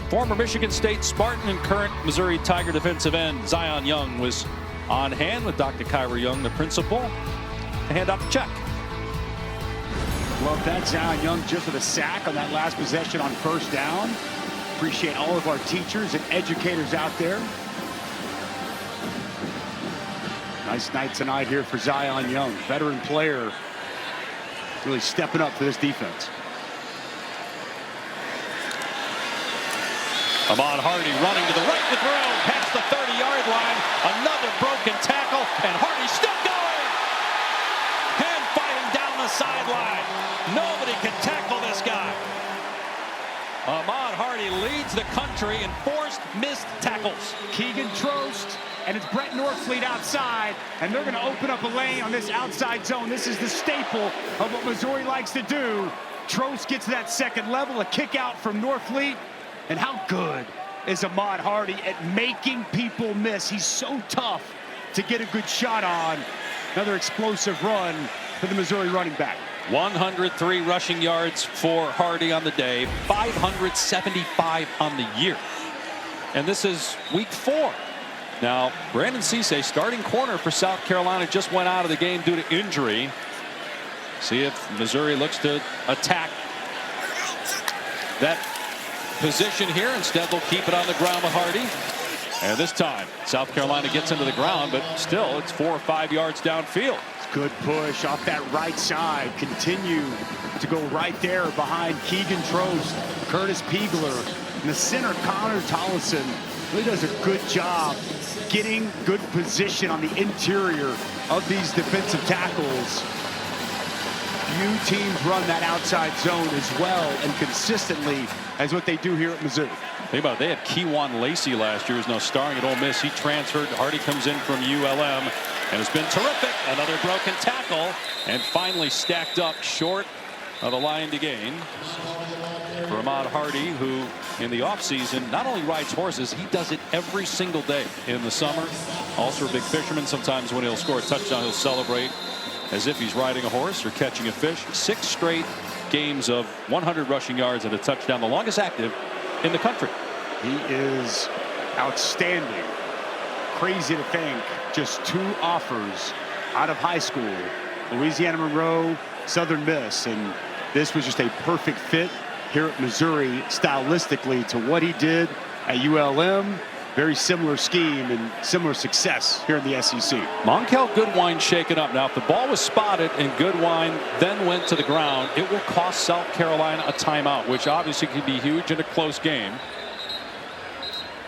Speaker 1: former Michigan State Spartan and current Missouri Tiger defensive end Zion Young was on hand with Dr. Kyra Young, the principal, to hand out the check.
Speaker 2: Love that. Zion Young just with a sack on that last possession on first down. Appreciate all of our teachers and educators out there. Nice night tonight here for Zion Young. Veteran player really stepping up for this defense.
Speaker 1: Ahmad Hardy running to the right to throw past the 30-yard line. Another broken tackle, and Hardy still going. Hand fighting down the sideline. Nobody can tackle this guy. Ahmad Hardy leads the country in forced missed tackles.
Speaker 2: Keegan Trost, and it's Brett Norfleet outside, and they're going to open up a lane on this outside zone. This is the staple of what Missouri likes to do. Trost gets to that second level, a kick out from Norfleet. And how good is Ahmad Hardy at making people miss? He's so tough to get a good shot on. Another explosive run for the Missouri running back.
Speaker 1: 103 rushing yards for Hardy on the day, 575 on the year. And this is week 4. Now, Brandon Cisse, starting corner for South Carolina, just went out of the game due to injury. See if Missouri looks to attack that position here. Instead, they'll keep it on the ground with Hardy. And this time, South Carolina gets into the ground, but still, it's 4 or 5 yards downfield.
Speaker 2: Good push off that right side. Continue to go right there behind Keegan Trost, Curtis Piegler, and the center, Connor Tollison, really does a good job getting good position on the interior of these defensive tackles. Few teams run that outside zone as well and consistently as what they do here at Missouri.
Speaker 1: Think about it. They had Keywan Lacey last year, who's now starring at Ole Miss. He transferred. Hardy comes in from ULM and has been terrific. Another broken tackle, and finally stacked up short of the line to gain for Ahmad Hardy, who in the offseason not only rides horses, he does it every single day in the summer. Also a big fisherman. Sometimes when he'll score a touchdown, he'll celebrate as if he's riding a horse or catching a fish. 6 straight games of 100 rushing yards and a touchdown, the longest active in the country.
Speaker 2: He is outstanding. Crazy to think, just 2 offers out of high school, Louisiana Monroe, Southern Miss, and this was just a perfect fit here at Missouri stylistically to what he did at ULM. Very similar scheme and similar success here in the SEC.
Speaker 1: Monkel Goodwine shaken up. Now, if the ball was spotted and Goodwine then went to the ground, it will cost South Carolina a timeout, which obviously could be huge in a close game.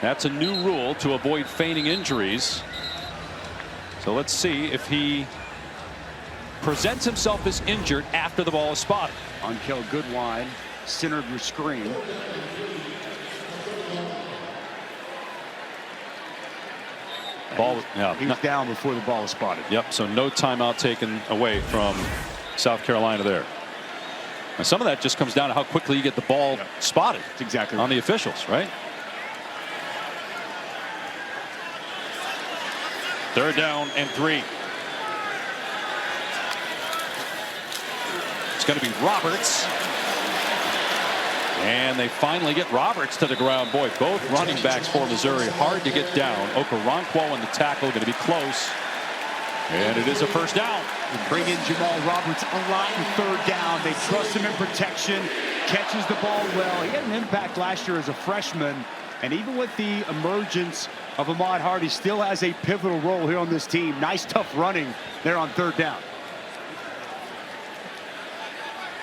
Speaker 1: That's a new rule to avoid feigning injuries. So let's see if he presents himself as injured after the ball is spotted.
Speaker 2: Monkel Goodwine, center of your screen.
Speaker 1: Ball, yeah,
Speaker 2: he was down before the ball was spotted.
Speaker 1: Yep, so no timeout taken away from South Carolina there. And some of that just comes down to how quickly you get the ball spotted.
Speaker 2: That's exactly
Speaker 1: on
Speaker 2: right.
Speaker 1: the officials, right? 3rd down and 3. It's going to be Roberts. And they finally get Roberts to the ground. Boy, both running backs for Missouri hard to get down. Okoronkwo in the tackle, going to be close. And it is a first down.
Speaker 2: And bring in Jamal Roberts a lot in 3rd down. They trust him in protection, catches the ball well. He had an impact last year as a freshman. And even with the emergence of Ahmad Hardy, still has a pivotal role here on this team. Nice, tough running there on 3rd down.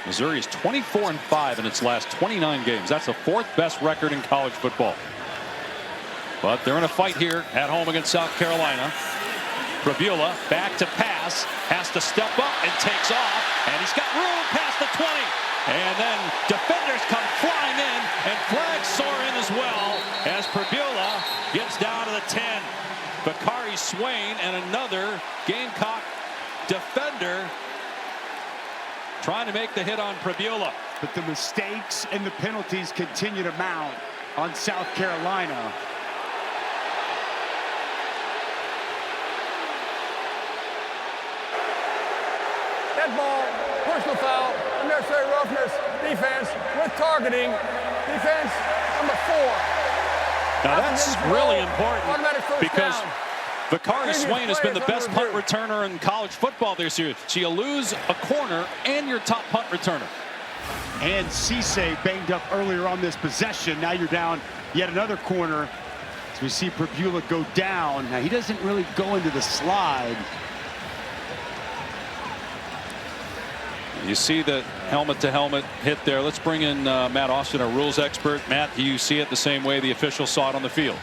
Speaker 1: Missouri is 24-5 in its last 29 games. That's the 4th best record in college football. But they're in a fight here at home against South Carolina. Pravula back to pass, has to step up and takes off, and he's got room past the 20. And then defenders come flying in, and flags soar in as well as Pravula Swain, and another Gamecock defender trying to make the hit on Prabula.
Speaker 2: But the mistakes and the penalties continue to mount on South Carolina.
Speaker 4: Dead ball, personal foul, unnecessary roughness, defense with targeting, defense number 4.
Speaker 1: Now that's really important
Speaker 4: Automatic first
Speaker 1: because
Speaker 4: down.
Speaker 1: Vakari
Speaker 4: Previous
Speaker 1: Swain has been the
Speaker 4: play is
Speaker 1: best
Speaker 4: under
Speaker 1: punt
Speaker 4: review.
Speaker 1: returner in college football this year. So you lose a corner and your top punt returner.
Speaker 2: And Cisse banged up earlier on this possession. Now you're down yet another corner. As we see Prabula go down. Now he doesn't really go into the slide.
Speaker 1: You see the helmet-to-helmet hit there. Let's bring in Matt Austin, our rules expert. Matt, do you see it the same way the officials saw it on the field?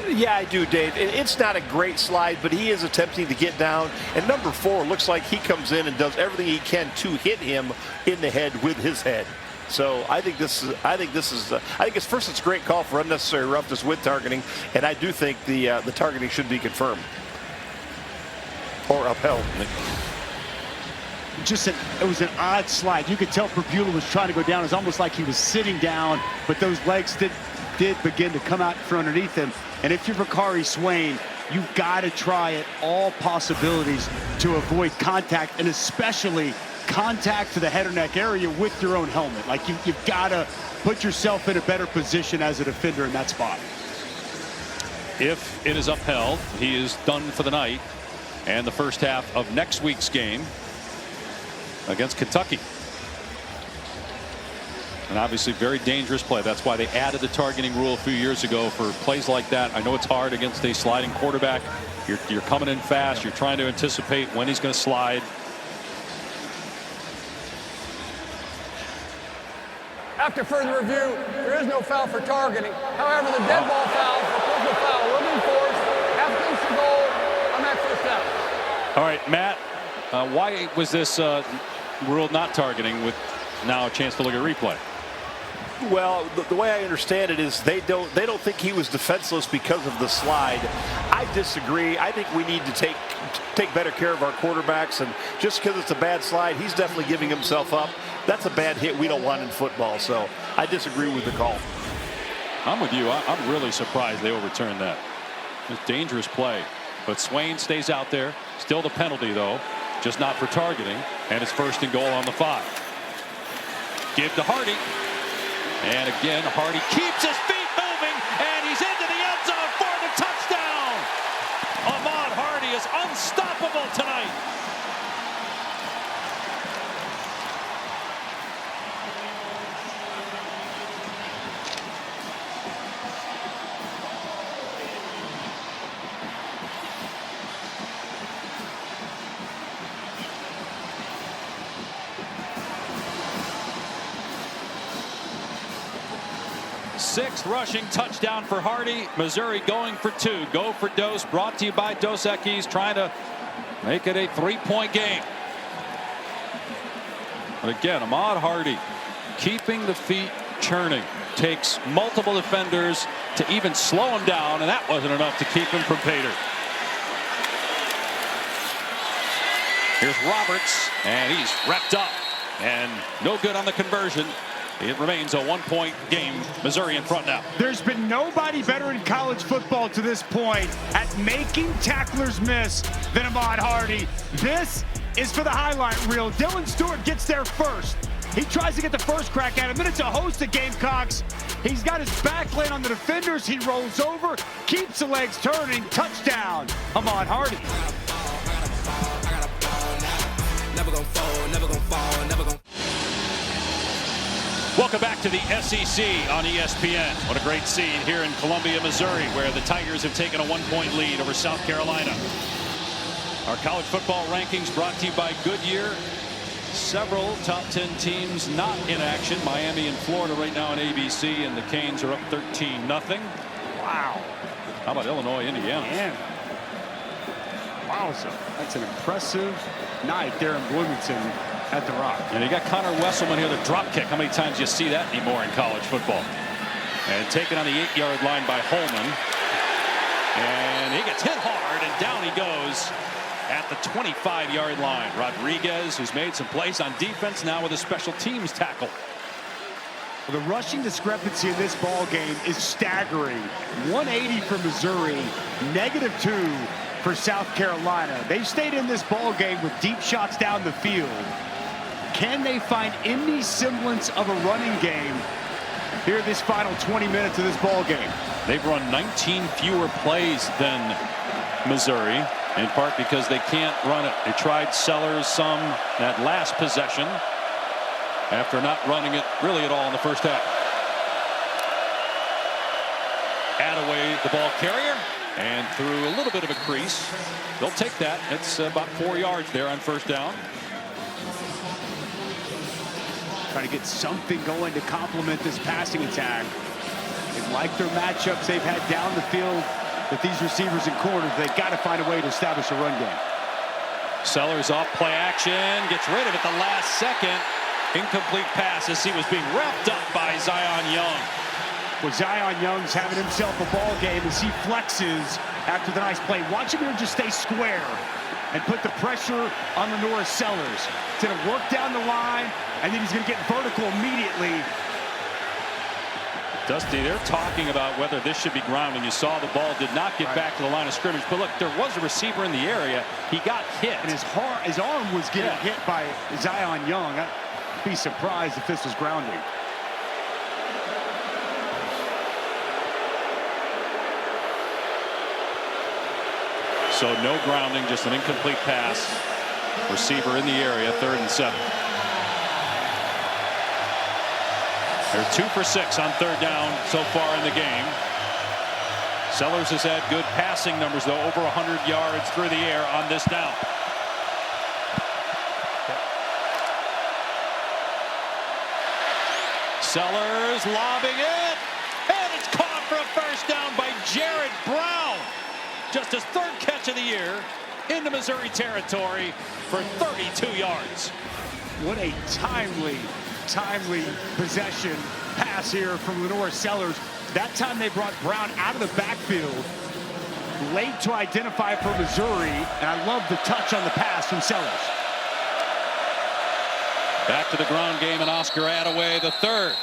Speaker 10: Yeah, I do, Dave. It's not a great slide, but he is attempting to get down. And number 4 looks like he comes in and does everything he can to hit him in the head with his head. So I think it's first, it's a great call for unnecessary roughness with targeting, and I do think the targeting should be confirmed or upheld.
Speaker 2: It was an odd slide. You could tell Prabula was trying to go down. It was almost like he was sitting down, but those legs did begin to come out from underneath him. And if you're Vakari Swain, you've got to try at all possibilities to avoid contact, and especially contact to the head or neck area with your own helmet. Like you've got to put yourself in a better position as a defender in that spot.
Speaker 1: If it is upheld, he is done for the night and the first half of next week's game against Kentucky. And obviously very dangerous play. That's why they added the targeting rule a few years ago for plays like that. I know it's hard against a sliding quarterback. You're coming in fast. You're trying to anticipate when he's going to slide.
Speaker 4: After further review, there is no foul for targeting. However, the dead ball foul for personal foul will be enforced after the goal on that first down.
Speaker 1: All right, Matt, why was this ruled not targeting with now a chance to look at replay?
Speaker 10: Well, the way I understand it is they don't think he was defenseless because of the slide. I disagree. I think we need to take better care of our quarterbacks, and just because it's a bad slide, he's definitely giving himself up. That's a bad hit we don't want in football, so I disagree with the call.
Speaker 1: I'm with you. I'm really surprised they overturned that. It's a dangerous play, but Swain stays out there. Still the penalty, though, just not for targeting, and it's 1st and goal on the 5. Give to Hardy. And again, Hardy keeps his feet moving, and he's into the end zone for the touchdown. Ahmad Hardy is unstoppable tonight. Sixth rushing touchdown for Hardy. Missouri going for 2. Go for Dos. Brought to you by Dos Equis, trying to make it a 3-point game. But again, Ahmad Hardy keeping the feet churning. Takes multiple defenders to even slow him down, and that wasn't enough to keep him from Pater. Here's Roberts, and he's wrapped up, and no good on the conversion. It remains a 1-point game. Missouri in front now.
Speaker 2: There's been nobody better in college football to this point at making tacklers miss than Ahmad Hardy. This is for the highlight reel. Dylan Stewart gets there first. He tries to get the first crack at him. Then it's a host of Gamecocks. He's got his back laying on the defenders. He rolls over, keeps the legs turning. Touchdown, Ahmad Hardy.
Speaker 11: Never gonna fall, never gonna fall, never gonna.
Speaker 1: Welcome back to the SEC on ESPN. What a great scene here in Columbia, Missouri, where the Tigers have taken a 1-point lead over South Carolina. Our college football rankings brought to you by Goodyear. Several top 10 teams not in action. Miami and Florida right now on ABC, and the Canes are up 13-0.
Speaker 2: Wow.
Speaker 1: How about Illinois, Indiana?
Speaker 2: Man. Wow, so that's an impressive night there in Bloomington at the Rock.
Speaker 1: And you got Connor Wesselman here, the drop kick. How many times do you see that anymore in college football? And taken on the 8-yard line by Holman. And he gets hit hard, and down he goes at the 25-yard line. Rodriguez, who's made some plays on defense, now with a special teams tackle.
Speaker 2: The rushing discrepancy in this ball game is staggering. 180 for Missouri, -2 for South Carolina. They've stayed in this ball game with deep shots down the field. Can they find any semblance of a running game here this final 20 minutes of this ball game?
Speaker 1: They've run 19 fewer plays than Missouri, in part because they can't run it. They tried Sellers some that last possession after not running it really at all in the first half. Attaway, the ball carrier, and through a little bit of a crease. They'll take that. It's about 4 yards there on first down.
Speaker 2: Trying to get something going to complement this passing attack. They like their matchups they've had down the field with these receivers and corners. They've got to find a way to establish a run game.
Speaker 1: Sellers off play action, gets rid of it the last second. Incomplete pass as he was being wrapped up by Zion Young.
Speaker 2: Well, Zion Young's having himself a ball game as he flexes after the nice play. Watch him here just stay square and put the pressure on Lenora Sellers. He's going to work down the line, and then he's going to get vertical immediately.
Speaker 1: Dusty, they're talking about whether this should be grounding. You saw the ball did not get back to the line of scrimmage. But look, there was a receiver in the area. He got hit.
Speaker 2: And his arm was getting hit by Zion Young. I'd be surprised if this was grounding.
Speaker 1: So no grounding, just an incomplete pass. Receiver in the area, 3rd and 7. They're 2 for 6 on 3rd down so far in the game. Sellers has had good passing numbers, though, over 100 yards through the air on this down. Sellers lobbing it, and it's caught for a first down by Jared Brown. Just his 3rd catch of the year into Missouri territory for 32 yards.
Speaker 2: What a timely possession pass here from Lenora Sellers. That time they brought Brown out of the backfield, late to identify for Missouri, and I love the touch on the pass from Sellers.
Speaker 1: Back to the ground game, and Oscar Attaway, the 3rd.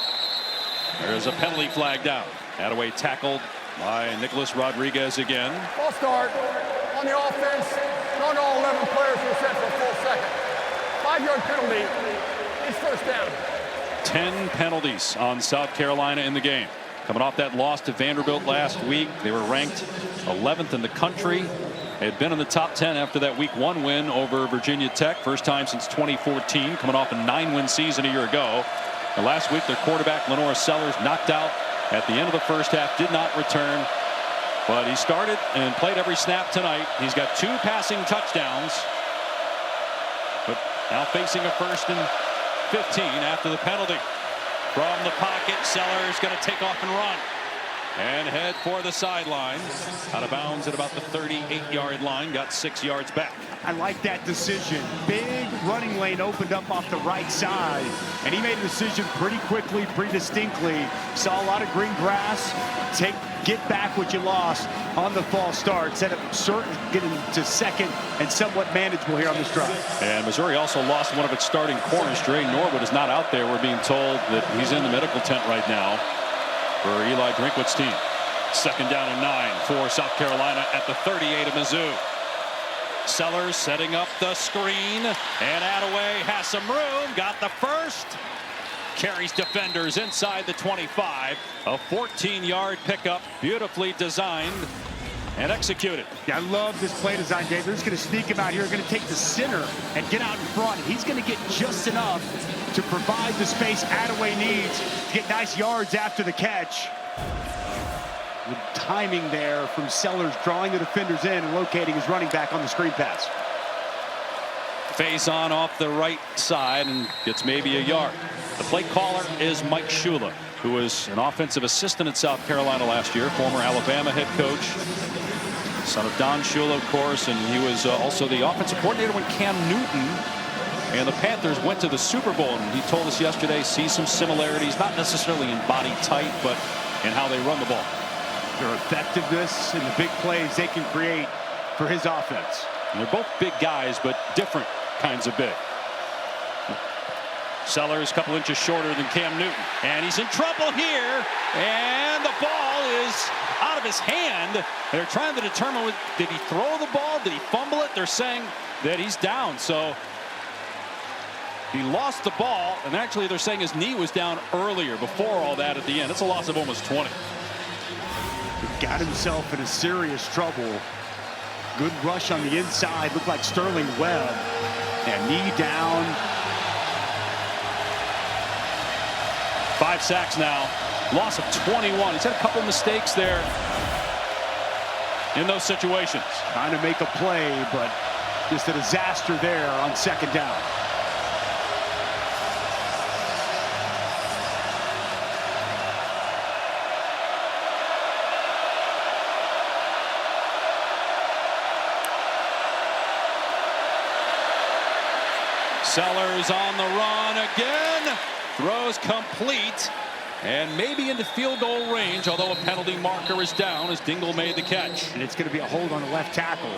Speaker 1: There's a penalty flag down. Attaway tackled by Nicholas Rodriguez again.
Speaker 4: Ball start on the offense. Not all 11 players were set for a full second. 5-yard penalty. It's first down.
Speaker 1: 10 penalties on South Carolina in the game. Coming off that loss to Vanderbilt last week, they were ranked 11th in the country. They had been in the top 10 after that Week 1 win over Virginia Tech. First time since 2014, coming off a 9-win season a year ago. And last week, their quarterback, Lenora Sellers, knocked out at the end of the first half, did not return. But he started and played every snap tonight. He's got 2 passing touchdowns. But now facing a 1st and 15 after the penalty. From the pocket, Sellers going to take off and run. And head for the sideline. Out of bounds at about the 38-yard line. Got 6 yards back.
Speaker 2: I like that decision. Big running lane opened up off the right side. And he made a decision pretty quickly, pretty distinctly. Saw a lot of green grass. Get back what you lost on the false start. Set up certain getting to 2nd and somewhat manageable here on this drive.
Speaker 1: And Missouri also lost one of its starting corners. Dre Norwood is not out there. We're being told that he's in the medical tent right now for Eli Drinkwitz's team. 2nd down and 9 for South Carolina at the 38 of Mizzou. Sellers setting up the screen, and Attaway has some room. Got the 1st. Carries defenders inside the 25. A 14-yard pickup, beautifully designed and executed.
Speaker 2: Yeah, I love this play design, Dave. They're just going to sneak him out here. Going to take the center and get out in front. He's going to get just enough to provide the space Attaway needs to get nice yards after the catch. Good timing there from Sellers, drawing the defenders in and locating his running back on the screen pass.
Speaker 1: Phase on off the right side and gets maybe a yard. The play caller is Mike Shula, who was an offensive assistant at South Carolina last year, former Alabama head coach, son of Don Shula, of course, and he was also the offensive coordinator when Cam Newton and the Panthers went to the Super Bowl. And he told us yesterday, see some similarities, not necessarily in body type, but in how they run the ball.
Speaker 2: their effectiveness and the big plays they can create for his offense.
Speaker 1: And they're both big guys, but different kinds of big. Sellers a couple inches shorter than Cam Newton. And he's in trouble here. And the ball is out of his hand. They're trying to determine, did he throw the ball? Did he fumble it? They're saying that he's down. So he lost the ball. And actually, they're saying his knee was down earlier, before all that at the end. It's a loss of almost 20.
Speaker 2: He got himself into serious trouble. Good rush on the inside. Looked like Sterling Webb. And knee down.
Speaker 1: 5 sacks now. Loss of 21. He's had a couple mistakes there in those situations.
Speaker 2: Trying to make a play, but just a disaster there on second down.
Speaker 1: Sellers on the run again. Throws complete. And maybe into field goal range, although a penalty marker is down as Dingle made the catch.
Speaker 2: And it's going to be a hold on the left tackle.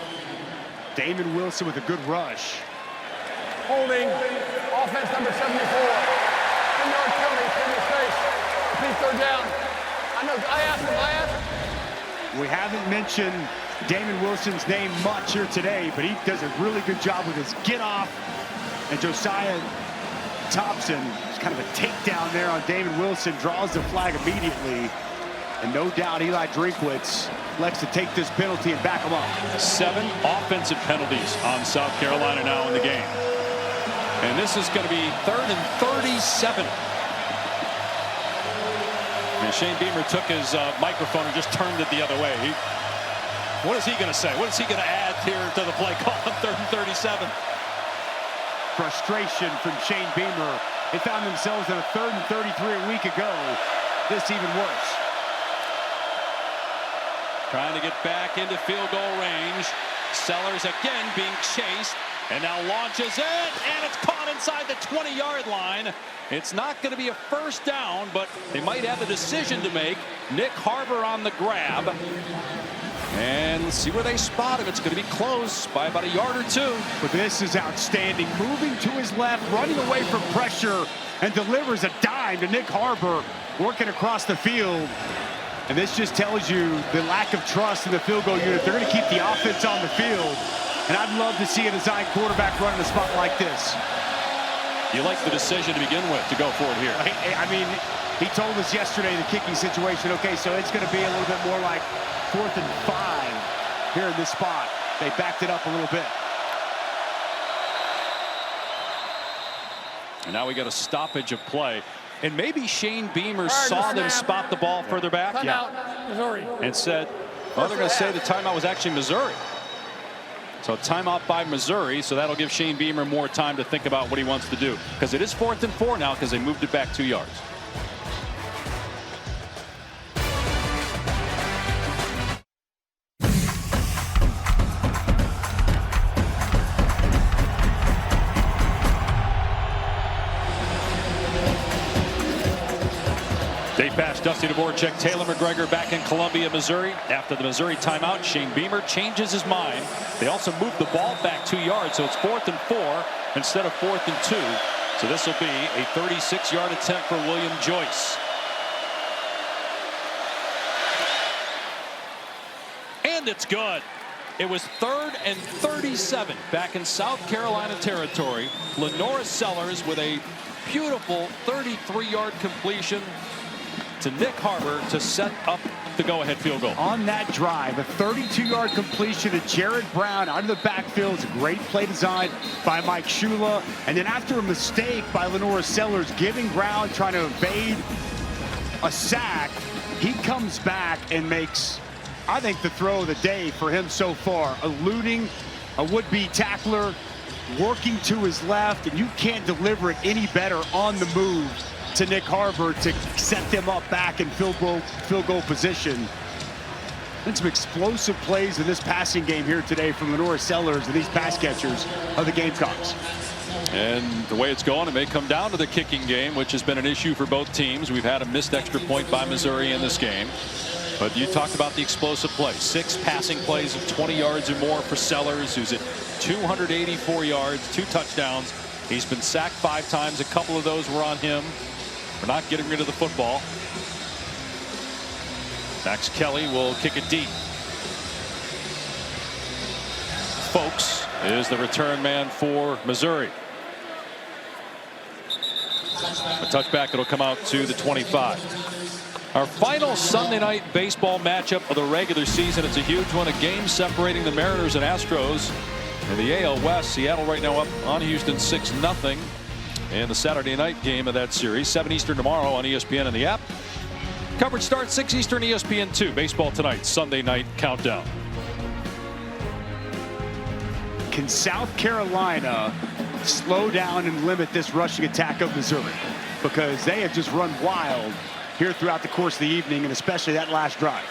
Speaker 2: Damon Wilson with a good rush.
Speaker 4: Holding, offense number 74. 10-yard penalty, previous face. Please third down. I asked him.
Speaker 2: We haven't mentioned Damon Wilson's name much here today, but he does a really good job with his get off. And Josiah Thompson, it's kind of a takedown there on Damon Wilson, draws the flag immediately. And no doubt Eli Drinkwitz likes to take this penalty and back him up.
Speaker 1: 7 offensive penalties on South Carolina now in the game. And this is going to be 3rd and 37. And Shane Beamer took his microphone and just turned it the other way. What is he going to say? What is he going to add here to the play call on 3rd and 37?
Speaker 2: Frustration from Shane Beamer. They found themselves in a 3rd and 33 a week ago. This even worse.
Speaker 1: Trying to get back into field goal range. Sellers again being chased. And now launches it. And it's caught inside the 20-yard line. It's not going to be a first down, but they might have a decision to make. Nick Harbor on the grab. And let's see where they spot him. It's going to be close by about a yard or 2.
Speaker 2: But this is outstanding. Moving to his left, running away from pressure, and delivers a dime to Nick Harbor, working across the field. And this just tells you the lack of trust in the field goal unit. They're going to keep the offense on the field. And I'd love to see a design quarterback run in a spot like this.
Speaker 1: You like the decision to begin with to go for it here.
Speaker 2: I mean, he told us yesterday the kicking situation. Okay, so it's going to be a little bit more like 4th and 5 here in this spot. They backed it up a little bit.
Speaker 1: And now we got a stoppage of play. And maybe Shane Beamer saw them spot the ball further back.
Speaker 4: Missouri.
Speaker 1: And said, well, they're going to say the timeout was actually Missouri. So timeout by Missouri. So that'll give Shane Beamer more time to think about what he wants to do. Because it is 4th and 4 now because they moved it back 2 yards. Day pass, Dusty Dvorak, Taylor McGregor back in Columbia, Missouri. After the Missouri timeout, Shane Beamer changes his mind. They also moved the ball back 2 yards, so it's 4th and 4 instead of 4th and 2. So this will be a 36-yard attempt for William Joyce. And it's good. It was 3rd and 37 back in South Carolina territory. Lenora Sellers with a beautiful 33-yard completion to Nick Harbor to set up the go-ahead field goal.
Speaker 2: On that drive, a 32-yard completion to Jared Brown out of the backfield. It's a great play design by Mike Shula. And then after a mistake by Lenora Sellers, giving ground, trying to evade a sack, he comes back and makes, I think, the throw of the day for him so far. Eluding a would-be tackler, working to his left, and you can't deliver it any better on the move to Nick Harbor to set them up back in field goal position. And some explosive plays in this passing game here today from Lenora Sellers and these pass catchers of the Gamecocks.
Speaker 1: And the way it's going, it may come down to the kicking game, which has been an issue for both teams. We've had a missed extra point by Missouri in this game. But you talked about the explosive play. 6 passing plays of 20 yards or more for Sellers, who's at 284 yards, 2 touchdowns. He's been sacked 5 times. A couple of those were on him for not getting rid of the football. Max Kelly will kick it deep. Folks is the return man for Missouri. A touchback, it'll come out to the 25. Our final Sunday night baseball matchup of the regular season. It's a huge one, a game separating the Mariners and Astros in the AL West. Seattle right now up on Houston 6-0 in the Saturday night game of that series. 7 Eastern tomorrow on ESPN and the app. Coverage starts 6 Eastern, ESPN2. Baseball tonight, Sunday night countdown.
Speaker 2: Can South Carolina slow down and limit this rushing attack of Missouri? Because they have just run wild here throughout the course of the evening, and especially that last drive.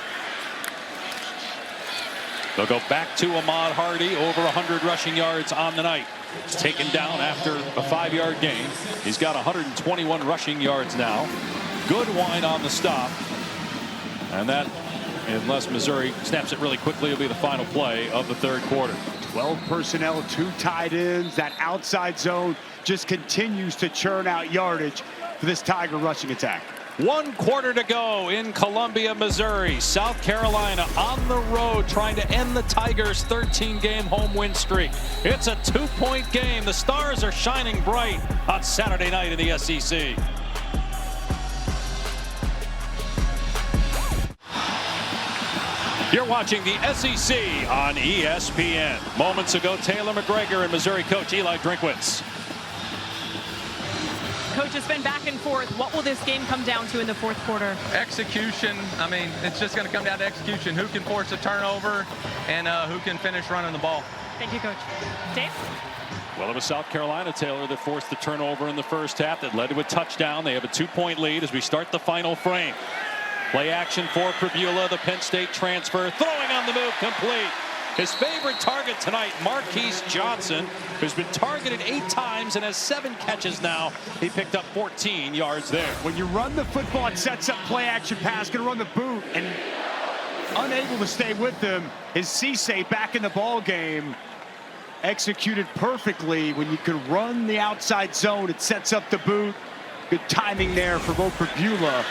Speaker 1: They'll go back to Ahmad Hardy, over 100 rushing yards on the night. He's taken down after a 5-yard gain. He's got 121 rushing yards now. Goodwine on the stop. And that, unless Missouri snaps it really quickly, will be the final play of the third quarter.
Speaker 2: 12 personnel, 2 tight ends. That outside zone just continues to churn out yardage for this Tiger rushing attack.
Speaker 1: 1 quarter to go in Columbia, Missouri. South Carolina on the road trying to end the Tigers' 13-game home win streak. It's a 2-point game. The Stars are shining bright on Saturday night in the SEC. You're watching the SEC on ESPN. Moments ago, Taylor McGregor and Missouri coach Eli Drinkwitz.
Speaker 3: Coach, has been back and forth. What will this game come down to in the fourth quarter?
Speaker 12: Execution. I mean, it's just going to come down to execution. Who can force a turnover and who can finish running the ball.
Speaker 3: Thank you, Coach. Dave?
Speaker 1: Well, it was South Carolina, Taylor, that forced the turnover in the first half that led to a touchdown. They have a 2-point lead as we start the final frame. Play action for Pribula, the Penn State transfer, throwing on the move, complete. His favorite target tonight, Marquise Johnson, who's been targeted 8 times and has 7 catches now. He picked up 14 yards there.
Speaker 2: When you run the football, it sets up play action pass, going to run the boot, and unable to stay with them is Cisse back in the ball game. Executed perfectly. When you can run the outside zone, it sets up the boot. Good timing there for both Pribula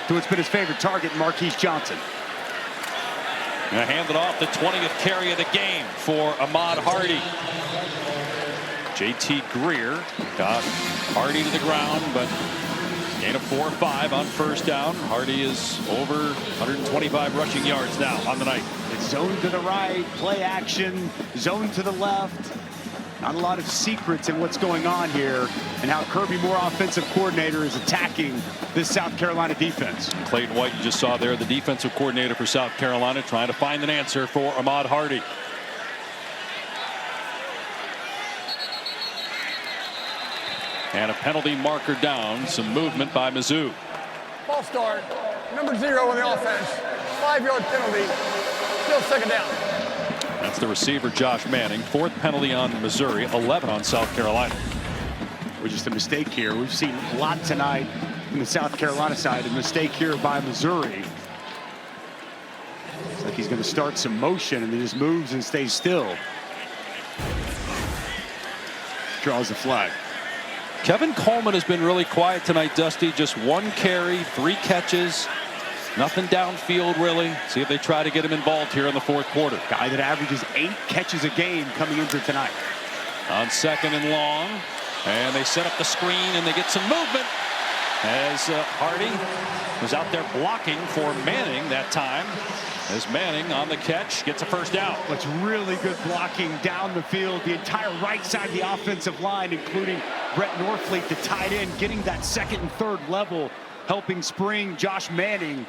Speaker 2: to what's been his favorite target, Marquise Johnson.
Speaker 1: And handed off the 20th carry of the game for Ahmad Hardy. JT Greer got Hardy to the ground, but gain of 4 or 5 on first down. Hardy is over 125 rushing yards now on the night.
Speaker 2: It's zone to the right, play action, zone to the left. Not a lot of secrets in what's going on here and how Kirby Moore, offensive coordinator, is attacking this South Carolina defense.
Speaker 1: Clayton White, you just saw there, the defensive coordinator for South Carolina, trying to find an answer for Ahmad Hardy. And a penalty marker down, some movement by Mizzou.
Speaker 4: Ball start, number 0 on the offense, 5-yard penalty, still second down.
Speaker 1: That's the receiver, Josh Manning. 4th penalty on Missouri, 11 on South Carolina.
Speaker 2: Which is a mistake here. We've seen a lot tonight from the South Carolina side. A mistake here by Missouri. It's like he's going to start some motion and he just moves and stays still. Draws the flag.
Speaker 1: Kevin Coleman has been really quiet tonight, Dusty. Just 1 carry, 3 catches. Nothing downfield, really. See if they try to get him involved here in the fourth quarter.
Speaker 2: Guy that averages 8 catches a game coming into tonight.
Speaker 1: On 2nd and long. And they set up the screen and they get some movement as Hardy was out there blocking for Manning that time. As Manning on the catch gets a first down.
Speaker 2: It's really good blocking down the field. The entire right side of the offensive line, including Brett Norfleet, the tight end, getting that 2nd and 3rd level, helping spring Josh Manning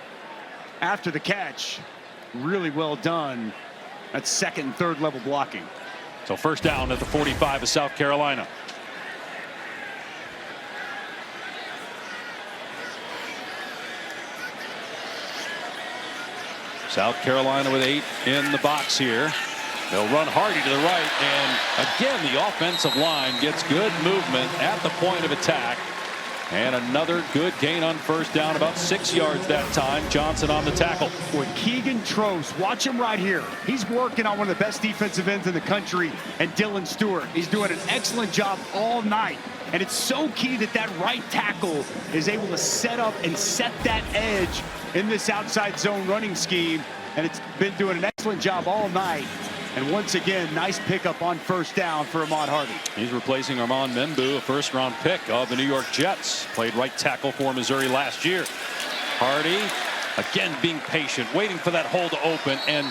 Speaker 2: after the catch. Really well done. That's 2nd and 3rd level blocking.
Speaker 1: So first down at the 45 of South Carolina. South Carolina with 8 in the box here. They'll run Hardy to the right, and again the offensive line gets good movement at the point of attack. And another good gain on first down, about 6 yards that time. Johnson on the tackle.
Speaker 2: Boy, Keegan Trost, watch him right here. He's working on one of the best defensive ends in the country, and Dylan Stewart. He's doing an excellent job all night. And it's so key that that right tackle is able to set up and set that edge in this outside zone running scheme. And it's been doing an excellent job all night. And once again, nice pickup on first down for Ahmad Hardy.
Speaker 1: He's replacing Armand Membu, a first-round pick of the New York Jets. Played right tackle for Missouri last year. Hardy, again, being patient, waiting for that hole to open, and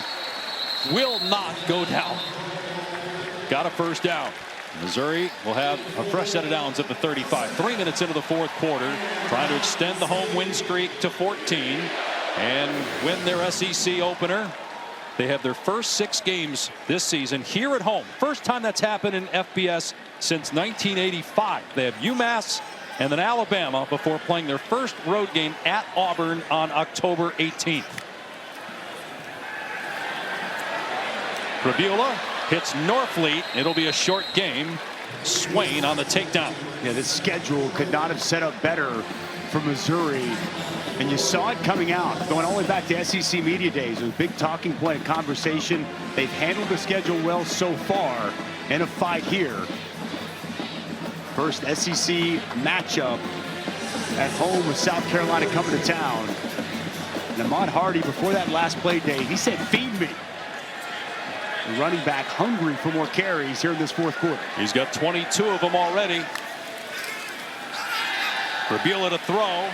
Speaker 1: will not go down. Got a first down. Missouri will have a fresh set of downs at the 35. 3 minutes into the fourth quarter, trying to extend the home win streak to 14 and win their SEC opener. They have their first 6 games this season here at home. First time that's happened in FBS since 1985. They have UMass and then Alabama before playing their first road game at Auburn on October 18th. Prabula hits Norfleet. It'll be a short game. Swain on the takedown.
Speaker 2: Yeah, this schedule could not have set up better for Missouri. And you saw it coming out, going all the way back to SEC Media Days. It was a big talking point and conversation. They've handled the schedule well so far in a fight here. First SEC matchup at home with South Carolina coming to town. And Ahmad Hardy, before that last play day, he said, "Feed me." The running back hungry for more carries here in this fourth quarter.
Speaker 1: He's got 22 of them already. Prabula to throw.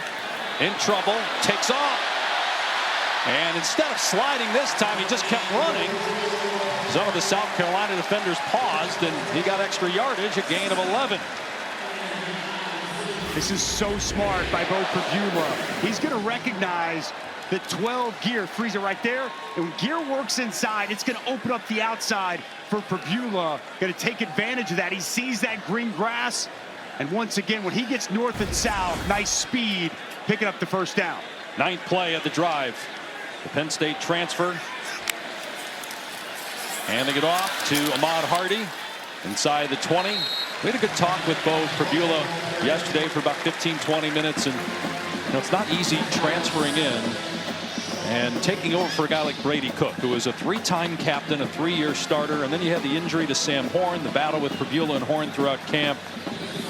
Speaker 1: In trouble, takes off, and instead of sliding this time, he just kept running. Some of the South Carolina defenders paused, and he got extra yardage, a gain of 11.
Speaker 2: This is so smart by Bo Prabula. He's going to recognize the 12 gear, freeze it right there, and when gear works inside, it's going to open up the outside for Prabula. Going to take advantage of that. He sees that green grass, and once again, when he gets north and south, nice speed, picking up the first down.
Speaker 1: 9th play of the drive. The Penn State transfer. And they get off to Ahmad Hardy inside the 20. We had a good talk with Bo Prabula yesterday for about 15-20 minutes. And you know, it's not easy transferring in and taking over for a guy like Brady Cook, who was a 3-time captain, a 3-year starter. And then you had the injury to Sam Horn, the battle with Prabula and Horn throughout camp.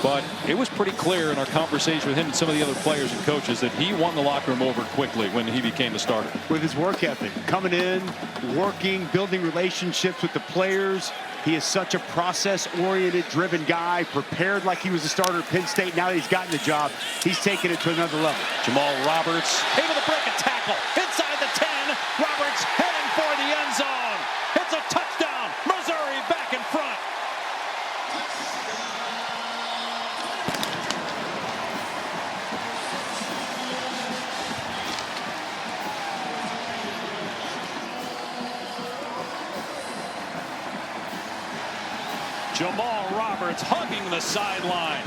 Speaker 1: But it was pretty clear in our conversation with him and some of the other players and coaches that he won the locker room over quickly when he became a starter.
Speaker 2: With his work ethic, coming in, working, building relationships with the players. He is such a process-oriented, driven guy, prepared like he was a starter at Penn State. Now that he's gotten the job, he's taking it to another level.
Speaker 1: Jamal Roberts able to break a tackle inside the 10. Roberts heading for the end zone. It's a touchdown. Missouri back in front. Jamal Roberts hugging the sideline.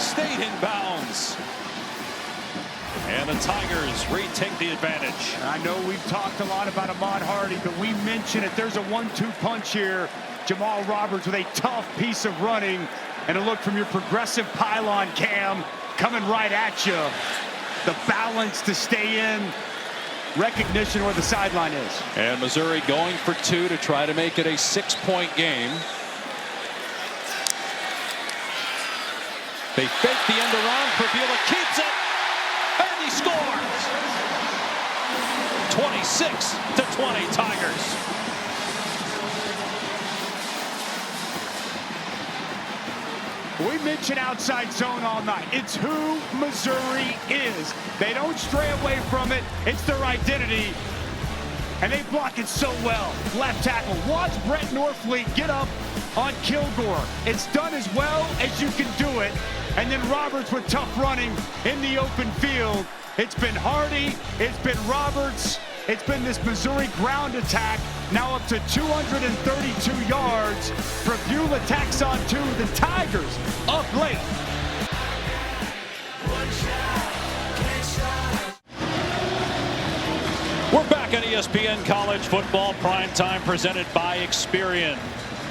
Speaker 1: Stayed in bounds. And the Tigers retake the advantage.
Speaker 2: I know we've talked a lot about Ahmad Hardy, but we mentioned it. There's a 1-2 punch here. Jamal Roberts with a tough piece of running. And a look from your progressive pylon cam coming right at you. The balance to stay in. Recognition where the sideline is.
Speaker 1: And Missouri going for 2 to try to make it a 6-point game. They fake the end around. Prabula keeps it, and he scores. 26-20 Tigers.
Speaker 2: We mentioned outside zone all night. It's who Missouri is. They don't stray away from it. It's their identity. And they block it so well. Left tackle. Watch Brett Norfleet get up on Kilgore. It's done as well as you can do it. And then Roberts with tough running in the open field. It's been Hardy. It's been Roberts. It's been this Missouri ground attack. Now up to 232 yards. Prabula tacks on 2. The Tigers up late.
Speaker 1: We're back on ESPN College Football Primetime presented by Experian.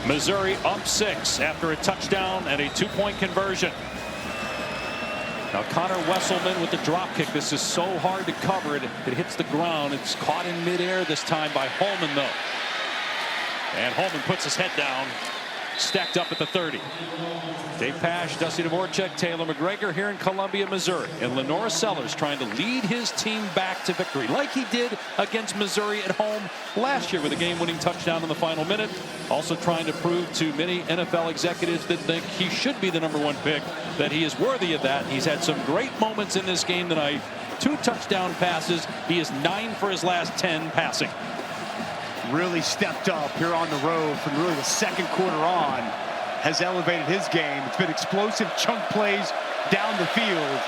Speaker 1: Missouri up 6 after a touchdown and a 2-point conversion. Now Connor Wesselman with the drop kick. This is so hard to cover. It hits the ground. It's caught in midair this time by Holman, though. And Holman puts his head down, stacked up at the 30. Dave Pasch, Dusty Dvorak, Taylor McGregor here in Columbia, Missouri. And Lenore Sellers trying to lead his team back to victory like he did against Missouri at home last year with a game-winning touchdown in the final minute. Also trying to prove to many NFL executives that think he should be the #1 pick that he is worthy of that. He's had some great moments in this game tonight. 2 touchdown passes. He is 9 for his last 10 passing.
Speaker 2: Really stepped up here on the road from really the second quarter on. Has elevated his game. It's been explosive chunk plays down the field.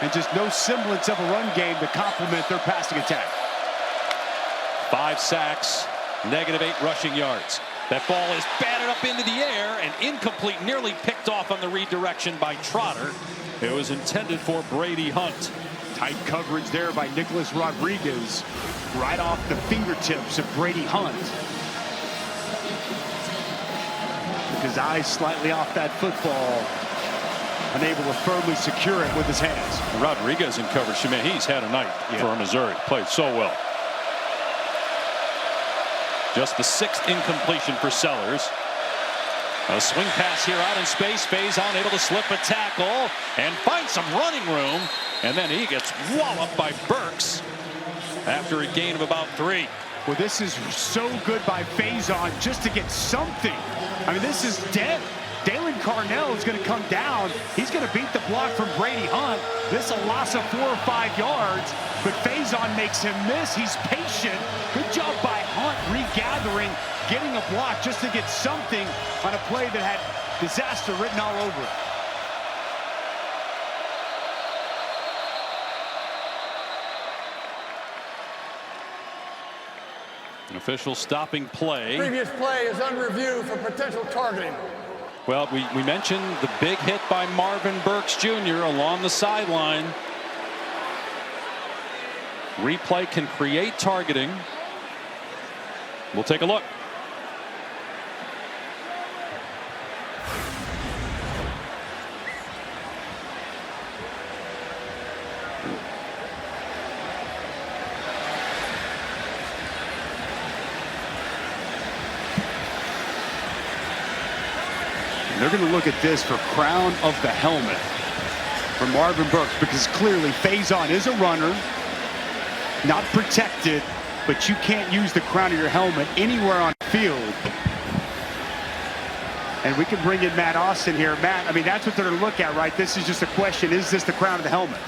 Speaker 2: And just no semblance of a run game to complement their passing attack.
Speaker 1: 5 sacks, -8 rushing yards. That ball is batted up into the air and incomplete, nearly picked off on the redirection by Trotter. It was intended for Brady Hunt.
Speaker 2: Tight coverage there by Nicholas Rodriguez, right off the fingertips of Brady Hunt. Took his eyes slightly off that football, unable to firmly secure it with his hands.
Speaker 1: Rodriguez in coverage. I mean, he's had a night for Missouri. Played so well. Just the 6th incompletion for Sellers. A swing pass here out in space. Faison able to slip a tackle and find some running room. And then he gets walloped by Burks after a gain of about 3.
Speaker 2: Well, this is so good by Faison just to get something. I mean, this is dead. Dalen Carnell is going to come down. He's going to beat the block from Brady Hunt. This is a loss of 4 or 5 yards, but Faison makes him miss. He's patient. Good job by Hunt regathering, getting a block just to get something on a play that had disaster written all over it.
Speaker 1: An official stopping play.
Speaker 4: Previous play is under review for potential targeting.
Speaker 1: Well, we mentioned the big hit by Marvin Burks Jr. along the sideline. Replay can create targeting. We'll take a look.
Speaker 2: They're going to look at this for crown of the helmet for Marvin Burks, because clearly Faison is a runner, not protected, but you can't use the crown of your helmet anywhere on the field. And we can bring in Matt Austin here. Matt, I mean, that's what they're going to look at, right? This is just a question. Is this the crown of the helmet?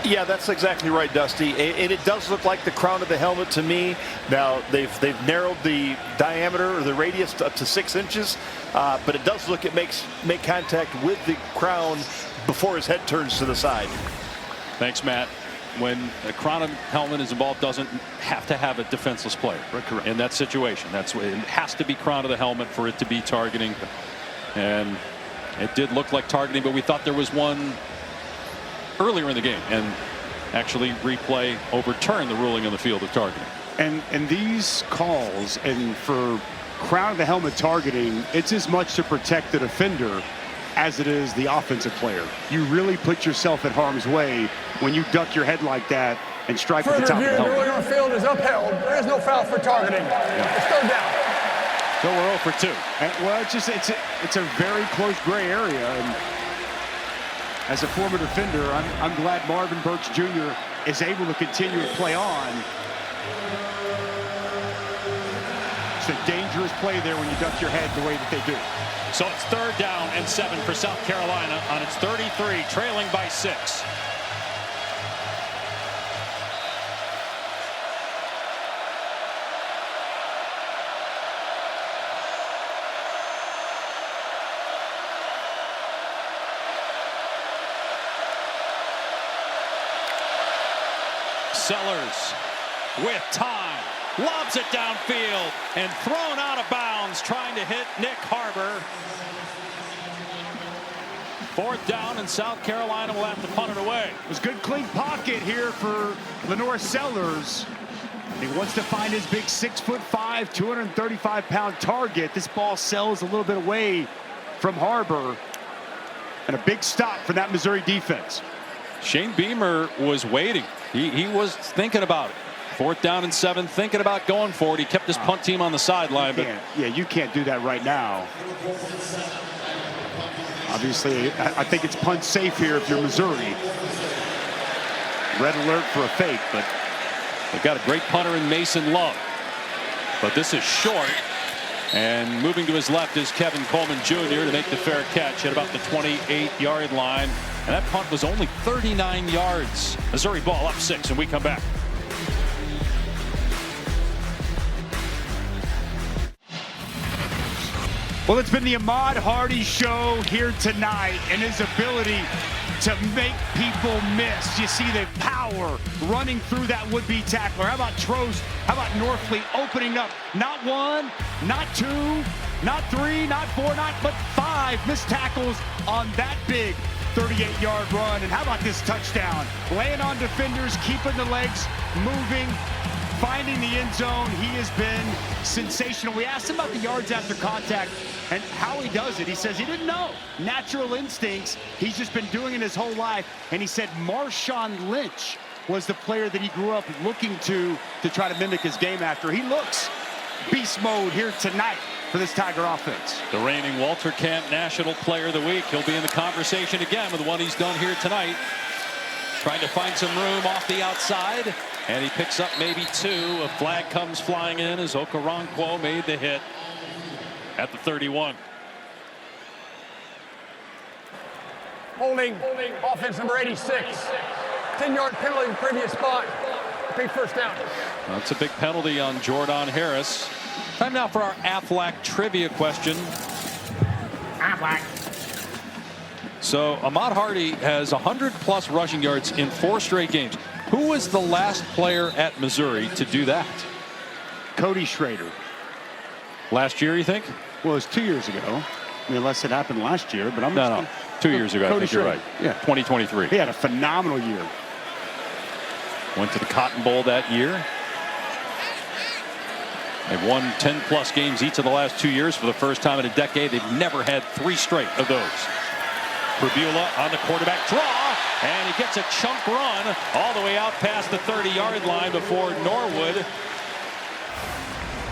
Speaker 10: Yeah, that's exactly right, Dusty. And it does look like the crown of the helmet to me. Now, they've narrowed the diameter or the radius up to 6 inches, but it does look, it make contact with the crown before his head turns to the side.
Speaker 1: Thanks, Matt. When a crown of helmet is involved, doesn't have to have a defenseless player in that situation. That's what it has to be, crown of the helmet, for it to be targeting. And it did look like targeting, but we thought there was one earlier in the game, and actually replay overturned the ruling on the field of targeting.
Speaker 2: And these calls, and for crown of the helmet targeting, it's as much to protect the defender as it is the offensive player. You really put yourself at harm's way when you duck your head like that and strike at the top of the helmet.
Speaker 4: The ruling on the field is upheld. There is no foul for targeting. It's third down.
Speaker 1: So we're 0 for 2.
Speaker 2: Well, it's a very close gray area. And as a former defender, I'm glad Marvin Burks Jr. is able to continue to play on. It's a dangerous play there when you duck your head the way that they do.
Speaker 1: So it's 3rd down and 7 for South Carolina on its 33, trailing by 6. Sellers with time, lobs it downfield and thrown out of bounds, trying to hit Nick Harbor. 4th down, and South Carolina will have to punt it away.
Speaker 2: It was good clean pocket here for Lenore Sellers. He wants to find his big 6'5", 235-pound target. This ball sells a little bit away from Harbor. And a big stop for that Missouri defense.
Speaker 1: Shane Beamer was waiting. He was thinking about it. 4th down and 7, thinking about going for it. He kept his punt team on the sideline. But
Speaker 2: yeah, you can't do that right now. Obviously, I think it's punt safe here if you're Missouri. Red alert for a fake, but
Speaker 1: they've got a great punter in Mason Love. But this is short. And moving to his left is Kevin Coleman Jr. to make the fair catch at about the 28-yard line. And that punt was only 39 yards. Missouri ball up 6, and we come back.
Speaker 2: Well, it's been the Ahmad Hardy show here tonight, and his ability to make people miss. You see the power running through that would-be tackler. How about Trost? How about Norfleet opening up? Not 1, not 2, not 3, not 4, but 5 missed tackles on that big 38-yard run. And how about this touchdown? Laying on defenders, keeping the legs moving, finding the end zone. He has been sensational. We asked him about the yards after contact and how he does it. He says he didn't know. Natural instincts. He's just been doing it his whole life. And he said Marshawn Lynch was the player that he grew up looking to try to mimic his game after. He looks beast mode here tonight for this Tiger offense.
Speaker 1: The reigning Walter Camp National Player of the Week. He'll be in the conversation again with what he's done here tonight. Trying to find some room off the outside. And he picks up maybe 2. A flag comes flying in as Okoronkwo made the hit at the 31.
Speaker 4: Holding offense number 86. 10-yard penalty in the previous spot. Big first down.
Speaker 1: That's a big penalty on Jordan Harris. Time now for our Aflac trivia question.
Speaker 2: Aflac.
Speaker 1: So Ahmad Hardy has 100+ rushing yards in 4 straight games. Who was the last player at Missouri to do that?
Speaker 2: Cody Schrader.
Speaker 1: Last year, you think?
Speaker 2: Well, it was 2 years ago. I mean, unless it happened last year, but I'm
Speaker 1: no. 2 years ago.
Speaker 2: Cody
Speaker 1: I think you're
Speaker 2: Schrader.
Speaker 1: right. Yeah, 2023.
Speaker 2: He had a phenomenal year.
Speaker 1: Went to the Cotton Bowl that year. They've won 10+ games each of the last 2 years for the first time in a decade. They've never had 3 straight of those. Prabula on the quarterback draw, and he gets a chunk run all the way out past the 30-yard line before Norwood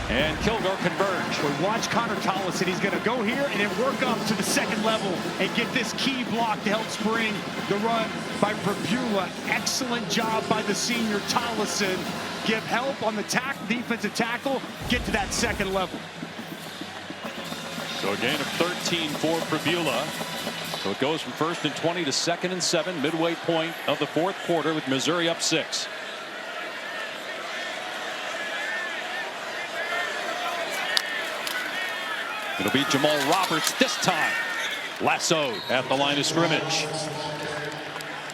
Speaker 1: and Kilgore converge.
Speaker 2: Well, watch Connor Tollison. He's going to go here and then work up to the second level and get this key block to help spring the run by Prabula. Excellent job by the senior Tollison. Give help on the defensive tackle, get to that second level.
Speaker 1: So a gain of 13 for Prabula. So it goes from 1st and 20 to 2nd and 7, midway point of the 4th quarter with Missouri up 6. It'll be Jamal Roberts this time. Lassoed at the line of scrimmage.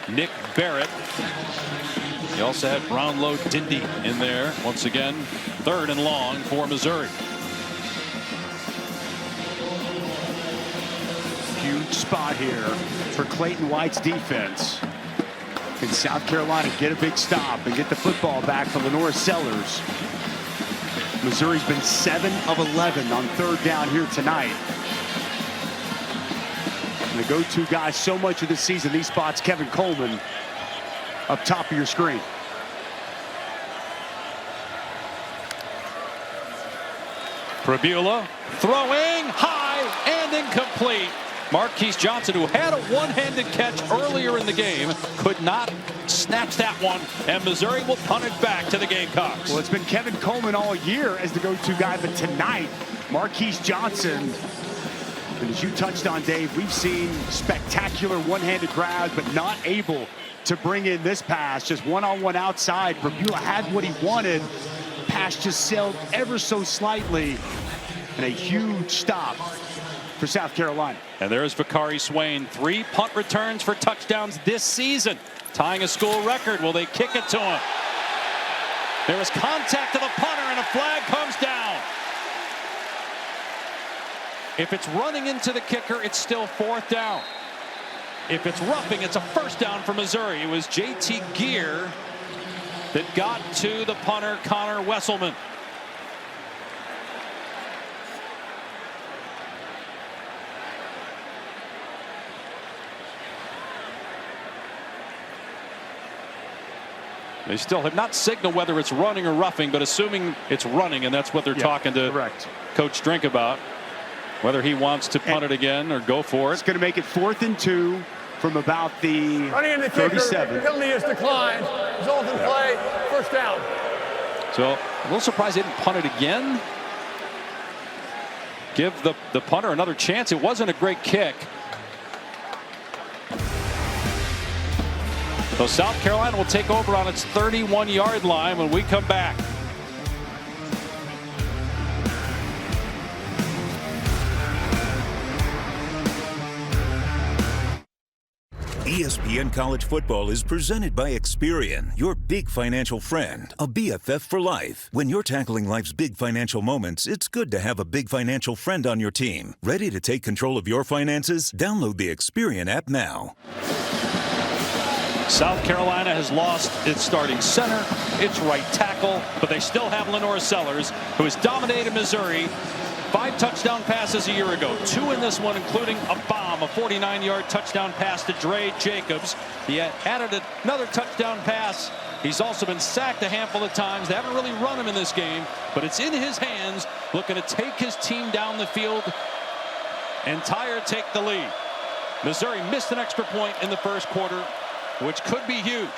Speaker 1: Nick Barrett. He also had Brownlow Dindy in there. Once again, 3rd and long for Missouri.
Speaker 2: Huge spot here for Clayton White's defense. Can South Carolina get a big stop and get the football back for Lenore Sellers? Missouri's been 7 of 11 on 3rd down here tonight. And the go-to guy so much of the season, these spots, Kevin Coleman, up top of your screen.
Speaker 1: Prabula throwing high and incomplete. Marquise Johnson, who had a one-handed catch earlier in the game, could not snatch that one, and Missouri will punt it back to the Gamecocks.
Speaker 2: Well, it's been Kevin Coleman all year as the go-to guy, but tonight, Marquise Johnson, and as you touched on, Dave, we've seen spectacular one-handed grabs, but not able to bring in this pass. Just one-on-one outside. Prabula had what he wanted. Pass just sailed ever so slightly, and a huge stop for South Carolina.
Speaker 1: And there's Vakari Swain. 3 punt returns for touchdowns this season, tying a school record. Will they kick it to him? There was contact to the punter, and a flag comes down. If it's running into the kicker, it's still 4th down. If it's roughing, it's a 1st down for Missouri. It was J.T. Gear that got to the punter, Connor Wesselman. They still have not signaled whether it's running or roughing, but assuming it's running, and that's what they're talking to Coach Drink about, whether he wants to punt it again or go for it.
Speaker 2: It's going to make it 4th and 2 from about the
Speaker 4: running in the
Speaker 2: 37.
Speaker 4: Kicker, penalty is declined. Result in play, first down.
Speaker 1: So a little surprised they didn't punt it again. Give the punter another chance. It wasn't a great kick. So South Carolina will take over on its 31-yard line when we come back.
Speaker 7: ESPN College Football is presented by Experian, your big financial friend, a BFF for life. When you're tackling life's big financial moments, it's good to have a big financial friend on your team. Ready to take control of your finances? Download the Experian app now.
Speaker 1: South Carolina has lost its starting center, its right tackle, but they still have Lenore Sellers, who has dominated Missouri. 5 touchdown passes a year ago, 2 in this one, including a bomb, a 49-yard touchdown pass to Dre Jacobs. He added another touchdown pass. He's also been sacked a handful of times. They haven't really run him in this game, but it's in his hands, looking to take his team down the field and take the lead. Missouri missed an extra point in the first quarter, which could be huge.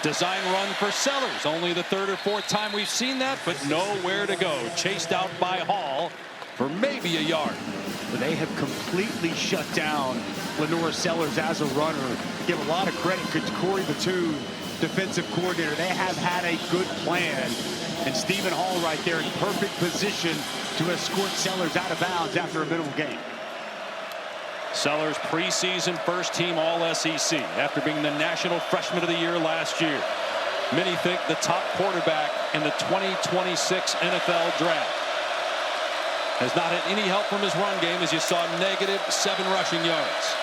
Speaker 1: Design run for Sellers. Only the 3rd or 4th time we've seen that, but nowhere to go. Chased out by Hall for maybe a yard.
Speaker 2: They have completely shut down Lenore Sellers as a runner. Give a lot of credit to Corey Batoon, defensive coordinator. They have had a good plan. And Stephen Hall right there in perfect position to escort Sellers out of bounds after a minimal gain.
Speaker 1: Sellers preseason first team All-SEC after being the National Freshman of the Year last year. Many think the top quarterback in the 2026 NFL draft. Has not had any help from his run game, as you saw, -7 rushing yards.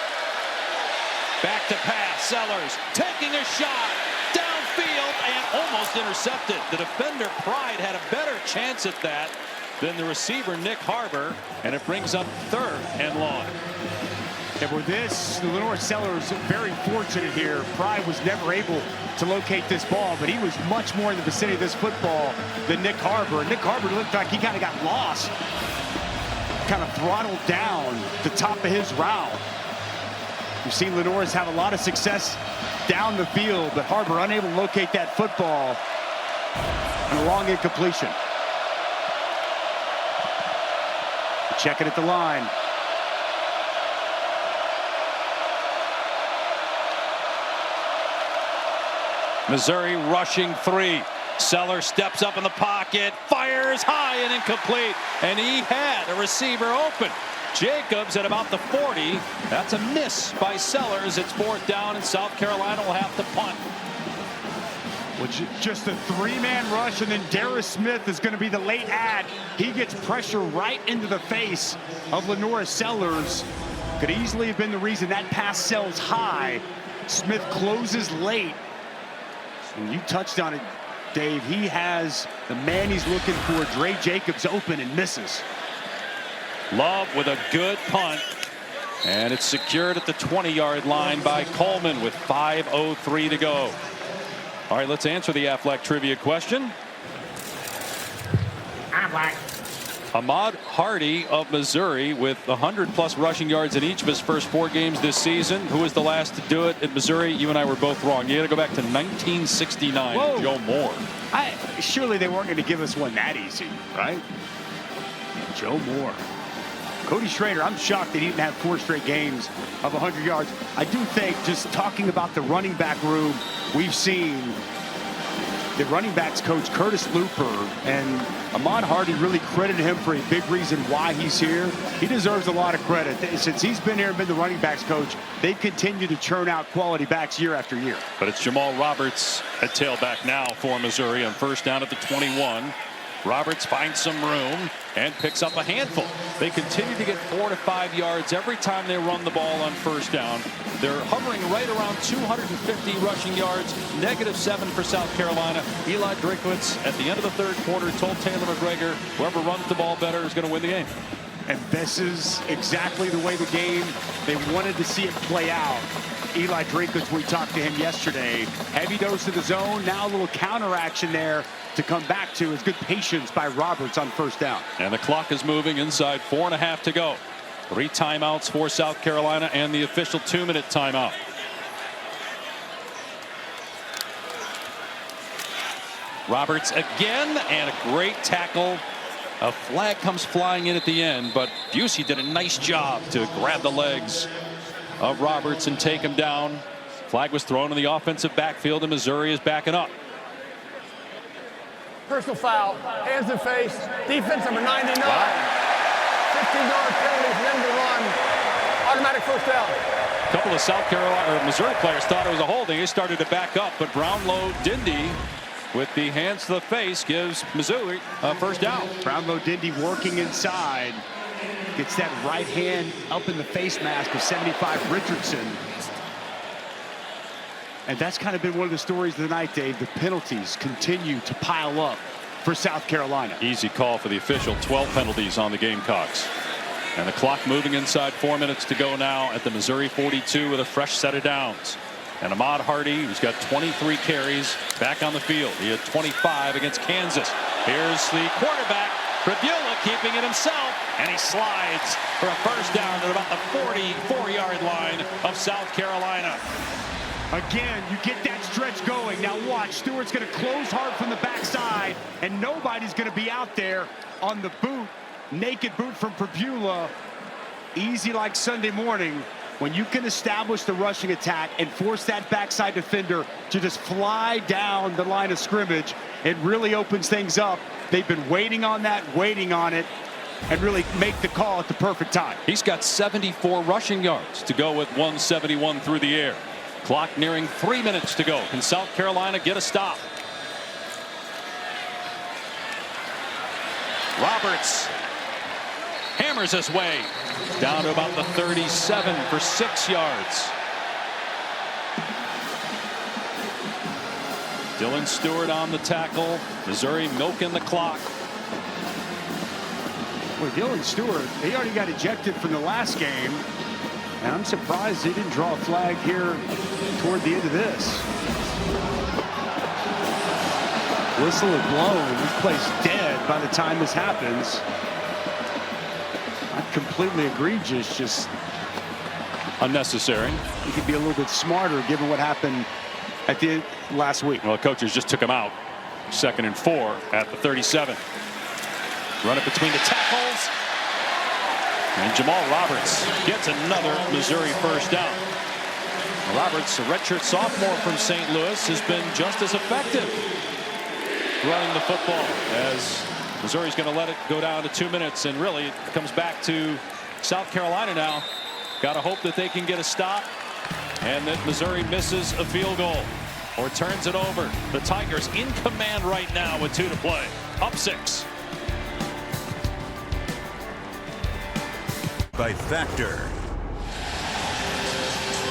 Speaker 1: Back to pass, Sellers taking a shot downfield and almost intercepted. The defender Pride had a better chance at that than the receiver Nick Harbor, and it brings up 3rd and long.
Speaker 2: And with this, Lenore Sellers very fortunate here. Pride was never able to locate this ball, but he was much more in the vicinity of this football than Nick Harbor. And Nick Harbor looked like he kind of got lost, kind of throttled down the top of his route. We've seen Lenore's have a lot of success down the field, but Harbor unable to locate that football. And a long incompletion. Checking at the line.
Speaker 1: Missouri rushing 3. Sellers steps up in the pocket, fires high and incomplete, and he had a receiver open. Jacobs at about the 40. That's a miss by Sellers. It's 4th down, and South Carolina will have to punt.
Speaker 2: Which just a 3-man rush, and then Darius Smith is going to be the late add. He gets pressure right into the face of Lenore Sellers. Could easily have been the reason that pass sells high. Smith closes late. And you touched on it, Dave. He has the man he's looking for, Dre Jacobs, open and misses.
Speaker 1: Love with a good punt. And it's secured at the 20-yard line by Coleman with 5:03 to go. All right, let's answer the Aflac trivia question.
Speaker 2: Aflac.
Speaker 1: Ahmad Hardy of Missouri with 100+ rushing yards in each of his first 4 games this season. Who was the last to do it at Missouri? You and I were both wrong. You got to go back to 1969.
Speaker 2: Whoa.
Speaker 1: Joe Moore.
Speaker 2: Surely they weren't going to give us one that easy, right? Joe Moore. Cody Schrader, I'm shocked that he didn't have 4 straight games of 100 yards. I do think, just talking about the running back room, we've seen the running backs coach Curtis Looper, and Ahmad Hardy really credited him for a big reason why he's here. He deserves a lot of credit. Since he's been here and been the running backs coach, they've continued to churn out quality backs year after year.
Speaker 1: But it's Jamal Roberts at tailback now for Missouri on 1st down at the 21. Roberts finds some room and picks up a handful. They continue to get 4 to 5 yards every time they run the ball on 1st down. They're hovering right around 250 rushing yards, -7 for South Carolina. Eli Drinkwitz at the end of the 3rd quarter told Taylor McGregor, whoever runs the ball better is going to win the game.
Speaker 2: And this is exactly the way the game they wanted to see it play out. Eli Drinkwitz, we talked to him yesterday. Heavy dose of the zone, now a little counter action there to come back to. It's good patience by Roberts on first down.
Speaker 1: And the clock is moving inside 4.5 to go. 3 timeouts for South Carolina and the official 2-minute timeout. Roberts again, and a great tackle. A flag comes flying in at the end, but Busey did a nice job to grab the legs of Roberts and take him down. Flag was thrown in the offensive backfield, and Missouri is backing up.
Speaker 4: Personal foul, hands in face, defense number 99. 15-yard penalty for them to run. Automatic first down.
Speaker 1: A couple of South Carolina or Missouri players thought it was a holding. They started to back up, but Brownlow Dindy with the hands to the face gives Missouri a first down.
Speaker 2: Brownlow Dindy working inside. Gets that right hand up in the face mask of 75 Richardson. And that's kind of been one of the stories of the night, Dave. The penalties continue to pile up for South Carolina.
Speaker 1: Easy call for the official. 12 penalties on the Gamecocks. And the clock moving inside 4 minutes to go now at the Missouri 42 with a fresh set of downs. And Ahmad Hardy, who's got 23 carries, back on the field. He had 25 against Kansas. Here's the quarterback, Pribula, keeping it himself, and he slides for a first down at about the 44-yard line of South Carolina.
Speaker 2: Again, you get that stretch going. Now watch, Stewart's going to close hard from the backside, and nobody's going to be out there on the boot. Naked boot from Pribula. Easy like Sunday morning. When you can establish the rushing attack and force that backside defender to just fly down the line of scrimmage, it really opens things up. They've been waiting on that, waiting on it, and really make the call at the perfect time.
Speaker 1: He's got 74 rushing yards to go with 171 through the air. Clock nearing 3 minutes to go. Can South Carolina get a stop? Roberts hammers his way down to about the 37 for 6 yards. Dylan Stewart on the tackle. Missouri milking the clock.
Speaker 2: Well, Dylan Stewart, he already got ejected from the last game. And I'm surprised he didn't draw a flag here toward the end of this. Whistle is blown. This play's dead by the time this happens. Not completely egregious, just
Speaker 1: unnecessary.
Speaker 2: He could be a little bit smarter given what happened at the end last week.
Speaker 1: Well, coaches just took him out. 2nd and 4 at the 37. Run it between the tackles. And Jamal Roberts gets another Missouri first down. Roberts, a redshirt sophomore from St. Louis, has been just as effective running the football, as Missouri's going to let it go down to 2 minutes, and really it comes back to South Carolina now. Got to hope that they can get a stop and that Missouri misses a field goal or turns it over. The Tigers in command right now with 2 to play. Up 6.
Speaker 7: By Factor.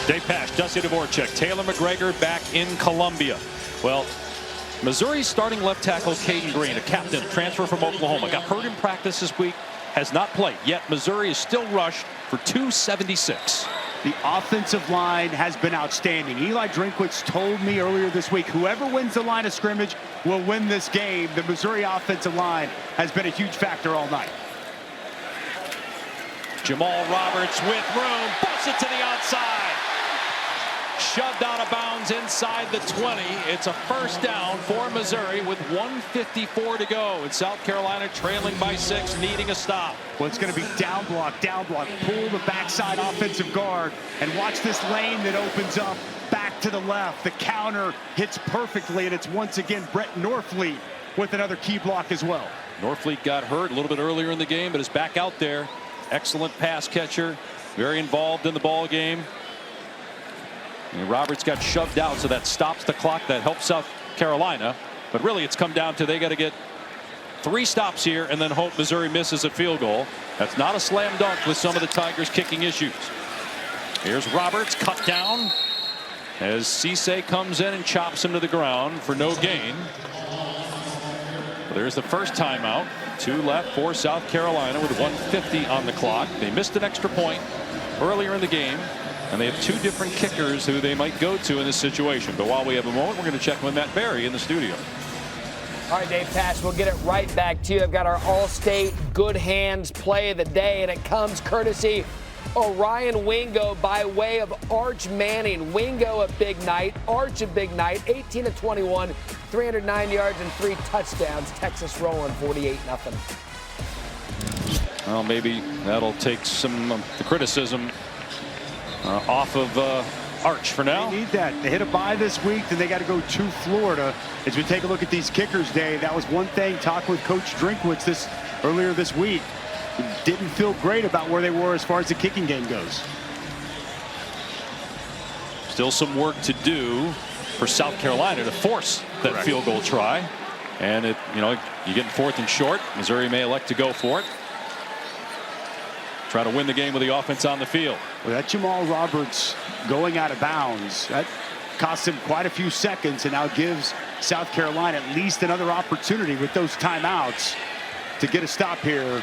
Speaker 1: Dave Pasch, Dusty Dvorak, Taylor McGregor back in Columbia. Well, Missouri's starting left tackle Caden Green, a captain, transfer from Oklahoma, got hurt in practice this week, has not played. Yet Missouri is still rushed for 276.
Speaker 2: The offensive line has been outstanding. Eli Drinkwitz told me earlier this week, whoever wins the line of scrimmage will win this game. The Missouri offensive line has been a huge factor all night.
Speaker 1: Jamal Roberts with room, busts it to the outside. Shoved out of bounds inside the 20. It's a first down for Missouri with 1:54 to go. And South Carolina trailing by 6, needing a stop.
Speaker 2: Well, it's going to be down block, pull the backside offensive guard, and watch this lane that opens up back to the left. The counter hits perfectly, and it's once again Brett Norfleet with another key block as well.
Speaker 1: Norfleet got hurt a little bit earlier in the game, but is back out there. Excellent pass catcher, very involved in the ball game. And Roberts got shoved out, so that stops the clock. That helps South Carolina. But really, it's come down to they got to get 3 stops here and then hope Missouri misses a field goal. That's not a slam dunk with some of the Tigers' kicking issues. Here's Roberts, cut down as Cisse comes in and chops him to the ground for no gain. Well, there's the first timeout. 2 left for South Carolina with 1:50 on the clock. They missed an extra point earlier in the game. And they have two different kickers who they might go to in this situation. But while we have a moment, we're going to check with Matt Berry in the studio.
Speaker 6: All right, Dave Pasch, we'll get it right back to you. I've got our All-State Good Hands play of the day, and it comes courtesy Orion Wingo by way of Arch Manning. Wingo a big night, Arch a big night, 18 of 21, 309 yards and 3 touchdowns. Texas rolling 48-0.
Speaker 1: Well, maybe that'll take some of the criticism off of Arch for now.
Speaker 2: They need that. They hit a bye this week, then they got to go to Florida. As we take a look at these kickers, Dave, that was one thing talking with Coach Drinkwitz earlier this week. He didn't feel great about where they were as far as the kicking game goes.
Speaker 1: Still some work to do for South Carolina to force that field goal try. And you get 4th and short. Missouri may elect to go for it. Try to win the game with the offense on the field.
Speaker 2: Well, that Jamal Roberts going out of bounds, that cost him quite a few seconds and now gives South Carolina at least another opportunity with those timeouts to get a stop here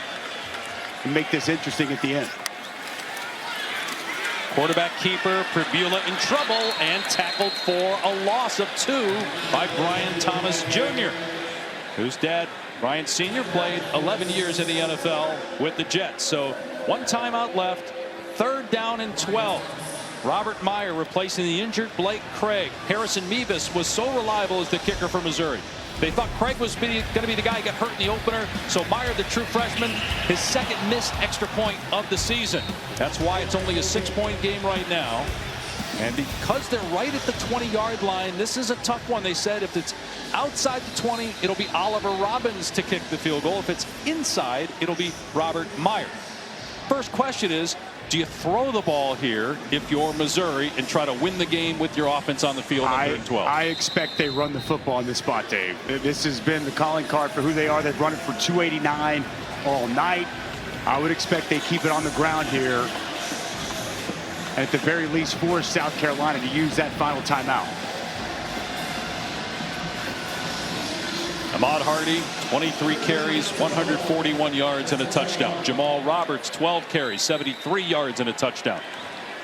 Speaker 2: and make this interesting at the end.
Speaker 1: Quarterback keeper Pribula in trouble and tackled for a loss of 2 by Brian Thomas Jr., whose dad, Brian Sr., played 11 years in the NFL with the Jets. So 1 timeout left, 3rd down and 12. Robert Meyer replacing the injured Blake Craig. Harrison Meebus was so reliable as the kicker for Missouri. They thought Craig was going to be the guy who got hurt in the opener. So Meyer, the true freshman, his 2nd missed extra point of the season. That's why it's only a 6-point game right now. And because they're right at the 20-yard line, this is a tough one. They said if it's outside the 20, it'll be Oliver Robbins to kick the field goal. If it's inside, it'll be Robert Meyer. First question is, do you throw the ball here if you're Missouri and try to win the game with your offense on the field on 3rd and 12?
Speaker 2: I expect they run the football in this spot, Dave. This has been the calling card for who they are. They've run it for 289 all night. I would expect they keep it on the ground here. And at the very least force South Carolina to use that final timeout.
Speaker 1: Ahmad Hardy, 23 carries, 141 yards and a touchdown. Jamal Roberts, 12 carries, 73 yards and a touchdown.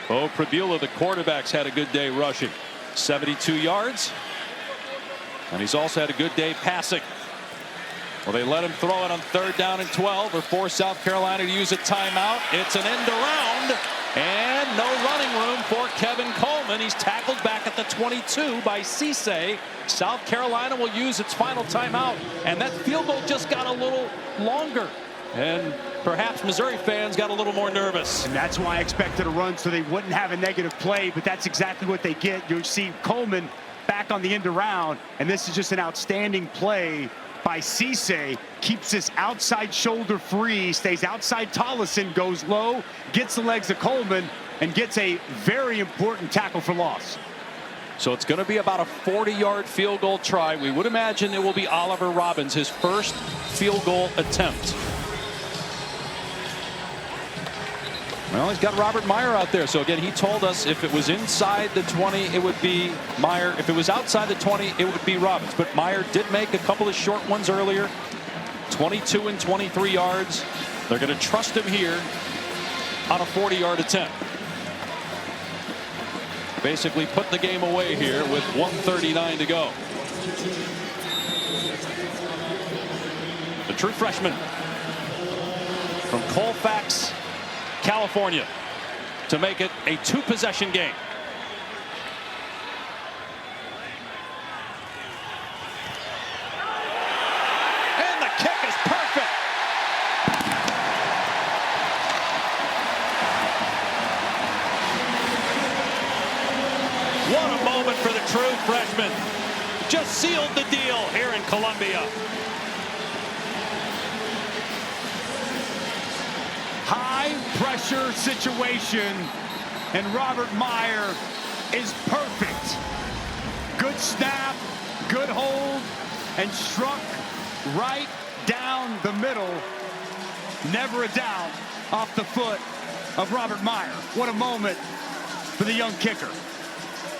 Speaker 1: Bo Pribula, the quarterback's had a good day rushing, 72 yards. And he's also had a good day passing. Well, they let him throw it on 3rd down and 12 or force South Carolina to use a timeout. It's an end around and no running room for Kevin Coleman. He's tackled back at the 22 by Cisse. South Carolina will use its final timeout, and that field goal just got a little longer. And perhaps Missouri fans got a little more nervous.
Speaker 2: And that's why I expected a run so they wouldn't have a negative play, but that's exactly what they get. You see Coleman back on the end around, and this is just an outstanding play by Cisse. Keeps this outside shoulder free, stays outside Tollison, goes low, gets the legs of Coleman, and gets a very important tackle for loss.
Speaker 1: So it's going to be about a 40-yard field goal try. We would imagine it will be Oliver Robbins, his first field goal attempt. Well, he's got Robert Meyer out there. So again, he told us if it was inside the 20, it would be Meyer. If it was outside the 20, it would be Robbins. But Meyer did make a couple of short ones earlier, 22 and 23 yards. They're going to trust him here on a 40-yard attempt. Basically put the game away here with 1:39 to go. The true freshman from Colfax, California, to make it a 2-possession game. And the kick is perfect. What a moment for the true freshman. Just sealed the deal here in Columbia.
Speaker 2: High pressure situation, and Robert Meyer is perfect. Good snap, good hold, and struck right down the middle. Never a doubt off the foot of Robert Meyer. What a moment for the young kicker.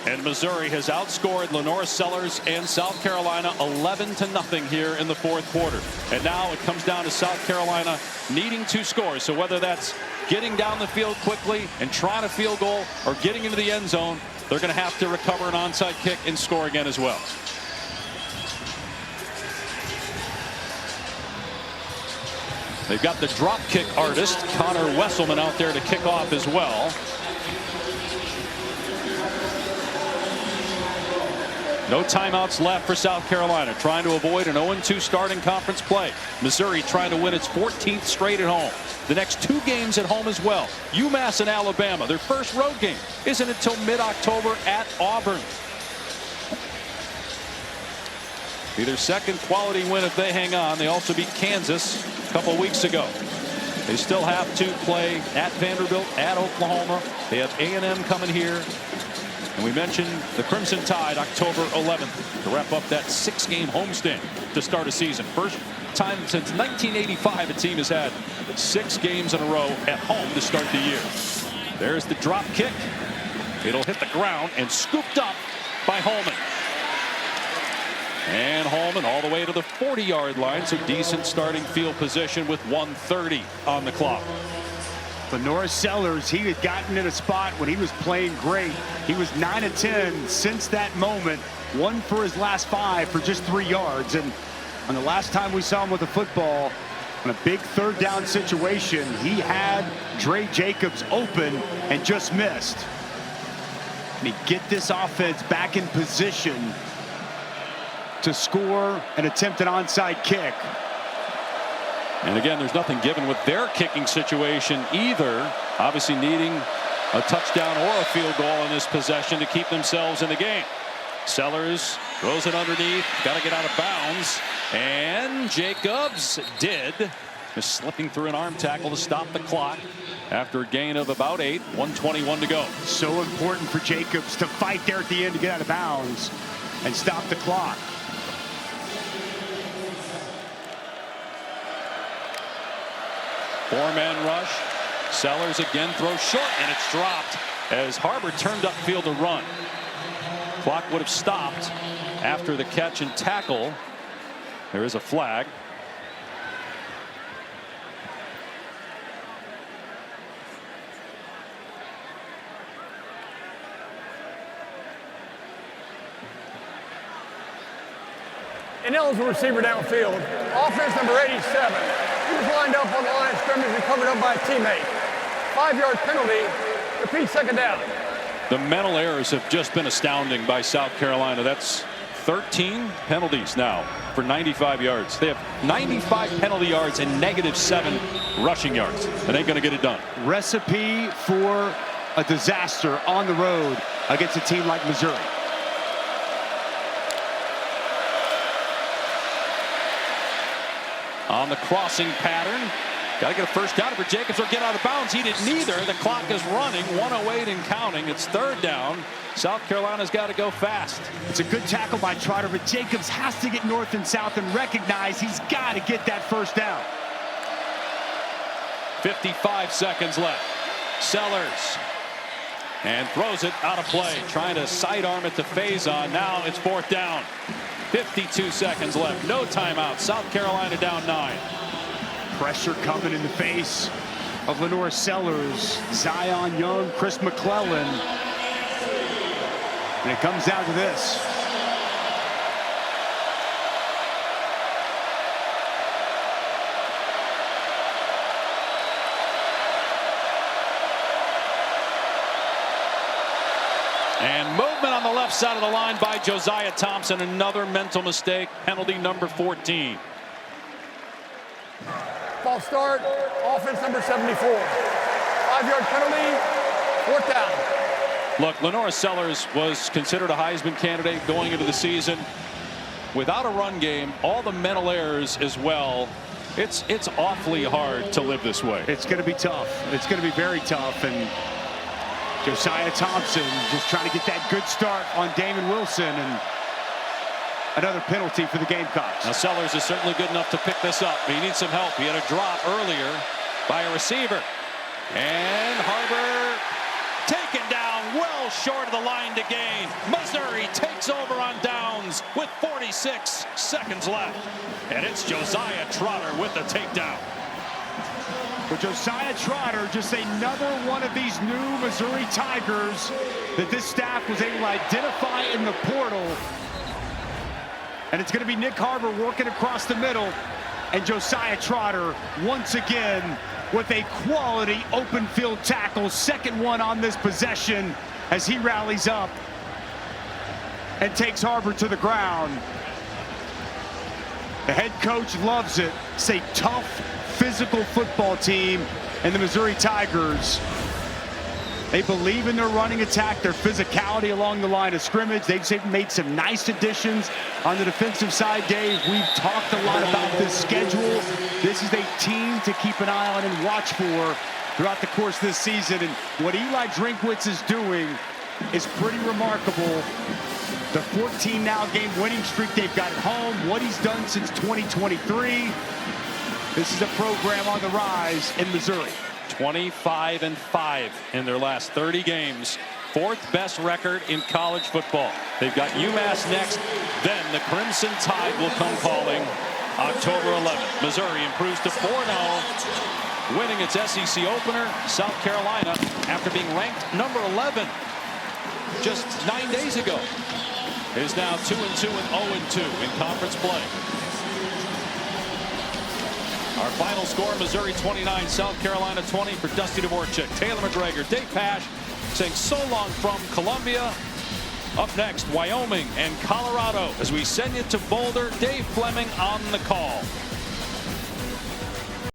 Speaker 1: And Missouri has outscored Lenora Sellers and South Carolina 11-0 here in the 4th quarter. And now it comes down to South Carolina needing 2 scores. So whether that's getting down the field quickly and trying a field goal or getting into the end zone, they're going to have to recover an onside kick and score again as well. They've got the drop kick artist, Connor Wesselman, out there to kick off as well. No timeouts left for South Carolina, trying to avoid an 0-2 start in conference play. Missouri trying to win its 14th straight at home. The next 2 games at home as well. UMass and Alabama. Their first road game isn't until mid-October at Auburn. Be their second quality win if they hang on. They also beat Kansas a couple weeks ago. They still have to play at Vanderbilt, at Oklahoma. They have A&M coming here. And we mentioned the Crimson Tide October 11th to wrap up that 6-game homestand to start a season. First time since 1985 a team has had 6 games in a row at home to start the year. There's the drop kick. It'll hit the ground and scooped up by Holman. And Holman all the way to the 40-yard line, so decent starting field position with 1:30 on the clock.
Speaker 2: Lenora Sellers, he had gotten in a spot when he was playing great. He was 9 of 10 since that moment. 1 for his last 5 for just 3 yards. And on the last time we saw him with the football, in a big 3rd down situation, he had Dre Jacobs open and just missed. And he get this offense back in position to score an attempted onside kick.
Speaker 1: And again, there's nothing given with their kicking situation either. Obviously needing a touchdown or a field goal in this possession to keep themselves in the game. Sellers throws it underneath. Got to get out of bounds. And Jacobs did. Just slipping through an arm tackle to stop the clock after a gain of about 8. 1:21 to go.
Speaker 2: So important for Jacobs to fight there at the end to get out of bounds and stop the clock.
Speaker 1: Four-man rush. Sellers again throws short, and it's dropped as Harbor turned upfield to run. Clock would have stopped after the catch and tackle. There is a flag.
Speaker 4: Ineligible receiver downfield. Offense number 87. He was lined up on the line of scrimmage and covered up by a teammate. 5-yard penalty. Repeat second down.
Speaker 1: The mental errors have just been astounding by South Carolina. That's 13 penalties now for 95 yards. They have 95 penalty yards and -7 rushing yards. And they're going to get it done.
Speaker 2: Recipe for a disaster on the road against a team like Missouri.
Speaker 1: On the crossing pattern. Got to get a first down for Jacobs or get out of bounds. He did neither. The clock is running. 1:08 and counting. It's 3rd down. South Carolina's got to go fast.
Speaker 2: It's a good tackle by Trotter, but Jacobs has to get north and south and recognize he's got to get that first down.
Speaker 1: 55 seconds left. Sellers. And throws it out of play. Trying to sidearm it to Faison. Now it's 4th down. 52 seconds left. No timeout. South Carolina down 9.
Speaker 2: Pressure coming in the face of Lenora Sellers, Zion Young, Chris McClellan. And it comes down to this.
Speaker 1: And movement on the left side of the line by Josiah Thompson. Another mental mistake. Penalty number 14.
Speaker 4: False start. Offense number 74. 5-yard penalty. 4th down.
Speaker 1: Look, Lenora Sellers was considered a Heisman candidate going into the season. Without a run game, all the mental errors as well. It's awfully hard to live this way.
Speaker 2: It's going to be tough. It's going to be very tough. And Josiah Thompson just trying to get that good start on Damon Wilson, and another penalty for the Gamecocks.
Speaker 1: Now Sellers is certainly good enough to pick this up, but he needs some help. He had a drop earlier by a receiver. And Harbor taken down well short of the line to gain. Missouri takes over on downs with 46 seconds left. And it's Josiah Trotter with the takedown.
Speaker 2: But Josiah Trotter, just another one of these new Missouri Tigers that this staff was able to identify in the portal. And it's going to be Nick Harbor working across the middle. And Josiah Trotter, once again, with a quality open field tackle. Second one on this possession as he rallies up and takes Harbor to the ground. The head coach loves it. It's a tough, physical football team, and the Missouri Tigers, they believe in their running attack, their physicality along the line of scrimmage. They've made some nice additions on the defensive side, Dave. We've talked a lot about this schedule. This is a team to keep an eye on and watch for throughout the course of this season. And what Eli Drinkwitz is doing is pretty remarkable. The 14 now game winning streak they've got at home, what he's done since 2023. This is a program on the rise in Missouri.
Speaker 1: 25-5 in their last 30 games. Fourth best record in college football. They've got UMass next, then the Crimson Tide will come calling October 11th. Missouri improves to 4-0, winning its SEC opener. South Carolina, after being ranked number 11 just 9 days ago, is now 2-2 and 0-2 in conference play. Our final score, Missouri 29, South Carolina 20 for Dusty Dvorak, Taylor McGregor, Dave Pash saying so long from Columbia. Up next, Wyoming and Colorado as we send you to Boulder. Dave Fleming on the call.